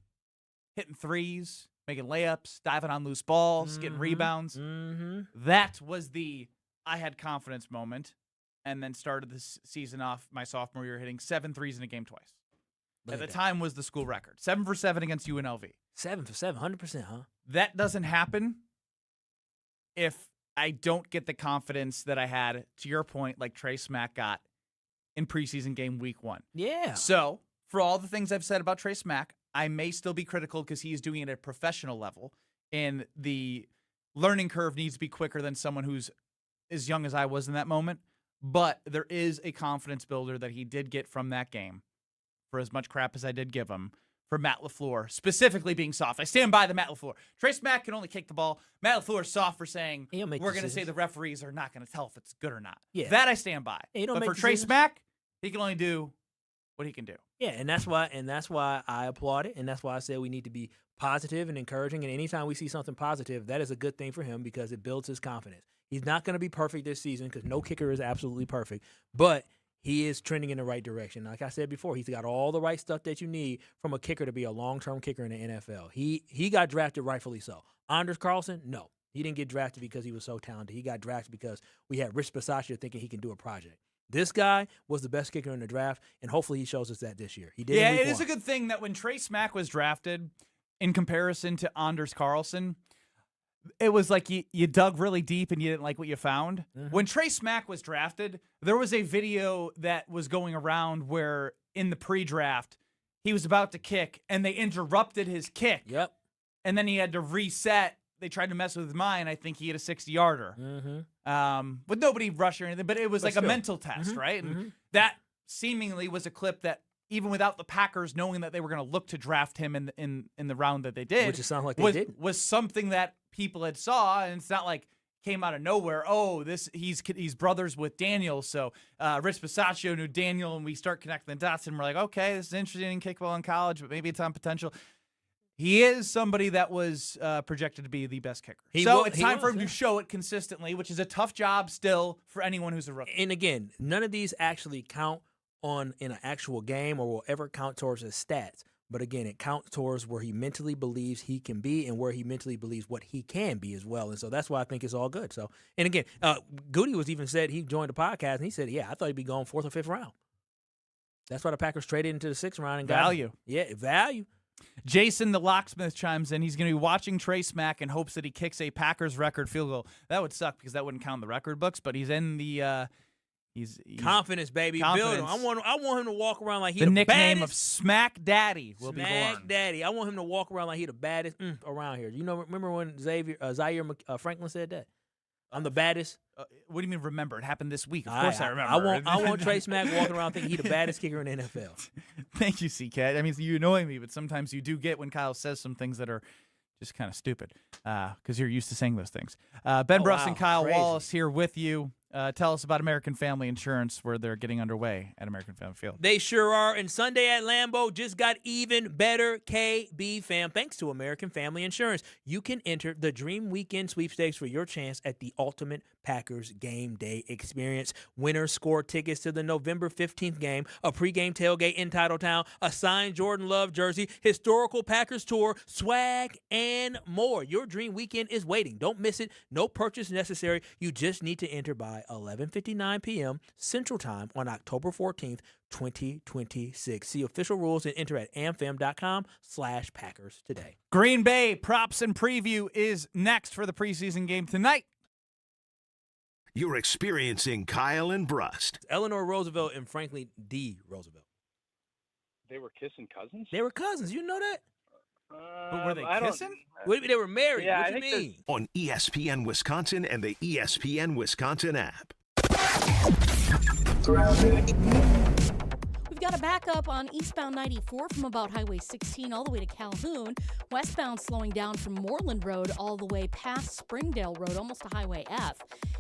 hitting threes, making layups, diving on loose balls, getting rebounds. That was I had confidence moment, and then started this season off my sophomore year hitting 7 threes in a game twice. At the time was the school record. 7 for 7 against UNLV. 7 for 7, 100%, huh? That doesn't happen if I don't get the confidence that I had, to your point, like Trey Smack got in preseason game week 1. Yeah. So, for all the things I've said about Trey Smack, I may still be critical because he is doing it at a professional level, and the learning curve needs to be quicker than someone who's as young as I was in that moment. But there is a confidence builder that he did get from that game, for as much crap as I did give him, for Matt LaFleur, specifically being soft. I stand by the Matt LaFleur. Trey Smack can only kick the ball. Matt LaFleur is soft for saying, we're going to say the referees are not going to tell if it's good or not. Yeah. That I stand by. But for Trey Smack, he can only do what he can do. Yeah, and that's why I applaud it, and that's why I said we need to be positive and encouraging, and anytime we see something positive, that is a good thing for him because it builds his confidence. He's not going to be perfect this season because no kicker is absolutely perfect, but he is trending in the right direction. Like I said before, he's got all the right stuff that you need from a kicker to be a long-term kicker in the NFL. He got drafted rightfully so. Anders Carlson, no. He didn't get drafted because he was so talented. He got drafted because we had Rich Bisaccia thinking he can do a project. This guy was the best kicker in the draft, and hopefully he shows us that this year. He did. Yeah, it is a good thing that when Trey Smack was drafted, in comparison to Anders Carlson, it was like you dug really deep and you didn't like what you found. When Trey Smack was drafted, there was a video that was going around where in the pre-draft, he was about to kick, and they interrupted his kick. Yep. And then he had to reset. They tried to mess with mine. I think he hit a 60-yarder. With nobody rushing or anything, but it was like a mental test, right? And that seemingly was a clip that, even without the Packers knowing that they were going to look to draft him in the round that they did, which it sounded like they did, was something that people had saw, and it's not like came out of nowhere. Oh, he's brothers with Daniel, so Rich Bisaccia knew Daniel, and we start connecting the dots, and we're like, okay, this is interesting in kickball in college, but maybe it's on potential. He is somebody that was projected to be the best kicker. It's time for him to show it consistently, which is a tough job still for anyone who's a rookie. And again, none of these actually count in an actual game or will ever count towards his stats. But again, it counts towards where he mentally believes he can be and where he mentally believes what he can be as well. And so that's why I think it's all good. So, and again, Goody was even said he joined the podcast and he said, yeah, I thought he'd be going 4th or 5th round. That's why the Packers traded into the 6th round and got value. Yeah, value. Jason the Locksmith chimes in. He's going to be watching Trey Smack in hopes that he kicks a Packers record field goal. That would suck because that wouldn't count in the record books, but he's in the he's confidence, baby. Confidence. Build him. I want him to walk around like he's the nickname baddest. of Smack Daddy will be born. Smack Daddy. I want him to walk around like he's the baddest around here. Remember when Zaire Franklin said that? I'm the baddest. What do you mean remember? It happened this week. Of course I remember. I want Trey Smack walking around thinking he's the baddest kicker in the NFL. Thank you, C-Cat. I mean, you annoy me, but sometimes you do get when Kyle says some things that are just kind of stupid because you're used to saying those things. Ben Brust and Kyle Wallace here with you. Tell us about American Family Insurance, where they're getting underway at American Family Field. They sure are. And Sunday at Lambeau just got even better, KB fam. Thanks to American Family Insurance, you can enter the Dream Weekend Sweepstakes for your chance at the ultimate Packers game day experience. Winners score tickets to the November 15th game, a pregame tailgate in Titletown, a signed Jordan Love jersey, historical Packers tour, swag, and more. Your Dream Weekend is waiting. Don't miss it. No purchase necessary. You just need to enter by by 11:59 p.m. Central Time on October 14th, 2026. See official rules and enter at amfam.com/Packers today. Green Bay props and preview is next for the preseason game tonight. You're experiencing Kyle and Brust. Eleanor Roosevelt and Franklin D. Roosevelt. They were kissing cousins? They were cousins. You know that? But were they I don't- kissing? They were married. Yeah, what I do you think mean? On ESPN Wisconsin and the ESPN Wisconsin app. We've got a backup on eastbound 94 from about Highway 16 all the way to Calhoun. Westbound slowing down from Moreland Road all the way past Springdale Road, almost to Highway F.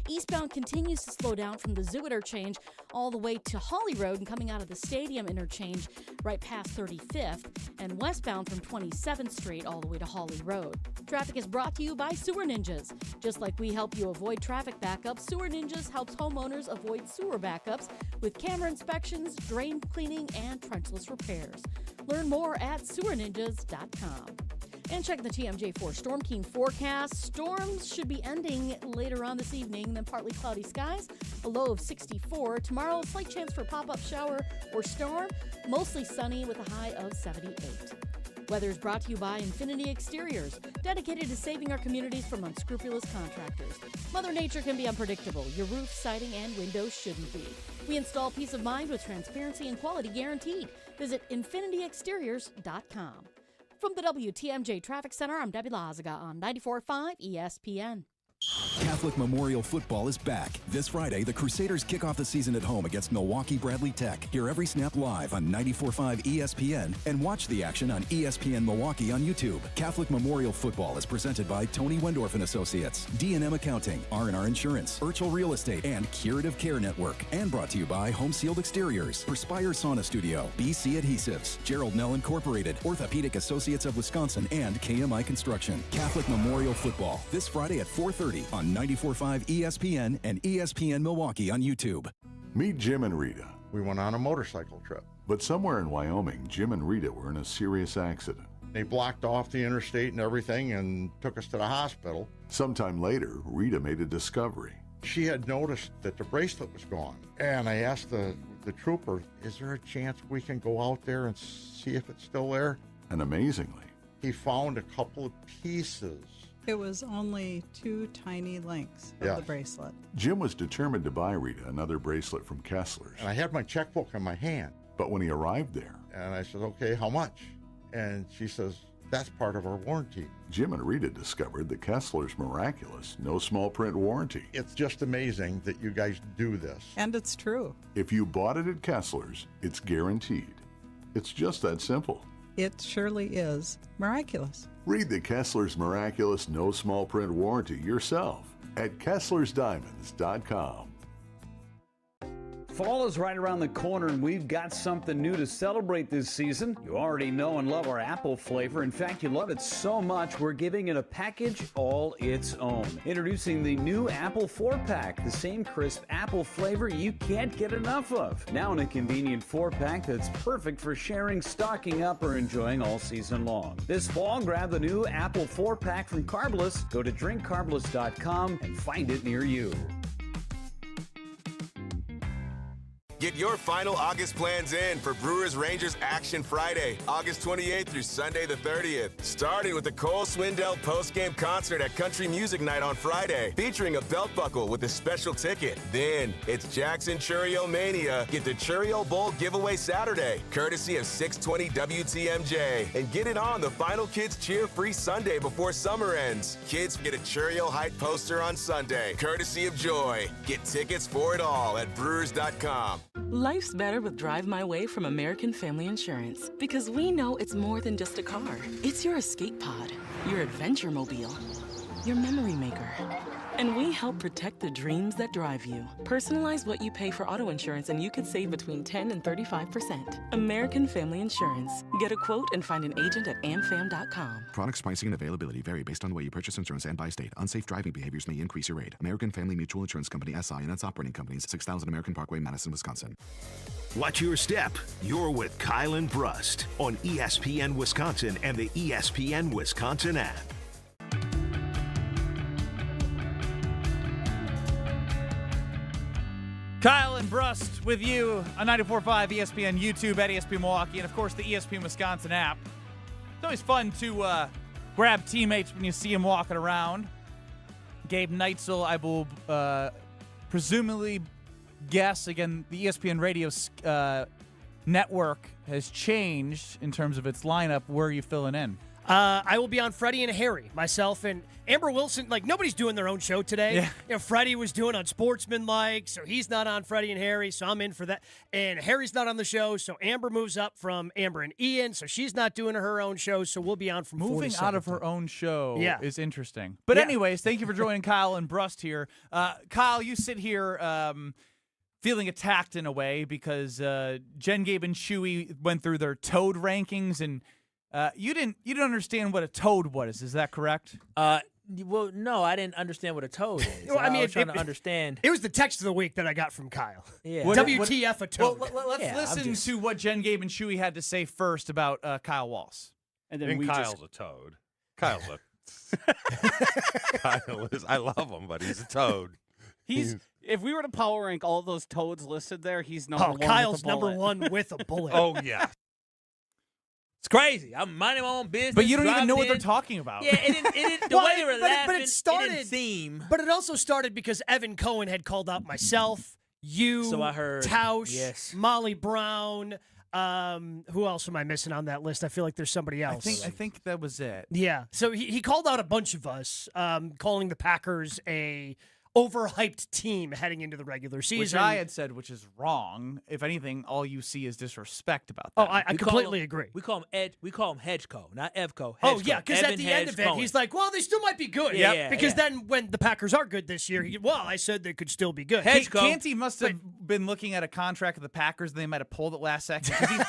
Eastbound continues to slow down from the Zoo interchange all the way to Holly Road and coming out of the Stadium interchange right past 35th. And westbound from 27th Street all the way to Holly Road. Traffic is brought to you by Sewer Ninjas. Just like we help you avoid traffic backups, Sewer Ninjas helps homeowners avoid sewer backups with camera inspections, drain cleaning, and trenchless repairs. Learn more at sewerninjas.com. And check the TMJ4 Storm King forecast. Storms should be ending later on this evening, then partly cloudy skies, a low of 64. Tomorrow, a slight chance for a pop-up shower or storm, mostly sunny with a high of 78. Weather is brought to you by Infinity Exteriors, dedicated to saving our communities from unscrupulous contractors. Mother Nature can be unpredictable. Your roof, siding, and windows shouldn't be. We install peace of mind with transparency and quality guaranteed. Visit infinityexteriors.com. From the WTMJ Traffic Center, I'm Debbie Lazaga on 94.5 ESPN. Catholic Memorial Football is back. This Friday, the Crusaders kick off the season at home against Milwaukee Bradley Tech. Hear every snap live on 94.5 ESPN and watch the action on ESPN Milwaukee on YouTube. Catholic Memorial Football is presented by Tony Wendorf and Associates, D&M Accounting, R&R Insurance, Urchel Real Estate, and Curative Care Network. And brought to you by Home Sealed Exteriors, Perspire Sauna Studio, BC Adhesives, Gerald Nell Incorporated, Orthopedic Associates of Wisconsin, and KMI Construction. Catholic Memorial Football, this Friday at 4:30 on 94.5 ESPN and ESPN Milwaukee on YouTube. Meet Jim and Rita. We went on a motorcycle trip. But somewhere in Wyoming, Jim and Rita were in a serious accident. They blocked off the interstate and everything and took us to the hospital. Sometime later, Rita made a discovery. She had noticed that the bracelet was gone. And I asked the trooper, is there a chance we can go out there and see if it's still there? And amazingly, he found a couple of pieces. It was only 2 tiny links of the bracelet. Jim was determined to buy Rita another bracelet from Kessler's. And I had my checkbook in my hand. But when he arrived there, and I said, okay, how much? And she says, that's part of our warranty. Jim and Rita discovered the Kessler's miraculous, no small print warranty. It's just amazing that you guys do this. And it's true. If you bought it at Kessler's, it's guaranteed. It's just that simple. It surely is miraculous. Read the Kessler's Miraculous No Small Print Warranty yourself at KesslersDiamonds.com. Fall is right around the corner, and we've got something new to celebrate this season. You already know and love our apple flavor. In fact, you love it so much, we're giving it a package all its own. Introducing the new Apple 4-Pack, the same crisp apple flavor you can't get enough of. Now in a convenient 4-pack that's perfect for sharing, stocking up, or enjoying all season long. This fall, grab the new Apple 4-Pack from Carbless. Go to drinkcarbless.com and find it near you. Get your final August plans in for Brewers Rangers Action Friday, August 28th through Sunday the 30th. Starting with the Cole Swindell post-game concert at Country Music Night on Friday, featuring a belt buckle with a special ticket. Then it's Jackson Churio Mania. Get the Churio Bowl giveaway Saturday, courtesy of 620 WTMJ. And get it on the Final Kids Cheer Free Sunday before summer ends. Kids get a Churio Height poster on Sunday, courtesy of Joy. Get tickets for it all at Brewers.com. Life's better with Drive My Way from American Family Insurance, because we know it's more than just a car. It's your escape pod, your adventure mobile, your memory maker. And we help protect the dreams that drive you. Personalize what you pay for auto insurance and you could save between 10 and 35%. American Family Insurance. Get a quote and find an agent at amfam.com. Products, pricing, and availability vary based on the way you purchase insurance and by state. Unsafe driving behaviors may increase your rate. American Family Mutual Insurance Company, SI, and its operating companies, 6000 American Parkway, Madison, Wisconsin. Watch your step. You're with Kyle and Brust on ESPN Wisconsin and the ESPN Wisconsin app. Kyle and Brust with you on 94.5 ESPN YouTube at ESPN Milwaukee, and of course the ESPN Wisconsin app. It's always fun to grab teammates when you see them walking around. Gabe Neitzel, I will presumably guess, again, the ESPN radio network has changed in terms of its lineup. Where are you filling in? I will be on Freddie and Harry, myself and Amber Wilson. Like, nobody's doing their own show today. Yeah. You know, Freddie was doing on Sportsmanlike, so he's not on Freddie and Harry, so I'm in for that. And Harry's not on the show, so Amber moves up from Amber and Ian, so she's not doing her own show, so we'll be on from 4 to Moving 7. out of her own show Yeah. is interesting. But anyways, thank you for joining Kyle and Brust here. Kyle, you sit here feeling attacked in a way because Jen, Gabe, and Chewy went through their toad rankings, and you didn't understand what a toad was. Is that correct? Well, no, I didn't understand what a toad is. Well, I mean, was trying to understand. It was the text of the week that I got from Kyle. Yeah. WTF a toad. Well, let's listen to what Jen, Gabe, and Chewy had to say first about Kyle Walls. And then Kyle's a toad. Kyle's a Kyle is. I love him, but he's a toad. If we were to power rank all those toads listed there, he's number one. Kyle's with a bullet. number one with a bullet. Oh yeah. It's crazy. I'm minding my own business. But you don't even driving know what in. they're talking about. Yeah, it didn't. The way they were laughing, but it started. didn't seem. But it also started because Evan Cohen had called out myself, you, So I heard. Tausch, Yes. Molly Brown. Who else am I missing on that list? I feel like there's somebody else. I think that was it. Yeah. So he called out a bunch of us, calling the Packers a overhyped team heading into the regular season. Which I had said, which is wrong. If anything, all you see is disrespect about that. Oh, I completely agree. We call him Hedgeco, not Evco. Oh, Hedgeco. yeah, because at Evan the end of it, Hedge he's like, well, they still might be good. Yeah, because yeah. then when the Packers are good this year, I said they could still be good. Canty must have been looking at a contract of the Packers, and they might have pulled it last second because he's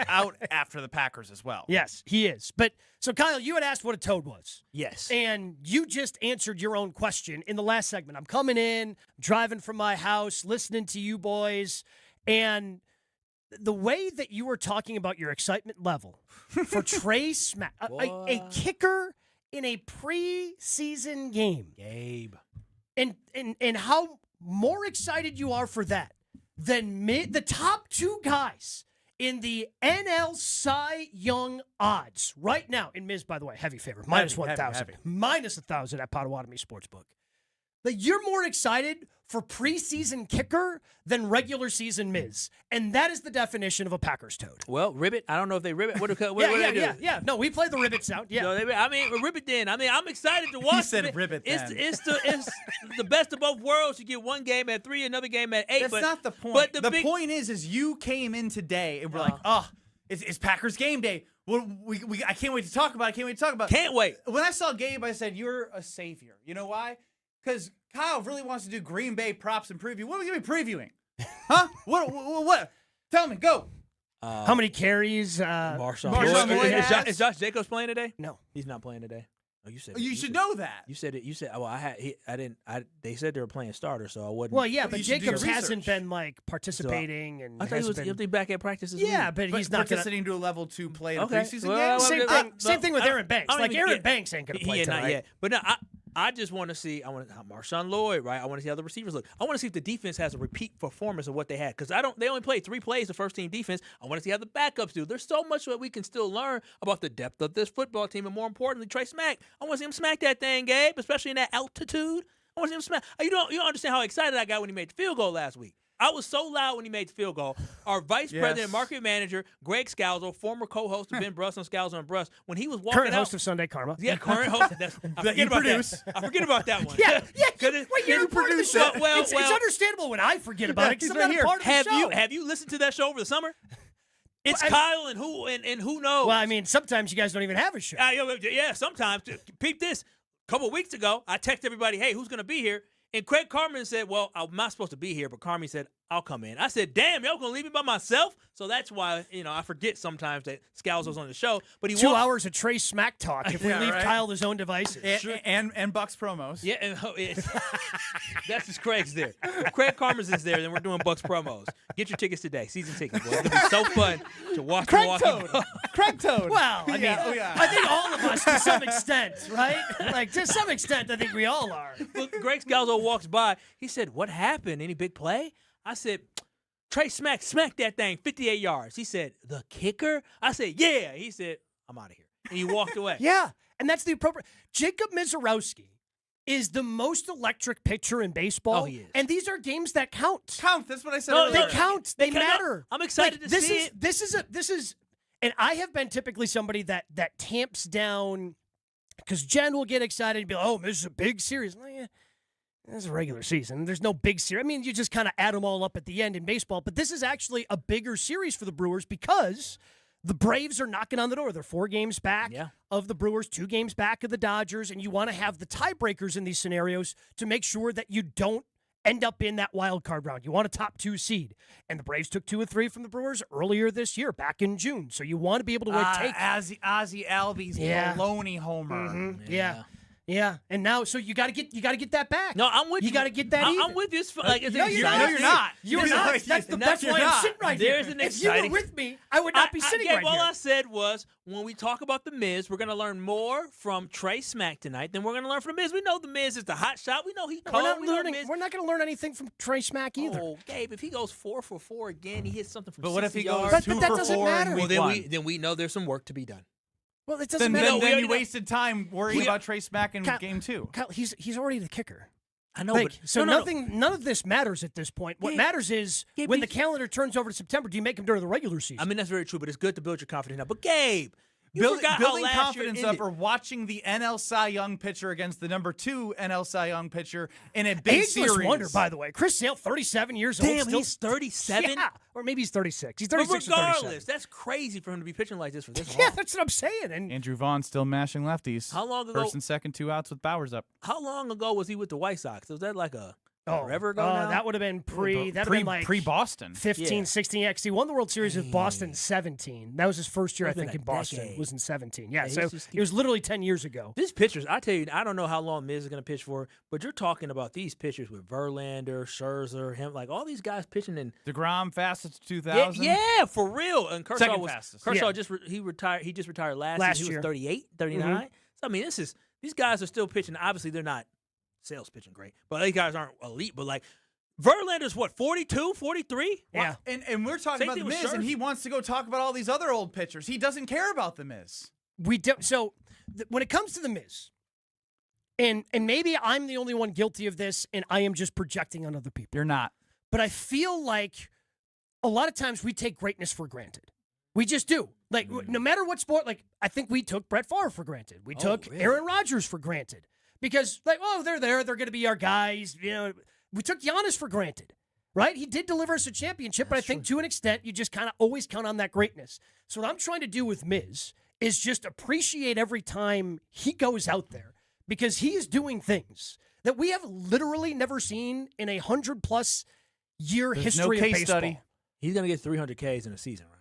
out after the Packers as well. Yes, he is. But so, Kyle, you had asked what a toad was. Yes. And you just answered your own question in the last segment. I'm coming in, driving from my house, listening to you boys, and the way that you were talking about your excitement level for Trey Smack, a kicker in a preseason game. Gabe. And how more excited you are for that than the top two guys in the NL Cy Young odds right now. In Miz, by the way, heavy favorite, minus 1,000. Minus 1,000 at Potawatomi Sportsbook. Like, you're more excited for preseason kicker than regular season Miz. And that is the definition of a Packers toad. Well, ribbit. I don't know if they ribbit. What do they do? Yeah. No, we play the ribbit sound. Yeah. No, ribbit then. I mean, I'm excited to watch. He said ribbit then. It's the best of both worlds. You get one game at 3, another game at 8. That's not the point. But the point is you came in today and we're like, it's Packers game day. Well, I can't wait to talk about it. Can't wait. When I saw Gabe, I said, you're a savior. You know why? Because Kyle really wants to do Green Bay props and preview. What are we going to be previewing? Huh? What? Tell me. Go. How many carries? Marshawn Lloyd Is Josh Jacobs playing today? No. He's not playing today. Oh, you said you should know that. You said it. You said, well, I didn't. They said they were playing starter, so I wasn't. Well, yeah, but you should do Jacobs your hasn't research. been, like, participating. And I thought he'll be back at practice this week. Yeah, but he's not participating to a level 2 play in a Okay. preseason Well, game. Same thing with Aaron Banks. I don't Like, even- Aaron Banks ain't going to play tonight. not yet. But no, I just want to see. I want Marshawn Lloyd, right? I want to see how the receivers look. I want to see if the defense has a repeat performance of what they had, because they only played 3 plays the first team defense. I want to see how the backups do. There's so much that we can still learn about the depth of this football team, and more importantly, Trey Smack. I want to see him smack that thing, Gabe, especially in that altitude. I want to see him smack. You don't understand how excited I got when he made the field goal last week. I was so loud when he made the field goal. Our vice president, market manager, Greg Scalzo, former co-host of Ben Brust on Scalzo and Brust, when he was walking Current out, host of Sunday Karma. Yeah, current host. I forget about that. I forget about that one. Yeah. Wait, you're part of the show. Well, it's understandable when I forget about it because I'm not a part of the show. Have you listened to that show over the summer? It's Kyle and who knows. Well, I mean, sometimes you guys don't even have a show. Yeah, sometimes. Peep this. A couple of weeks ago, I texted everybody, hey, who's going to be here? And Craig Carmen said, well, I'm not supposed to be here, but Carmen said, I'll come in. I said, damn, y'all going to leave me by myself? So that's why, I forget sometimes that Scalzo's on the show. But he 2 hours of Trey Smack talk if we leave Kyle his own devices. And Bucks promos. Yeah, and that's just Craig's there. If Craig Carmen's is there, then we're doing Bucks promos. Get your tickets today, season tickets. Boy. It's going to be so fun to watch Milwaukee. Craig Toad. Well, I mean, I think all of us to some extent, right? Like, to some extent, I think we all are. Look, Greg Scalzo walks by. He said, what happened? Any big play? I said, Trey smack that thing 58 yards. He said, the kicker? I said, yeah. He said, I'm out of here. And he walked away. Yeah, and that's the appropriate. Jacob Misiorowski is the most electric pitcher in baseball. Oh, he is. And these are games that count. That's what I said No, earlier. they count. They matter. I'm excited to see it. This is, and I have been typically somebody that tamps down, because Jen will get excited and be like, oh, this is a big series. I'm like, yeah, this is a regular season. There's no big series. I mean, you just kind of add them all up at the end in baseball. But this is actually a bigger series for the Brewers because the Braves are knocking on the door. They're 4 games back of the Brewers, 2 games back of the Dodgers, and you want to have the tiebreakers in these scenarios to make sure that you don't end up in that wild card round. You want a top 2 seed. And the Braves took 2 of 3 from the Brewers earlier this year, back in June. So you want to be able to take Ozzie Albies baloney homer. Mm-hmm. Yeah, and now so you got to get that back. No, I'm with you. You got to get that. I'm with you. Like, no, you're not. You're not. That's why I'm sitting right here. If you were with me, I would not be sitting right here. All I said was, when we talk about the Miz, we're going to learn more from Trey Smack tonight than we're going to learn from the Miz. We know the Miz is the hot shot. We know he cold. We're not going to learn anything from Trey Smack either. Oh, Gabe, if he goes 4 for 4 again, he hits something from 60 But what if he goes yards. 2 for 4 in week 1? Then we know there's some work to be done. Well, it doesn't matter. Then you wasted time worrying about Trey Smack in game 2. Kyle, he's already the kicker. I know, but no. None of this matters at this point. What matters is when the calendar turns over to September, do you make him during the regular season? I mean, that's very true, but it's good to build your confidence now. But Gabe, Building confidence up or watching the NL Cy Young pitcher against the number 2 NL Cy Young pitcher in a big series. Ageless wonder, by the way. Chris Sale, 37 years old. Damn, he's 37? Yeah, or maybe he's 36. He's 36 but regardless, or 37. that's crazy for him to be pitching like this for this long. Yeah, that's what I'm saying. And Andrew Vaughn still mashing lefties. How long ago? First and second, 2 outs with Bowers up. How long ago was he with the White Sox? Was that like forever ago now? That would have been pre-Boston. 15, 16. Yeah, 'cause he won the World Series with Boston in 17. That was his first year, I think, in Boston. Was in 17. Yeah, so it was literally 10 years ago. These pitchers, I tell you, I don't know how long Miz is going to pitch for, but you're talking about these pitchers with Verlander, Scherzer, him, like all these guys pitching in DeGrom fastest 2000. Yeah, for real. And Kershaw Second fastest. he retired. He just retired last year. He was year. 38, 39. Mm-hmm. So I mean, these guys are still pitching. Obviously, they're not sales pitching great, but these guys aren't elite. But like Verlander's what, 42, 43? Yeah. And we're talking about the Miz, and he wants to go talk about all these other old pitchers. He doesn't care about the Miz. We do. So when it comes to the Miz, and maybe I'm the only one guilty of this, and I am just projecting on other people. You're not. But I feel like a lot of times we take greatness for granted. We just do. Like, no matter what sport, like, I think we took Brett Favre for granted. We took Aaron Rodgers for granted. Because, like, oh, they're there. They're going to be our guys. You know, we took Giannis for granted, right? He did deliver us a championship, but I think to an extent, you just kind of always count on that greatness. So what I'm trying to do with Miz is just appreciate every time he goes out there, because he is doing things that we have literally never seen in 100+ year history of baseball. Study. He's going to get 300 Ks in a season, right?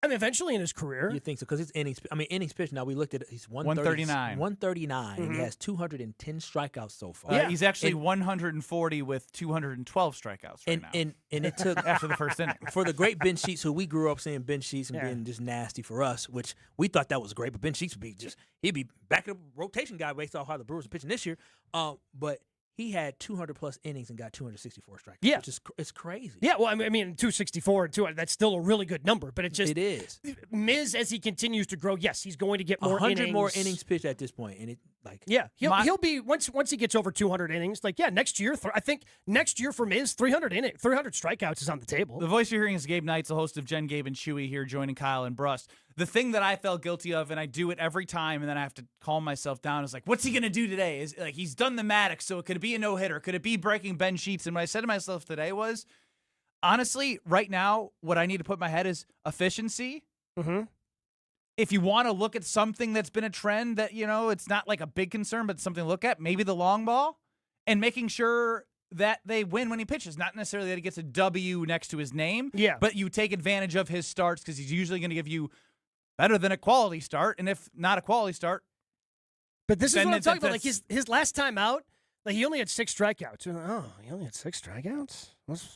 I mean, eventually in his career. You think so? Because it's innings. I mean, innings pitched. Now we looked at it. He's 139. 139. And he has 210 strikeouts so far. Yeah, he's actually 140 with 212 strikeouts right now. And it took after the first inning for the great Ben Sheets, who we grew up seeing Ben Sheets and being just nasty for us, which we thought that was great. But Ben Sheets would be he'd be back in a rotation guy based off how the Brewers are pitching this year. But he had 200+ innings and got 264 strikeouts. Yeah. Which is it's crazy. Yeah, well, I mean, 264 and 200, that's still a really good number. But it is. Miz, as he continues to grow, yes, he's going to get more 100 innings. more innings pitched at this point. And it he'll be, once he gets over 200 innings, next year, I think next year for Miz, 300 strikeouts is on the table. The voice you're hearing is Gabe Knights, the host of Jen, Gabe, and Chewy here, joining Kyle and Brust. The thing that I felt guilty of, and I do it every time, and then I have to calm myself down, is like, what's he going to do today? Is like, he's done the Maddox, so could it be a no-hitter? Could it be breaking Ben Sheets? And what I said to myself today was, honestly, right now, what I need to put in my head is efficiency. Mm-hmm. If you want to look at something that's been a trend that, it's not like a big concern, but something to look at, maybe the long ball, and making sure that they win when he pitches. Not necessarily that he gets a W next to his name, but you take advantage of his starts, because he's usually going to give you better than a quality start, and if not a quality start. But this is what I'm talking about. Like his last time out, like he only had 6 strikeouts. He only had 6 strikeouts?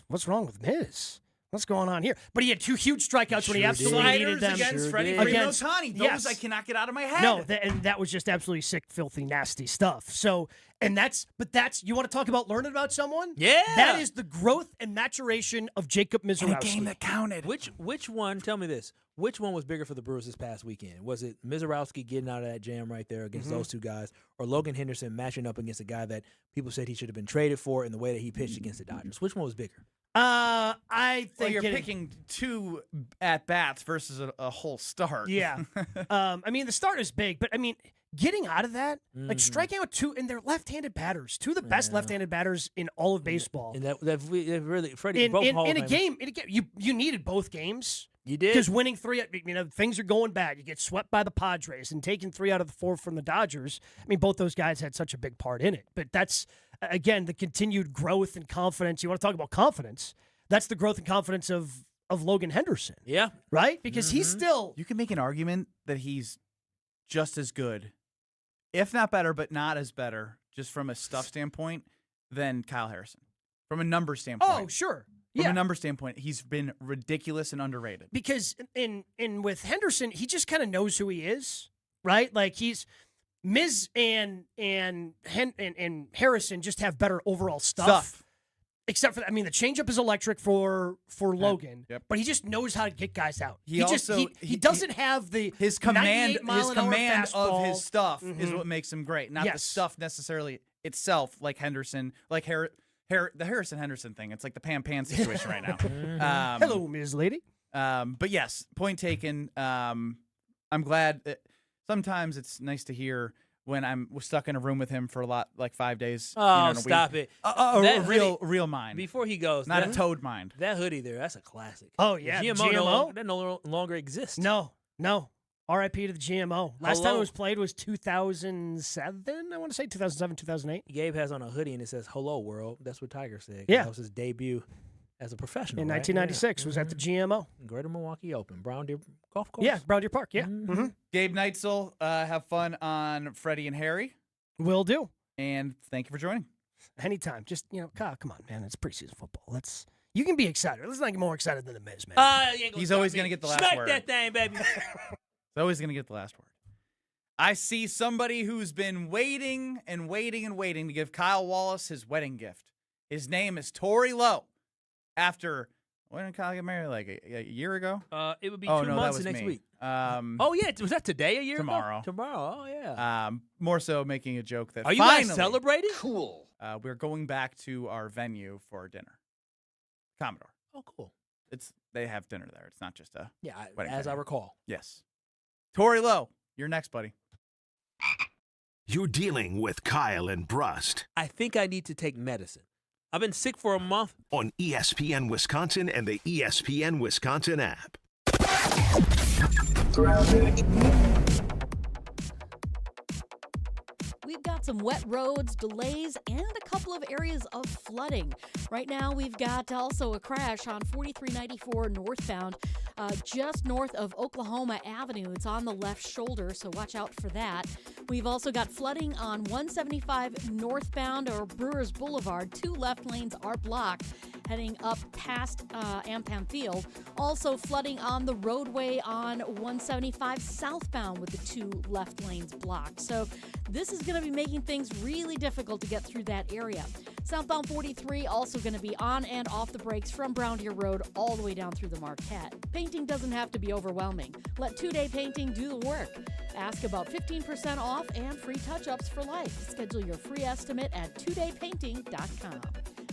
What's wrong with Miz? What's going on here? But he had 2 huge strikeouts when he absolutely needed them. Against Freddie Ohtani. Those I cannot get out of my head. No, and that was just absolutely sick, filthy, nasty stuff. So, that's you want to talk about learning about someone? Yeah. That is the growth and maturation of Jacob Misiorowski. A game that counted. Which one, tell me this, which one was bigger for the Brewers this past weekend? Was it Misiorowski getting out of that jam right there against those 2 guys, or Logan Henderson matching up against a guy that people said he should have been traded for in the way that he pitched against the Dodgers? Which one was bigger? I think you're picking 2 at-bats versus a whole start. Yeah. I mean, the start is big, but I mean, getting out of that, like striking out 2, and they're left-handed batters, 2 of the best left-handed batters in all of baseball. And that really, Freddie, in a game, you needed both games. You did. Because winning 3, things are going bad. You get swept by the Padres and taking 3 out of the 4 from the Dodgers. I mean, both those guys had such a big part in it. But that's, again, the continued growth and confidence. You want to talk about confidence? That's the growth and confidence of Logan Henderson. Yeah. Right? Because he's still... You can make an argument that he's just as good, if not better, but not as better, just from a stuff standpoint, than Kyle Harrison. From a number standpoint. Oh, sure. From a number standpoint, he's been ridiculous and underrated. Because with Henderson, he just kind of knows who he is, right? Like he's Miz and Harrison just have better overall stuff. Except for, the changeup is electric for Logan, but he just knows how to get guys out. He doesn't have his command fastball. of his stuff is what makes him great, not the stuff necessarily itself, like Henderson, like the Harrison-Henderson thing. It's like the Pan situation right now. Hello, Ms. Lady. But yes, point taken. I'm glad that sometimes it's nice to hear when I'm stuck in a room with him for 5 days. Oh, stop it. A real mind. Before he goes. Not a toad mind. That hoodie there, that's a classic. Oh, yeah. GMO? That no longer exists. No. R.I.P. to the GMO. Last time it was played was 2007, I want to say, 2007, 2008. Gabe has on a hoodie and it says, "Hello, world." That's what Tiger said. Yeah. That was his debut as a professional. In 1996, was at the GMO. Greater Milwaukee Open. Brown Deer Golf Course. Yeah, Brown Deer Park, yeah. Gabe Neitzel, have fun on Freddie and Harry. Will do. And thank you for joining. Anytime. Just, Kyle, come on, man. It's preseason football. You can be excited. Let's not get more excited than the Miz, man. He's always going to get the last word. Smack that thing, baby. He's always going to get the last word. I see somebody who's been waiting and waiting and waiting to give Kyle Wallace his wedding gift. His name is Tory Lowe. After, when did Kyle get married? Like a year ago? It would be 2 months next week. Was that today, a year tomorrow. ago? Tomorrow, oh yeah. More so making a joke that Are you guys celebrating? Cool. We're going back to our venue for dinner. Commodore. Oh, cool. They have dinner there. It's not just a wedding as dinner. I recall. Yes. Tory Lowe, you're next, buddy. You're dealing with Kyle and Brust. I think I need to take medicine. I've been sick for a month. On ESPN Wisconsin and the ESPN Wisconsin app. We've got some wet roads, delays, and a couple of areas of flooding. Right now, we've got also a crash on 4394 northbound, just north of Oklahoma Avenue. It's on the left shoulder, so watch out for that. We've also got flooding on 175 northbound or Brewers Boulevard. 2 left lanes are blocked heading up past Ampan Field. Also flooding on the roadway on 175 southbound with the 2 left lanes blocked. So this is going to be making things really difficult to get through that area. Southbound 43 also going to be on and off the brakes from Brown Deer Road all the way down through the Marquette. Painting doesn't have to be overwhelming. Let 2-Day Painting do the work. Ask about 15% off and free touch-ups for life. Schedule your free estimate at 2daypainting.com.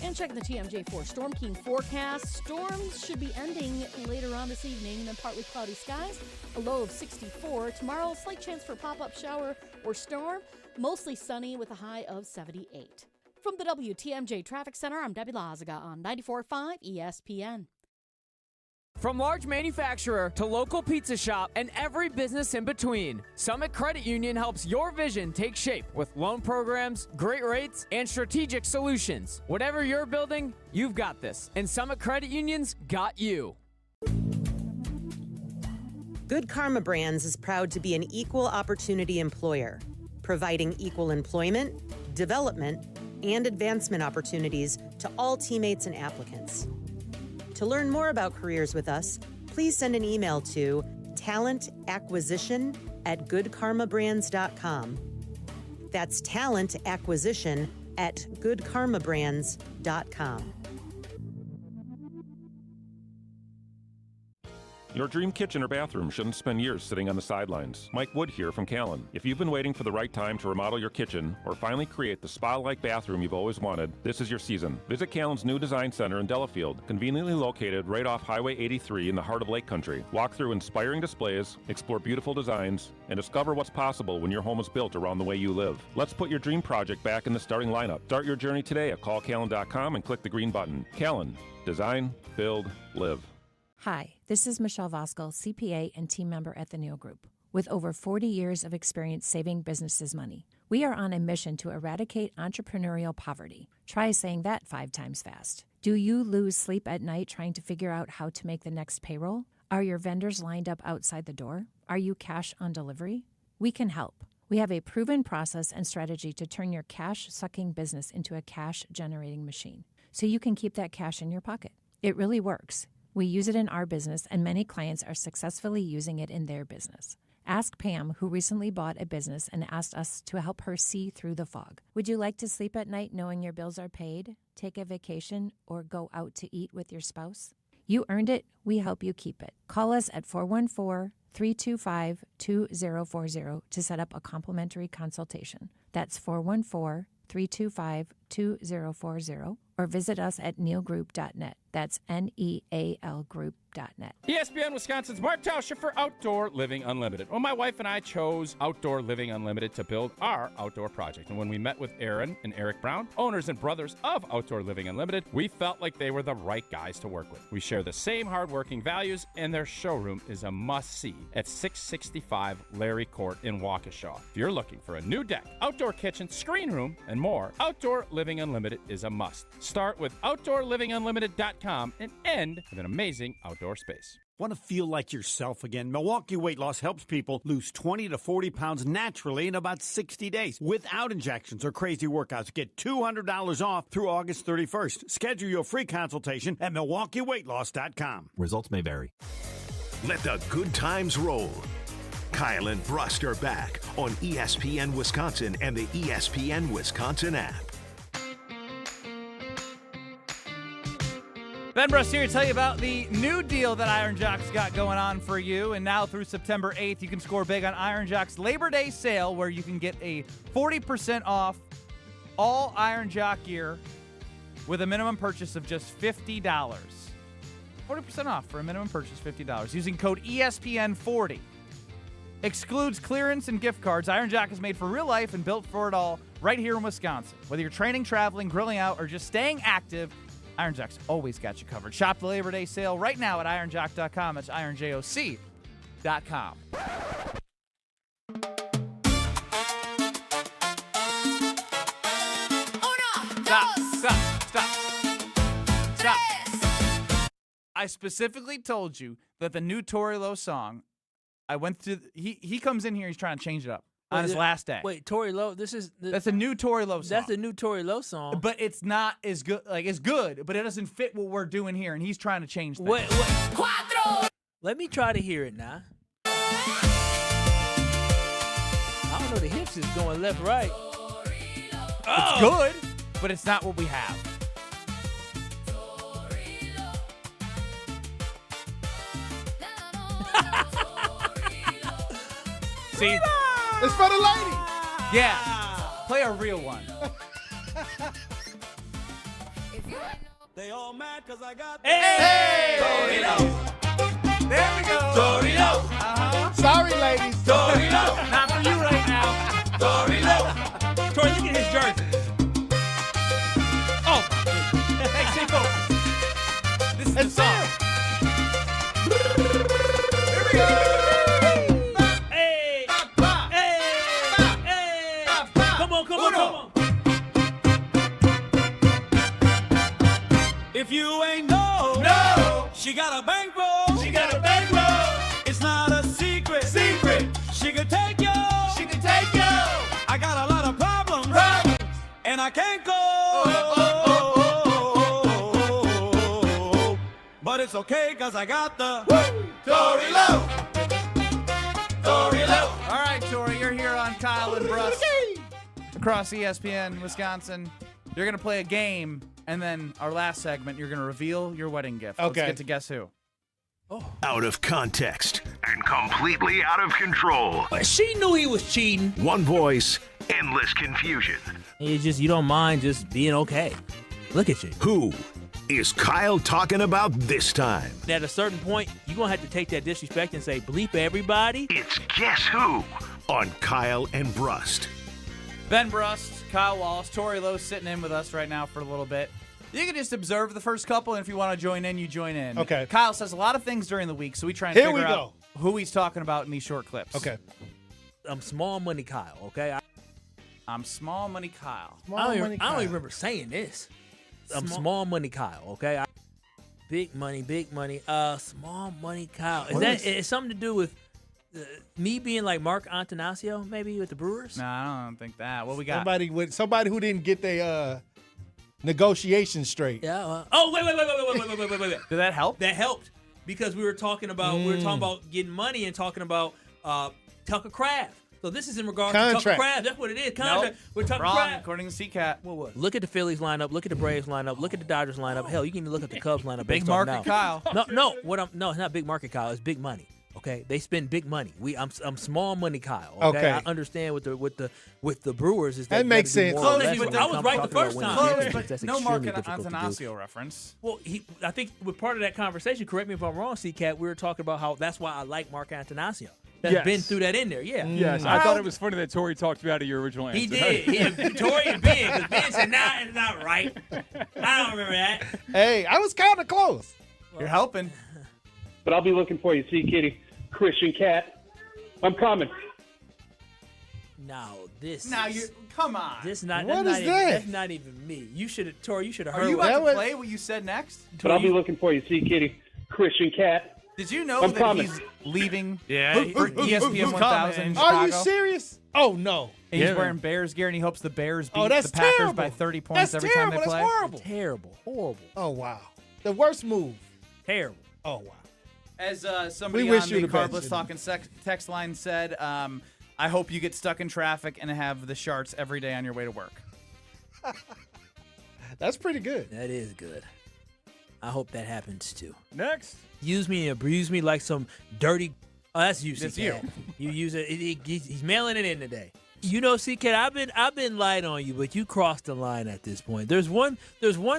And check the TMJ4 Storm King forecast. Storms should be ending later on this evening, and then partly cloudy skies, a low of 64. Tomorrow, slight chance for pop-up shower or storm, mostly sunny with a high of 78. From the WTMJ Traffic Center, I'm Debbie Lazaga on 94.5 ESPN. From large manufacturer to local pizza shop and every business in between, Summit Credit Union helps your vision take shape with loan programs, great rates, and strategic solutions. Whatever you're building, you've got this, and Summit Credit Union's got you. Good Karma Brands is proud to be an equal opportunity employer, providing equal employment, development, and advancement opportunities to all teammates and applicants. To learn more about careers with us, please send an email to talentacquisition@goodkarmabrands.com. That's talentacquisition@goodkarmabrands.com. Your dream kitchen or bathroom shouldn't spend years sitting on the sidelines. Mike Wood here from Callan. If you've been waiting for the right time to remodel your kitchen or finally create the spa-like bathroom you've always wanted, this is your season. Visit Callan's new design center in Delafield, conveniently located right off Highway 83 in the heart of Lake Country. Walk through inspiring displays, explore beautiful designs, and discover what's possible when your home is built around the way you live. Let's put your dream project back in the starting lineup. Start your journey today at callcallan.com and click the green button. Callan. Design, build, live. Hi, this is Michelle Voskel, CPA and team member at the Neal Group. With over 40 years of experience saving businesses money, we are on a mission to eradicate entrepreneurial poverty. Try saying that 5 times fast. Do you lose sleep at night trying to figure out how to make the next payroll? Are your vendors lined up outside the door? Are you cash on delivery? We can help. We have a proven process and strategy to turn your cash-sucking business into a cash-generating machine, so you can keep that cash in your pocket. It really works. We use it in our business, and many clients are successfully using it in their business. Ask Pam, who recently bought a business and asked us to help her see through the fog. Would you like to sleep at night knowing your bills are paid, take a vacation, or go out to eat with your spouse? You earned it. We help you keep it. Call us at 414-325-2040 to set up a complimentary consultation. That's 414-325-2040, or visit us at nealgroup.net. That's NEAL group.net. ESPN Wisconsin's Mark Tauscher for Outdoor Living Unlimited. Well, my wife and I chose Outdoor Living Unlimited to build our outdoor project. And when we met with Aaron and Eric Brown, owners and brothers of Outdoor Living Unlimited, we felt like they were the right guys to work with. We share the same hardworking values, and their showroom is a must-see at 665 Larry Court in Waukesha. If you're looking for a new deck, outdoor kitchen, screen room, and more, Outdoor Living Unlimited is a must. Start with OutdoorLivingUnlimited.com and end with an amazing outdoor space. Want to feel like yourself again? Milwaukee Weight Loss helps people lose 20 to 40 pounds naturally in about 60 days without injections or crazy workouts. Get $200 off through August 31st. Schedule your free consultation at MilwaukeeWeightLoss.com. Results may vary. Let the good times roll. Kyle and Brust are back on ESPN Wisconsin and the ESPN Wisconsin app. Ben Brust here to tell you about the new deal that Iron Jock's got going on for you. And now through September 8th, you can score big on Iron Jock's Labor Day sale, where you can get a 40% off all Iron Jock gear with a minimum purchase of just $50. 40% off for a minimum purchase, $50. Using code ESPN40. Excludes clearance and gift cards. Iron Jock is made for real life and built for it all right here in Wisconsin. Whether you're training, traveling, grilling out, or just staying active, Iron Jock's always got you covered. Shop the Labor Day sale right now at ironjock.com. That's ironjoc.com. Stop. I specifically told you that the new Tory Lowe song, I went through, he comes in here, he's trying to change it up. On his last day. Wait, Tory Lowe. That's a new Tory Lowe song. That's the new Tory Lowe song. But it's not as good. Like, it's good, but it doesn't fit what we're doing here, and he's trying to change things. Wait. Let me try to hear it now. I don't know. The hips is going left, right. It's good, but it's not what we have. See? It's for the ladies. Yeah. Play a real one. They all mad because I got Hey! There we go. Tory Lowe. Sorry, ladies. Tory Lowe. Not for you right now. Tory Lowe. Tory, look at his jersey. Oh. Hey, Chico. This is the song. Here we go. Come on. If you ain't no, she got a bankroll. It's not a secret. She could take you. I got a lot of problems. And I can't go. but it's okay because I got the Tory Lowe. Tory Lowe. All right, Tory, you're here on Kyle and Brust across ESPN, Wisconsin. You're going to play a game, and then our last segment, you're going to reveal your wedding gift. Okay. Let's get to Guess Who. Out of context and completely out of control. She knew he was cheating. One voice, endless confusion. It's just you don't mind just being okay. Look at you. Who is Kyle talking about this time? At a certain point, you're going to have to take that disrespect and say, bleep everybody. It's Guess Who on Kyle and Brust. Ben Brust, Kyle Wallace, Tory Lowe sitting in with us right now for a little bit. You can just observe the first couple, and if you want to join in, you join in. Okay. Kyle says a lot of things during the week, so we try and Here figure we out who he's talking about in these short clips. Okay. I'm small money Kyle, okay? I'm small money Kyle. I don't even remember saying this. I'm small money Kyle, okay? Big money, small money Kyle. Is something to do with me being like Mark Antanasio, maybe with the Brewers? No, I don't think that. What we got? Somebody who didn't get their negotiations straight. Yeah. Wait. Did that help? That helped because we were talking about getting money and talking about Tucker Craft. So this is in regards to Tucker Craft. That's what it is. Contract with Tucker Craft. According to CCAT. What? Look at the Phillies lineup. Look at the Braves lineup. Look at the Dodgers lineup. Hell, you can even look at the Cubs lineup. Big market Kyle. No. It's not big market Kyle. It's big money. Okay, they spend big money. I'm small money Kyle. Okay, I understand with the Brewers is that makes sense. I was right the first time. But no Mark Antanasio reference. Well, I think with part of that conversation, correct me if I'm wrong, C-Cat, we were talking about how that's why I like Mark Antanasio. That's been through that in there, yeah. Yes, I thought it was funny that Tory talked you out of your original answer. He did. Tory and Ben, because Ben said, nah, it's not right. I don't remember that. Hey, I was kind of close. You're helping. But I'll be looking for you. See, Kitty. Christian Cat. I'm coming. No, this. Now you come on. This not. What that's is not that? Even, that's not even me. You should have, Tory. You should have heard. Are you what about to play what you said next? But I'll be looking for you. See, Kitty. Christian Cat. Did you know I'm that coming. he's leaving for ESPN ESPN 1000 in Chicago? Are you serious? Oh, no. And he's wearing Bears gear, and he hopes the Bears beat that's the Packers terrible. by 30 points every time they play. That's horrible. Terrible. Horrible. Oh, wow. The worst move. Terrible. Oh, wow. As somebody wish on you the the best, Carbless Talking text line said, I hope you get stuck in traffic and have the Sharts every day on your way to work. That's pretty good. That is good. I hope that happens too. Next. Use me and abuse me like some dirty. Oh, that's you, That's C-Cat. You use it. He's mailing it in today. You know, C-Cat, I've been light on you, but you crossed the line at this point. There's one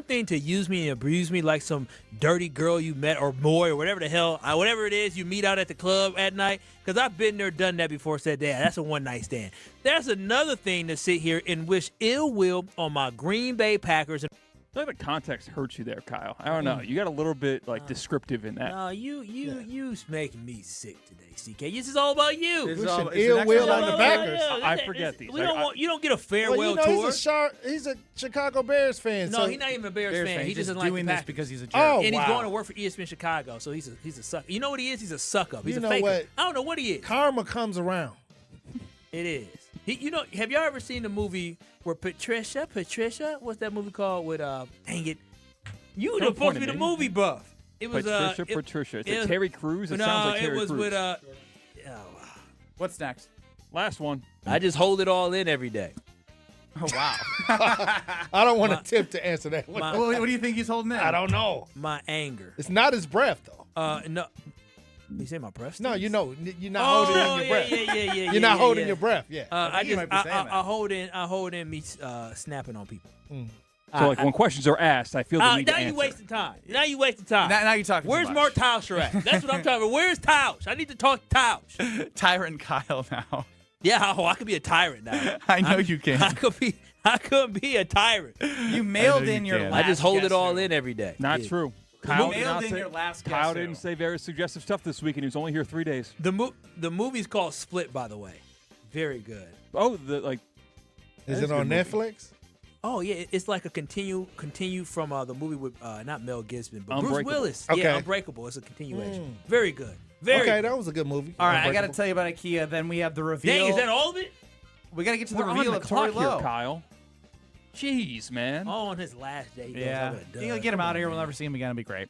thing to use me and abuse me like some dirty girl you met or boy or whatever the hell, whatever it is you meet out at the club at night. Because I've been there, done that before. Said, that's a one night stand. There's another thing to sit here and wish ill will on my Green Bay Packers. I feel like the context hurts you there, Kyle. I don't know. You got a little bit descriptive in that. No, you making me sick today, CK. This is all about you. Wishing ill will on the Packers. I forget these. You don't get a farewell tour. tour. He's a Chicago Bears fan. No, he's not even a Bears fan. He doesn't like doing the this Packers. because he's a jerk. Oh, and he's going to work for ESPN Chicago, so he's a suck. You know what he is? He's a suck up. He's a faker. What? I don't know what he is. Karma comes around. It is. Have y'all ever seen the movie where Patricia, what's that movie called with dang it. You were supposed to be the movie buff. It was Patricia. It's a Terry Crews. It sounds like Terry Crews. It was with What's next? Last one. I just hold it all in every day. Oh wow. I don't want to attempt to answer that. What do you think he's holding in? I don't know. My anger. It's not his breath though. No. You say my breath? No, you're not holding in your breath. Yeah. You're not holding your breath. Yeah. I hold in me snapping on people. So when questions are asked, I feel the need to answer. Now you wasting time. Now you're talking. Where's Mark Tauscher at? That's what I'm talking about. Where's Tausch? I need to talk to Tausch. Tyrant Kyle now. Yeah, I could be a tyrant now. I know you can. I could be a tyrant. You mailed in your last I just hold it all guess in every day. Not true. Kyle didn't say very suggestive stuff this week, and he was only here 3 days. The movie's called Split, by the way. Very good. Oh, is it on Netflix? Oh yeah, it's like a continue from the movie with not Mel Gibson, but Bruce Unbreakable. Willis. Okay. Yeah, Unbreakable. It's a continuation. Very good. Very good. That was a good movie. All right, I got to tell you about IKEA. Then we have the reveal. Dang, is that all of it? We got to get to the We're reveal on of the Tory clock here, Lowe. Kyle. Jeez, man. Oh, on his last day. Yeah. You'll get him out of here. We'll never see him again. It'll be great.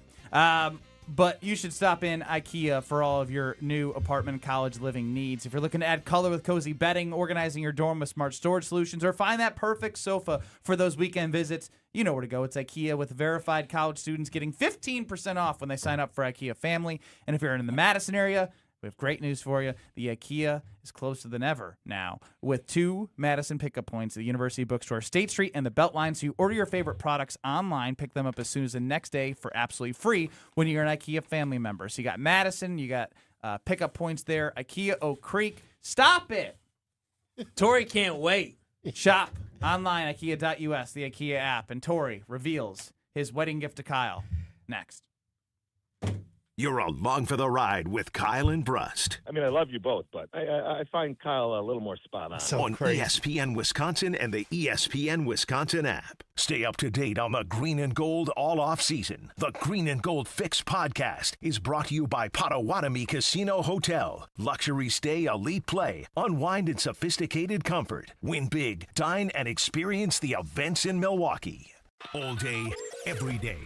But you should stop in IKEA for all of your new apartment and college living needs. If you're looking to add color with cozy bedding, organizing your dorm with smart storage solutions, or find that perfect sofa for those weekend visits, you know where to go. It's IKEA, with verified college students getting 15% off when they sign up for IKEA Family. And if you're in the Madison area, we have great news for you. The IKEA is closer than ever now, with 2 Madison pickup points at the University Bookstore, State Street, and the Beltline. So you order your favorite products online, pick them up as soon as the next day for absolutely free when you're an IKEA family member. So you got Madison, you got pickup points there, IKEA Oak Creek. Stop it! Tory can't wait. Shop online, IKEA.us, the IKEA app, and Tory reveals his wedding gift to Kyle. Next. You're along for the ride with Kyle and Brust. I mean, I love you both, but I find Kyle a little more spot on. On ESPN Wisconsin and the ESPN Wisconsin app. Stay up to date on the Green and Gold all off season. The Green and Gold Fix podcast is brought to you by Potawatomi Casino Hotel. Luxury stay, elite play, unwind in sophisticated comfort. Win big, dine, and experience the events in Milwaukee. All day, every day.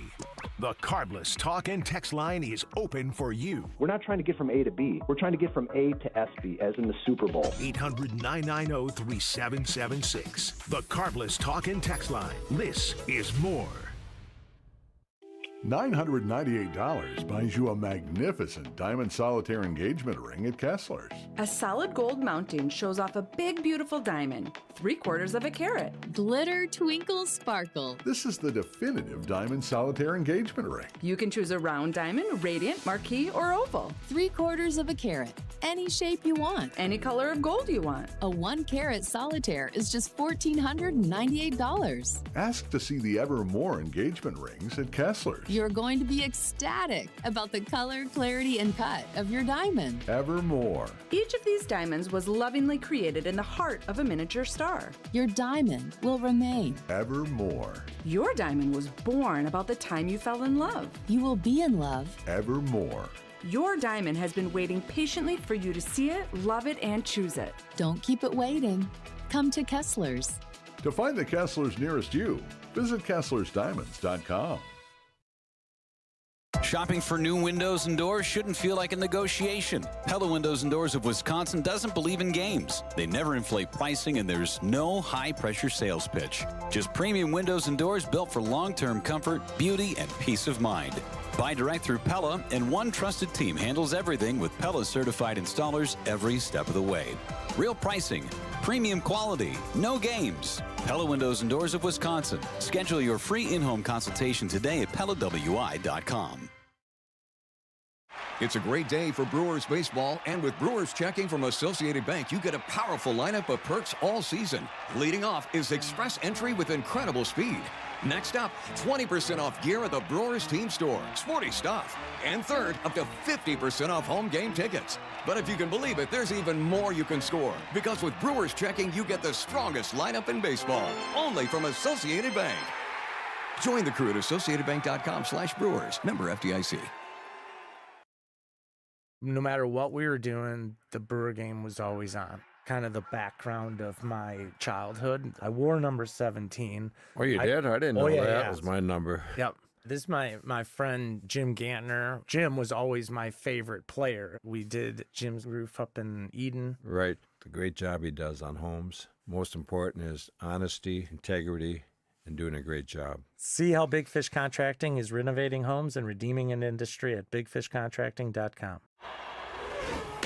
The Carbless talk and text line is open for you. We're not trying to get from A to B. We're trying to get from A to SB, as in the Super Bowl. 800-990-3776. The Carbless talk and text line. This is more. $998 buys you a magnificent diamond solitaire engagement ring at Kessler's. A solid gold mounting shows off a big, beautiful diamond, 3/4 of a carat. Glitter, twinkle, sparkle. This is the definitive diamond solitaire engagement ring. You can choose a round diamond, radiant, marquise, or oval. 3/4 of a carat. Any shape you want. Any color of gold you want. A 1-carat solitaire is just $1,498. Ask to see the Evermore engagement rings at Kessler's. You're going to be ecstatic about the color, clarity, and cut of your diamond. Evermore. Each of these diamonds was lovingly created in the heart of a miniature star. Your diamond will remain. Evermore. Your diamond was born about the time you fell in love. You will be in love. Evermore. Your diamond has been waiting patiently for you to see it, love it, and choose it. Don't keep it waiting. Come to Kessler's. To find the Kessler's nearest you, visit KesslersDiamonds.com. Shopping for new windows and doors shouldn't feel like a negotiation. Pella Windows and Doors of Wisconsin doesn't believe in games. They never inflate pricing, and there's no high-pressure sales pitch. Just premium windows and doors built for long-term comfort, beauty, and peace of mind. Buy direct through Pella, and one trusted team handles everything with Pella certified installers every step of the way. Real pricing, premium quality, no games. Pella Windows and Doors of Wisconsin. Schedule your free in-home consultation today at PellaWI.com. It's a great day for Brewers baseball, and with Brewers checking from Associated Bank, you get a powerful lineup of perks all season. Leading off is express entry with incredible speed. Next up, 20% off gear at the Brewers team store. Sporty stuff. And third, up to 50% off home game tickets. But if you can believe it, there's even more you can score. Because with Brewers checking, you get the strongest lineup in baseball. Only from Associated Bank. Join the crew at AssociatedBank.com/Brewers. Member FDIC. No matter what we were doing, the Brewer game was always on. Kind of the background of my childhood. I wore number 17. Oh, you did? I didn't know that was my number. Yep. This is my friend Jim Gantner. Jim was always my favorite player. We did Jim's roof up in Eden. Right. The great job he does on homes. Most important is honesty, integrity, and doing a great job. See how Big Fish Contracting is renovating homes and redeeming an industry at bigfishcontracting.com.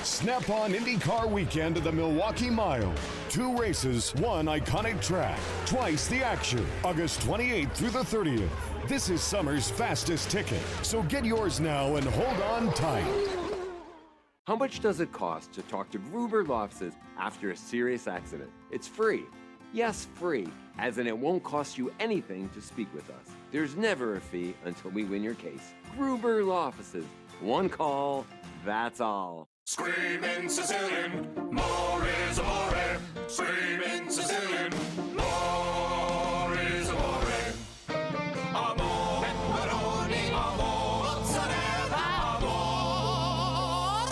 Snap-on IndyCar weekend at the Milwaukee Mile. 2 races, 1 iconic track, twice the action. August 28th through the 30th. This is summer's fastest ticket, so get yours now and hold on tight. How much does it cost to talk to Gruber Law Offices after a serious accident? It's free. Yes, free, as in it won't cost you anything to speak with us. There's never a fee until we win your case. Gruber Law Offices. One call, that's all. Screaming Sicilian, more is amore. Screaming Sicilian, more is amore. Amore, pepperoni, amore, mozzarella, amore.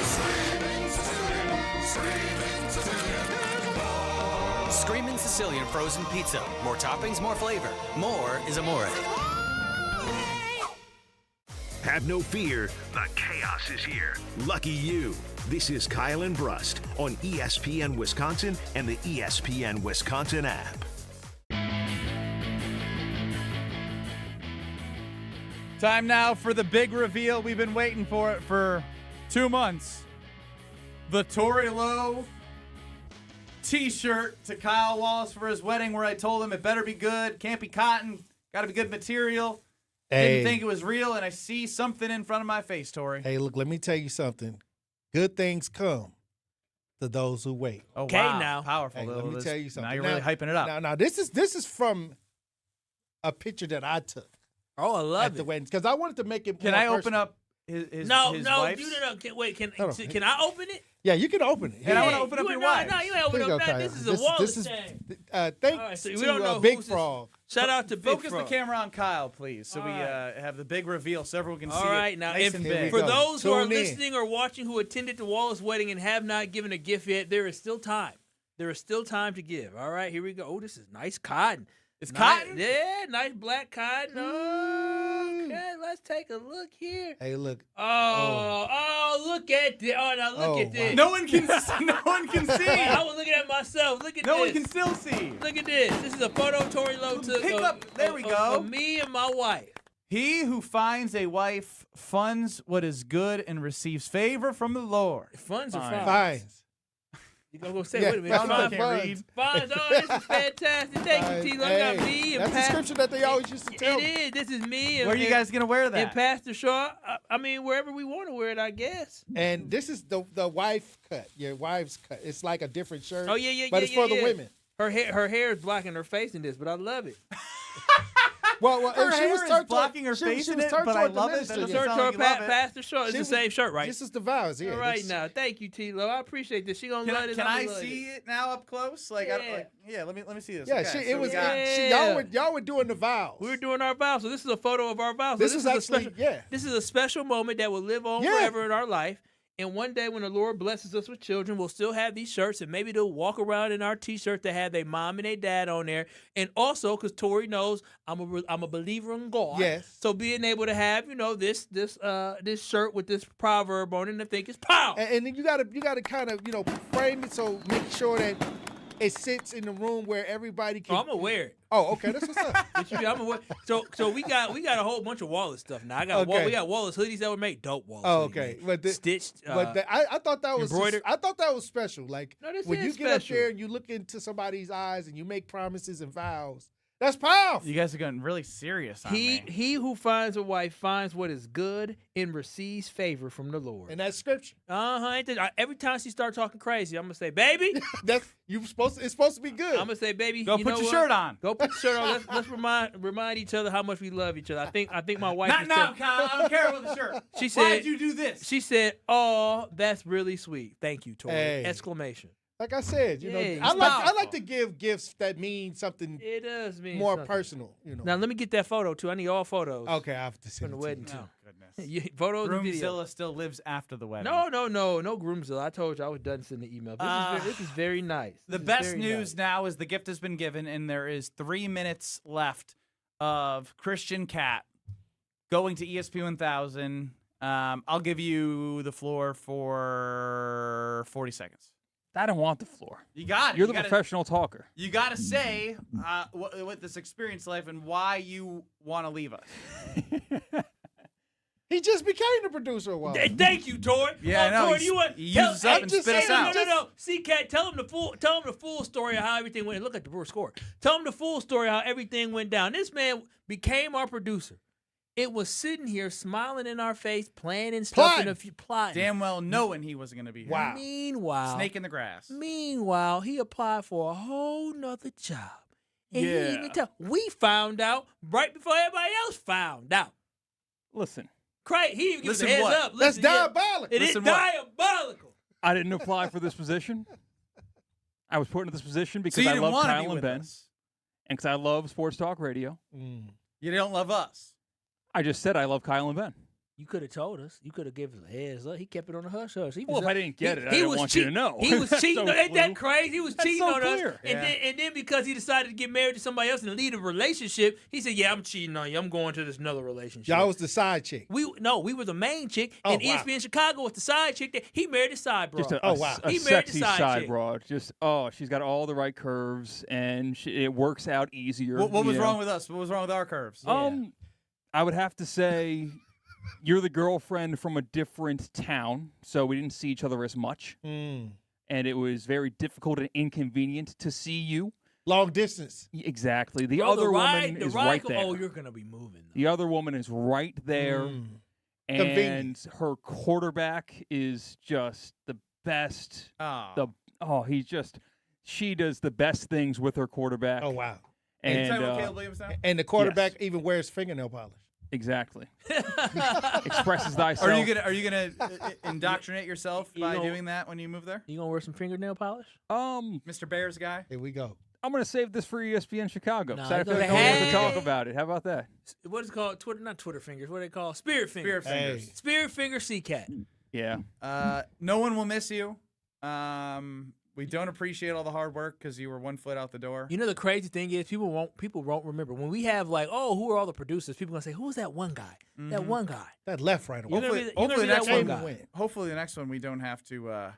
Screaming Sicilian, more Screamin' Sicilian frozen pizza. More toppings, more flavor. More is amore. Have no fear, the chaos is here. Lucky you. This is Kyle and Brust on ESPN Wisconsin and the ESPN Wisconsin app. Time now for the big reveal. We've been waiting for it for 2 months. The Tory Lowe T-shirt to Kyle Wallace for his wedding, where I told him it better be good, can't be cotton, got to be good material. Didn't think it was real, and I see something in front of my face, Tory. Hey, look, let me tell you something. Good things come to those who wait. Oh, okay, wow. now. Powerful. Hey, let me tell you something. Now you're really hyping it up. Now this is from a picture that I took. Oh, I love at the wedding, because I wanted to make it. Can I open up his wife's? Can I open it? Yeah, you can open it. And I want to open up your wife. No, you ain't open up that. This is a Wallace tag. Thanks so to Big Frog. Shout out to Big Focus Frog. the camera on Kyle, please, so we have the big reveal so everyone can see All right, it now, nice and big. for those who are listening or watching who attended the Wallace wedding and have not given a gift yet, there is still time. There is still time to give. All right, here we go. Oh, this is nice cotton. It's cotton? Yeah, nice black cotton. Okay, let's take a look here. Hey, look. Oh, look at this. Oh, now look at this. No one can see. I was looking at myself. Look at this. No one can still see. Look at this. This is a photo Tory Lowe took. There we go. Of me and my wife. He who finds a wife funds what is good and receives favor from the Lord. Funds or fines? Fines. You gonna go say, Yeah, wait a minute. I don't know, I can't read. Fines. Oh, this is fantastic. Thank you, T. Look at me and That's the scripture that they always used to tell me. It is. This is me. And, Where are you guys gonna wear that? And Pastor Shaw. I mean, wherever we want to wear it, I guess. And this is the wife cut. Your wife's cut. It's like a different shirt. Oh yeah. But it's for the women. Her hair is blocking her face in this, but I love it. Well, her she hair was is blocking her face in it, but I love it. Pastor Shaw. It's the same shirt, right? This is the vows. Yeah. All right now, thank you, T-Lo. I appreciate this. She gonna love this. Can I see it now up close? Let me see this. Yeah, Okay, y'all were doing the vows. We were doing our vows, so this is a photo of our vows. So This is actually This is a special moment that will live on forever in our life. And one day when the Lord blesses us with children, we'll still have these shirts, and maybe they'll walk around in our T-shirts that have their mom and their dad on there. And also, because Tory knows I'm a believer in God. Yes. So being able to have this shirt with this proverb on it, and I think it's power. And then you gotta kind of frame it, so make sure that it sits in the room where everybody can. Oh, I'm gonna wear it. Oh, okay, that's what's up. So we got a whole bunch of Wallace stuff now. We got Wallace hoodies that were made. Dope Wallace. Oh, okay. Stitched. I thought that was embroidered. I thought that was special. Like this when you is get up special. there and you look into somebody's eyes and you make promises and vows. That's powerful. You guys are getting really serious on me. He who finds a wife finds what is good and receives favor from the Lord. And that's scripture. Every time she starts talking crazy, I'm gonna say, baby. It's supposed to be good. I'm gonna say, baby. Go put your shirt on. Go put your shirt on. Let's remind each other how much we love each other. I think my wife. Not now, Kyle. I don't care about the shirt. She said, why did you do this? She said, "Oh, that's really sweet. Thank you, Tory!" Hey. Exclamation. Like I said, Yeah, I like to give gifts that mean something. It does mean more something. personal. Now let me get that photo too. I need all photos. Okay, I have to from send the it wedding to too. you. Goodness. Photos and video. Groomzilla still lives after the wedding. No Groomzilla. I told you I was done sending the email. This is very nice. The best news now is the gift has been given, and there is 3 minutes left of Christian Cat going to ESP 1000. I'll give you the floor for 40 seconds. I don't want the floor. You got it. You're the professional talker. You got to say what this experience life and why you want to leave us. He just became the producer a while. Thank you, Tory. Yeah, I know. Tory, you want He uses up and spit us out. No. See, Cat, tell him the full story of how everything went. Look at the Brewers score. Tell him the full story of how everything went down. This man became our producer. It was sitting here smiling in our face, planning stuff in a few plotting. Damn well knowing he wasn't going to be here. Wow. Meanwhile, snake in the grass. Meanwhile, he applied for a whole nother job. And he Yeah. didn't even tell. We found out right before everybody else found out. Listen, Craig, he even gives a Listen heads what? up. That's Listen, yeah. diabolical. It is Listen what? diabolical. I didn't apply for this position. I was put into this position So because you I didn't love want to be Kyle and with Ben, us. and because I love sports talk radio. You don't love us. I just said I love Kyle and Ben. You could have told us. You could have given us a heads up. He kept it on the hush hush. Well, if I didn't get it, I didn't want you to know. He was cheating. So Ain't that crazy? He was cheating so on clear. us. And then because he decided to get married to somebody else and lead a relationship, he said, "Yeah, I'm cheating on you. I'm going to this another relationship." Y'all was the side chick. We were the main chick, and ESPN Chicago was the side chick. That he married the side broad. Just a He married the sexy side chick. broad. Just she's got all the right curves, and it works out easier. What was wrong with us? What was wrong with our curves? I would have to say you're the girlfriend from a different town, so we didn't see each other as much. And it was very difficult and inconvenient to see you. Long distance. Exactly. The other woman is right there. Oh, you're going to be moving. The other woman is right there. And her quarterback is just the best. She does the best things with her quarterback. Oh, wow. And the quarterback even wears fingernail polish. Exactly. Expresses thyself. Are you gonna indoctrinate yourself by doing that when you move there? You gonna wear some fingernail polish? Mr. Bears guy. Here we go. I'm gonna save this for ESPN Chicago. No, I feel like no one has to talk about it. How about that? What is it called? Not Twitter fingers. What do they call? Spirit fingers. Spirit fingers. Spirit finger C-Cat. Yeah. No one will miss you. We don't appreciate all the hard work because you were 1 foot out the door. You know the crazy thing is people won't remember when we have who are all the producers? People gonna say, who's that one guy? That one guy. That left right away. Hopefully the next one we don't have to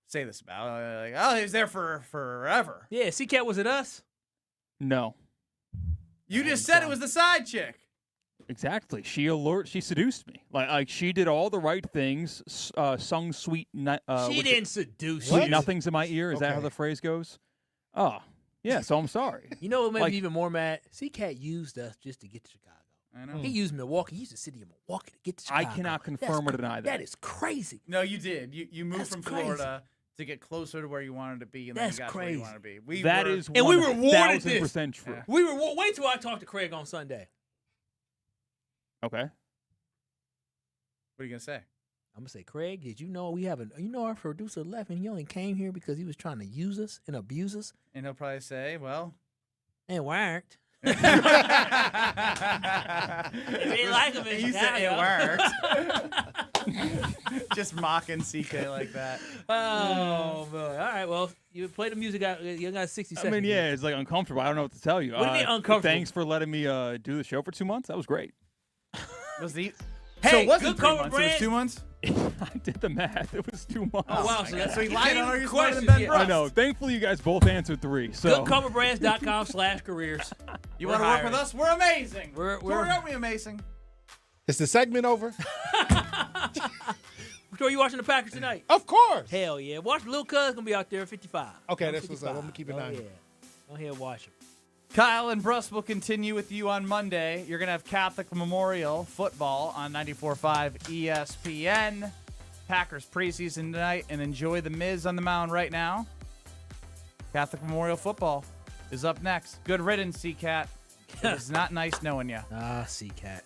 say this about. He was there for forever. Yeah, C-Cat, was it us? No. You just said it was the side chick. Exactly. She seduced me. Like she did all the right things. Sung sweet. She didn't seduce sweet you. nothings in my ear. Is that how the phrase goes? Oh, yeah. So I'm sorry. You know what made me even more mad? C-Cat used us just to get to Chicago. I know. He used Milwaukee. He used the city of Milwaukee to get to Chicago. I cannot confirm or deny that. That is crazy. No, you did. You moved from Florida to get closer to where you wanted to be, and then you got to where you wanted to be. We were warned this. 1,000% true. Yeah. Wait till I talk to Craig on Sunday. Okay. What are you gonna say? I'm gonna say, Craig, did you know our producer left and he only came here because he was trying to use us and abuse us? And he'll probably say, well, it worked. They like him. He said it worked. Just mocking CK like that. Oh, boy. All right, well, you play the music out. You got 60 seconds. I mean, yeah, it's like uncomfortable. I don't know what to tell you. What do you mean uncomfortable? Thanks for letting me do the show for 2 months. That was great. Hey, so it wasn't good 3 cover months. brand. It was 2 months? I did the math. It was 2 months. Oh, wow. So he lied on our questions. Ben Brust. I know. Thankfully, you guys both answered 3. So GoodCoverBrands.com/careers. You want to work with us? We're amazing. Aren't we amazing? Is the segment over? Are you watching the Packers tonight? Of course. Hell yeah. Watch Lil Cuz going to be out there at 55. Okay, that's what's up. I'm going to keep an eye on it. Go ahead and watch him. Kyle and Brust will continue with you on Monday. You're going to have Catholic Memorial football on 94.5 ESPN. Packers preseason tonight, and enjoy the Miz on the mound right now. Catholic Memorial football is up next. Good riddance, C-Cat. It's not nice knowing you. C-Cat.